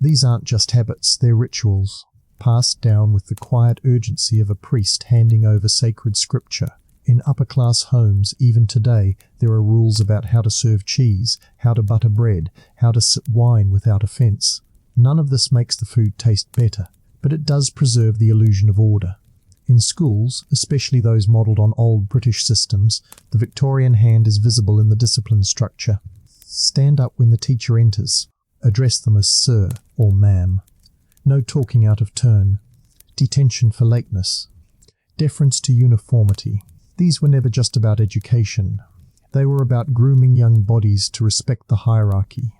These aren't just habits, they're rituals, passed down with the quiet urgency of a priest handing over sacred scripture. In upper-class homes, even today, there are rules about how to serve cheese, how to butter bread, how to sip wine without offence. None of this makes the food taste better, but it does preserve the illusion of order. In schools, especially those modelled on old British systems, the Victorian hand is visible in the discipline structure. Stand up when the teacher enters. Address them as sir or ma'am. No talking out of turn. Detention for lateness. Deference to uniformity. These were never just about education. They were about grooming young bodies to respect the hierarchy.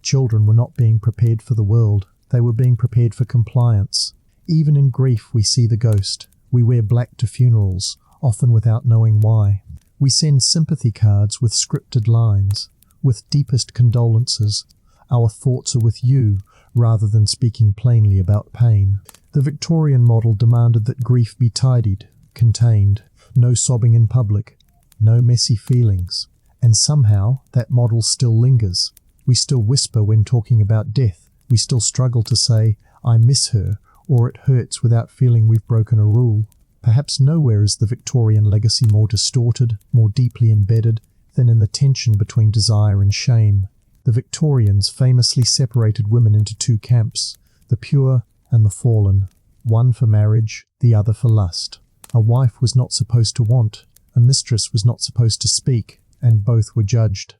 Children were not being prepared for the world. They were being prepared for compliance. Even in grief we see the ghost. We wear black to funerals, often without knowing why. We send sympathy cards with scripted lines. With deepest condolences, our thoughts are with you, rather than speaking plainly about pain. The Victorian model demanded that grief be tidied, contained, no sobbing in public, no messy feelings. And somehow that model still lingers. We still whisper when talking about death. We still struggle to say, I miss her, or it hurts without feeling we've broken a rule. Perhaps nowhere is the Victorian legacy more distorted, more deeply embedded, than in the tension between desire and shame. The Victorians famously separated women into two camps, the pure and the fallen, one for marriage, the other for lust. A wife was not supposed to want, a mistress was not supposed to speak, and both were judged.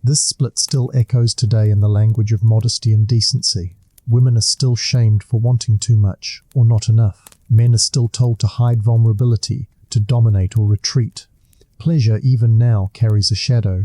This split still echoes today in the language of modesty and decency. Women are still shamed for wanting too much, or not enough. Men are still told to hide vulnerability, to dominate or retreat. Pleasure even now carries a shadow,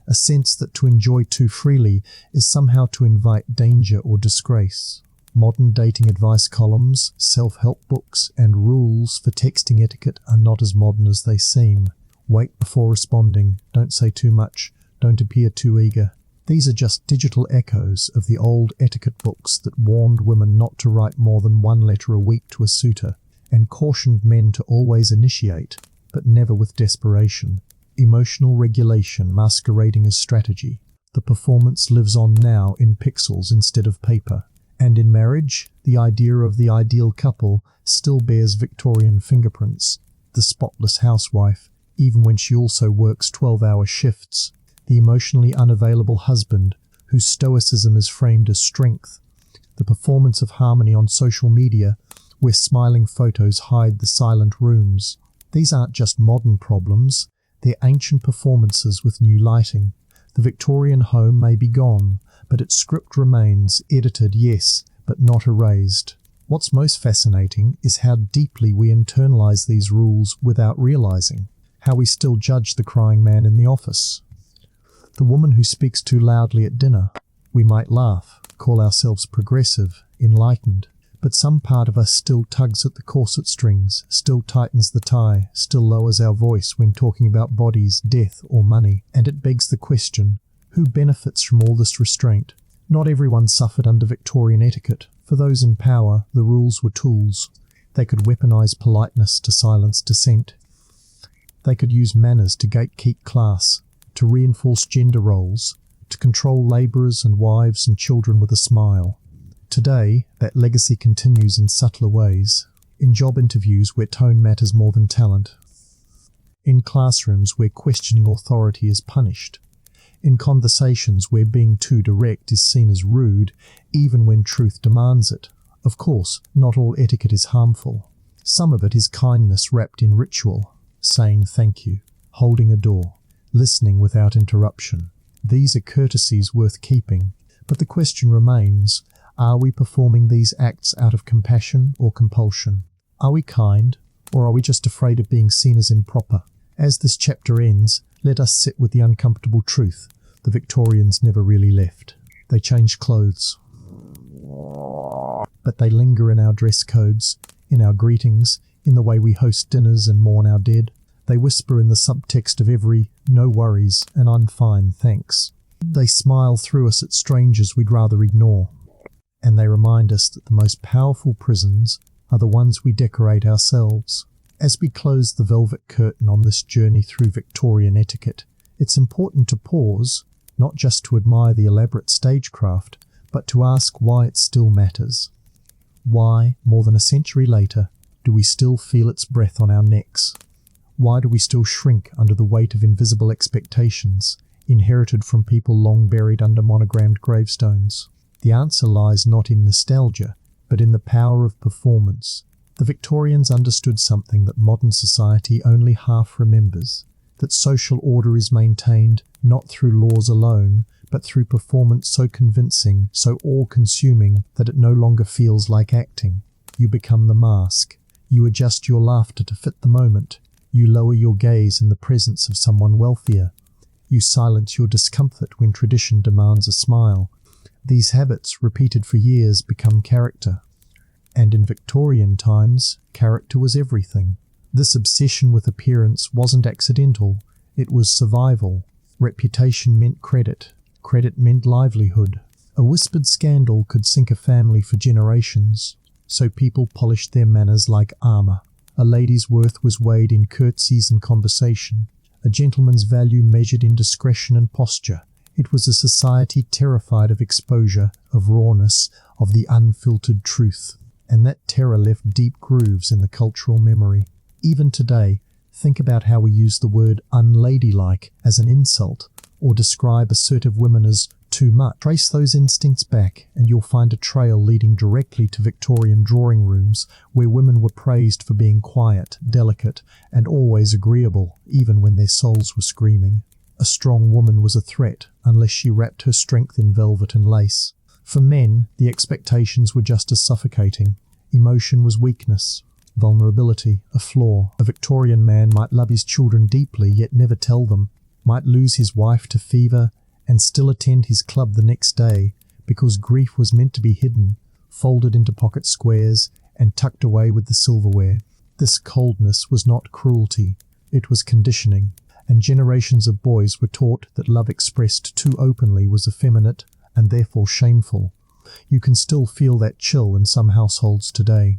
a sense that to enjoy too freely is somehow to invite danger or disgrace. Modern dating advice columns, self-help books, and rules for texting etiquette are not as modern as they seem. Wait before responding, don't say too much, don't appear too eager. These are just digital echoes of the old etiquette books that warned women not to write more than one letter a week to a suitor, and cautioned men to always initiate, but never with desperation. Emotional regulation masquerading as strategy. The performance lives on now in pixels instead of paper. And in marriage, the idea of the ideal couple still bears Victorian fingerprints. The spotless housewife, even when she also works 12-hour shifts. The emotionally unavailable husband, whose stoicism is framed as strength. The performance of harmony on social media, where smiling photos hide the silent rooms. These aren't just modern problems, they're ancient performances with new lighting. The Victorian home may be gone, but its script remains, edited, yes, but not erased. What's most fascinating is how deeply we internalize these rules without realizing, how we still judge the crying man in the office. The woman who speaks too loudly at dinner. We might laugh, call ourselves progressive, enlightened, but some part of us still tugs at the corset strings, still tightens the tie, still lowers our voice when talking about bodies, death, or money. And it begs the question, who benefits from all this restraint? Not everyone suffered under Victorian etiquette. For those in power, the rules were tools. They could weaponize politeness to silence dissent. They could use manners to gatekeep class, to reinforce gender roles, to control labourers and wives and children with a smile. Today, that legacy continues in subtler ways. In job interviews where tone matters more than talent. In classrooms where questioning authority is punished. In conversations where being too direct is seen as rude, even when truth demands it. Of course, not all etiquette is harmful. Some of it is kindness wrapped in ritual, saying thank you, holding a door, listening without interruption. These are courtesies worth keeping, but the question remains, are we performing these acts out of compassion or compulsion? Are we kind, or are we just afraid of being seen as improper? As this chapter ends, let us sit with the uncomfortable truth. The Victorians never really left. They changed clothes, but they linger in our dress codes, in our greetings, in the way we host dinners and mourn our dead. They whisper in the subtext of every "no worries" and "I'm fine, thanks." They smile through us at strangers we'd rather ignore. And they remind us that the most powerful prisons are the ones we decorate ourselves. As we close the velvet curtain on this journey through Victorian etiquette, it's important to pause, not just to admire the elaborate stagecraft, but to ask why it still matters. Why, more than a century later, do we still feel its breath on our necks? Why do we still shrink under the weight of invisible expectations, inherited from people long buried under monogrammed gravestones? The answer lies not in nostalgia, but in the power of performance. The Victorians understood something that modern society only half remembers, that social order is maintained not through laws alone, but through performance so convincing, so all-consuming, that it no longer feels like acting. You become the mask. You adjust your laughter to fit the moment. You lower your gaze in the presence of someone wealthier. You silence your discomfort when tradition demands a smile. These habits, repeated for years, become character. And in Victorian times, character was everything. This obsession with appearance wasn't accidental, it was survival. Reputation meant credit. Credit meant livelihood. A whispered scandal could sink a family for generations, so people polished their manners like armour. A lady's worth was weighed in curtsies and conversation, a gentleman's value measured in discretion and posture. It was a society terrified of exposure, of rawness, of the unfiltered truth, and that terror left deep grooves in the cultural memory. Even today, think about how we use the word unladylike as an insult, or describe assertive women as too much. Trace those instincts back, and you'll find a trail leading directly to Victorian drawing rooms, where women were praised for being quiet, delicate, and always agreeable, even when their souls were screaming. A strong woman was a threat, unless she wrapped her strength in velvet and lace. For men, the expectations were just as suffocating. Emotion was weakness, vulnerability, a flaw. A Victorian man might love his children deeply, yet never tell them, might lose his wife to fever, and still attend his club the next day, because grief was meant to be hidden, folded into pocket squares, and tucked away with the silverware. This coldness was not cruelty, it was conditioning, and generations of boys were taught that love expressed too openly was effeminate and therefore shameful. You can still feel that chill in some households today.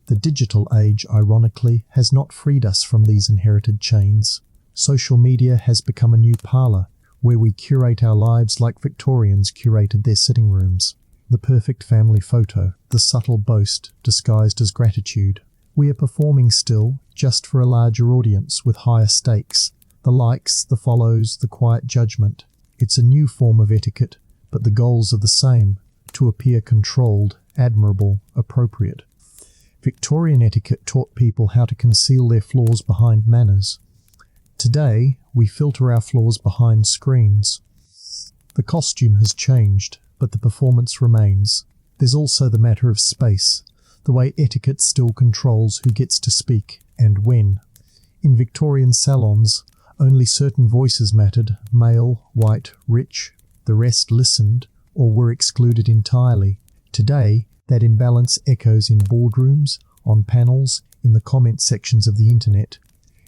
The digital age, ironically, has not freed us from these inherited chains. Social media has become a new parlour, where we curate our lives like Victorians curated their sitting rooms. The perfect family photo, the subtle boast disguised as gratitude. We are performing still, just for a larger audience with higher stakes. The likes, the follows, the quiet judgment. It's a new form of etiquette, but the goals are the same, to appear controlled, admirable, appropriate. Victorian etiquette taught people how to conceal their flaws behind manners. Today, we filter our flaws behind screens. The costume has changed, but the performance remains. There's also the matter of space, the way etiquette still controls who gets to speak and when. In Victorian salons, only certain voices mattered, male, white, rich. The rest listened or were excluded entirely. Today, that imbalance echoes in boardrooms, on panels, in the comment sections of the internet.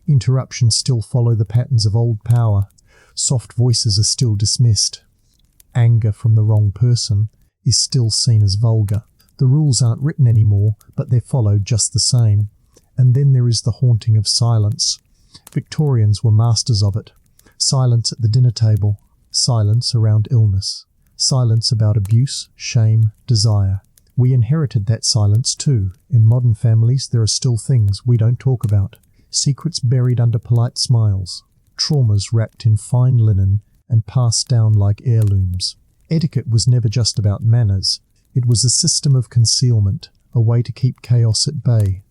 Interruptions still follow the patterns of old power. Soft voices are still dismissed. Anger from the wrong person is still seen as vulgar. The rules aren't written anymore, but they're followed just the same. And then there is the haunting of silence. Victorians were masters of it. Silence at the dinner table, silence around illness, silence about abuse, shame, desire. We inherited that silence too. In modern families, there are still things we don't talk about. Secrets buried under polite smiles. Traumas wrapped in fine linen and passed down like heirlooms. Etiquette was never just about manners. It was a system of concealment, a way to keep chaos at bay.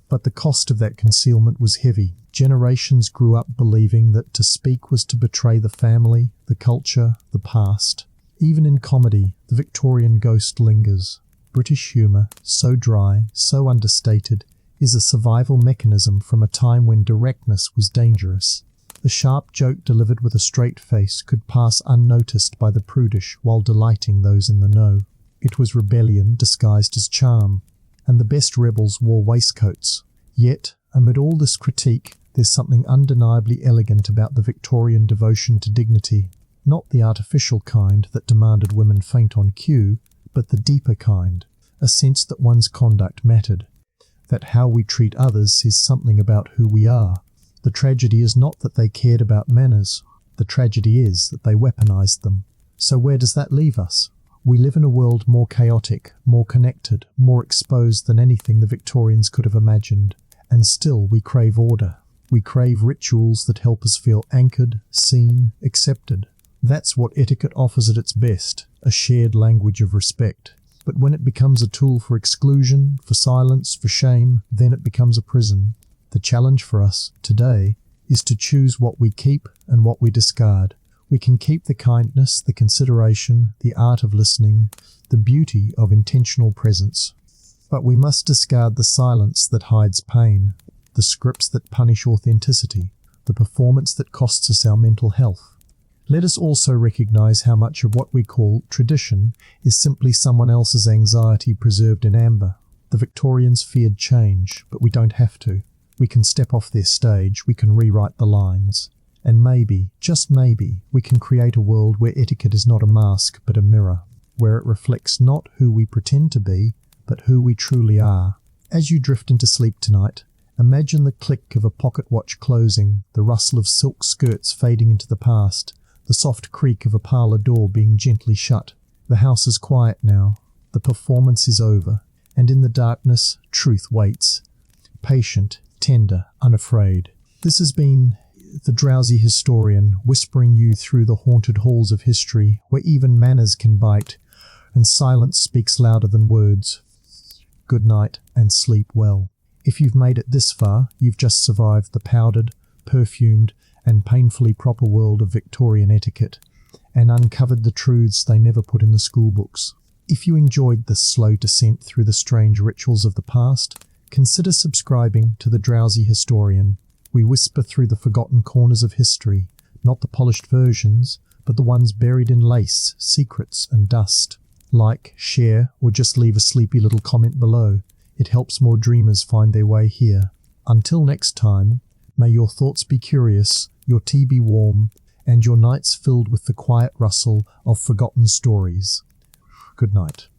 But the cost of that concealment was heavy. Generations grew up believing that to speak was to betray the family, the culture, the past. Even in comedy, the Victorian ghost lingers. British humour, so dry, so understated, is a survival mechanism from a time when directness was dangerous. The sharp joke delivered with a straight face could pass unnoticed by the prudish while delighting those in the know. It was rebellion disguised as charm, and the best rebels wore waistcoats. Yet, amid all this critique, There's something undeniably elegant about the Victorian devotion to dignity, not the artificial kind that demanded women faint on cue, but the deeper kind, a sense that one's conduct mattered, that how we treat others says something about who we are. The tragedy is not that they cared about manners, the tragedy is that they weaponized them. So where does that leave us? We live in a world more chaotic, more connected, more exposed than anything the Victorians could have imagined. And still we crave order. We crave rituals that help us feel anchored, seen, accepted. That's what etiquette offers at its best, a shared language of respect. But when it becomes a tool for exclusion, for silence, for shame, then it becomes a prison. The challenge for us, today, is to choose what we keep and what we discard. We can keep the kindness, the consideration, the art of listening, the beauty of intentional presence. But we must discard the silence that hides pain, the scripts that punish authenticity, the performance that costs us our mental health. Let us also recognize how much of what we call tradition is simply someone else's anxiety preserved in amber. The Victorians feared change, but we don't have to. We can step off their stage, we can rewrite the lines. And maybe, just maybe, we can create a world where etiquette is not a mask but a mirror, where it reflects not who we pretend to be, but who we truly are. As you drift into sleep tonight, imagine the click of a pocket watch closing, the rustle of silk skirts fading into the past, the soft creak of a parlour door being gently shut. The house is quiet now, the performance is over, and in the darkness, truth waits, patient, tender, unafraid. This has been the Drowsy Historian, whispering you through the haunted halls of history, where even manners can bite, and silence speaks louder than words. Good night, and sleep well. If you've made it this far, you've just survived the powdered, perfumed, and painfully proper world of Victorian etiquette, and uncovered the truths they never put in the school books. If you enjoyed this slow descent through the strange rituals of the past, consider subscribing to the Drowsy Historian. We whisper through the forgotten corners of history, not the polished versions, but the ones buried in lace, secrets, and dust. Like, share, or just leave a sleepy little comment below. It helps more dreamers find their way here. Until next time, may your thoughts be curious, your tea be warm, and your nights filled with the quiet rustle of forgotten stories. Good night.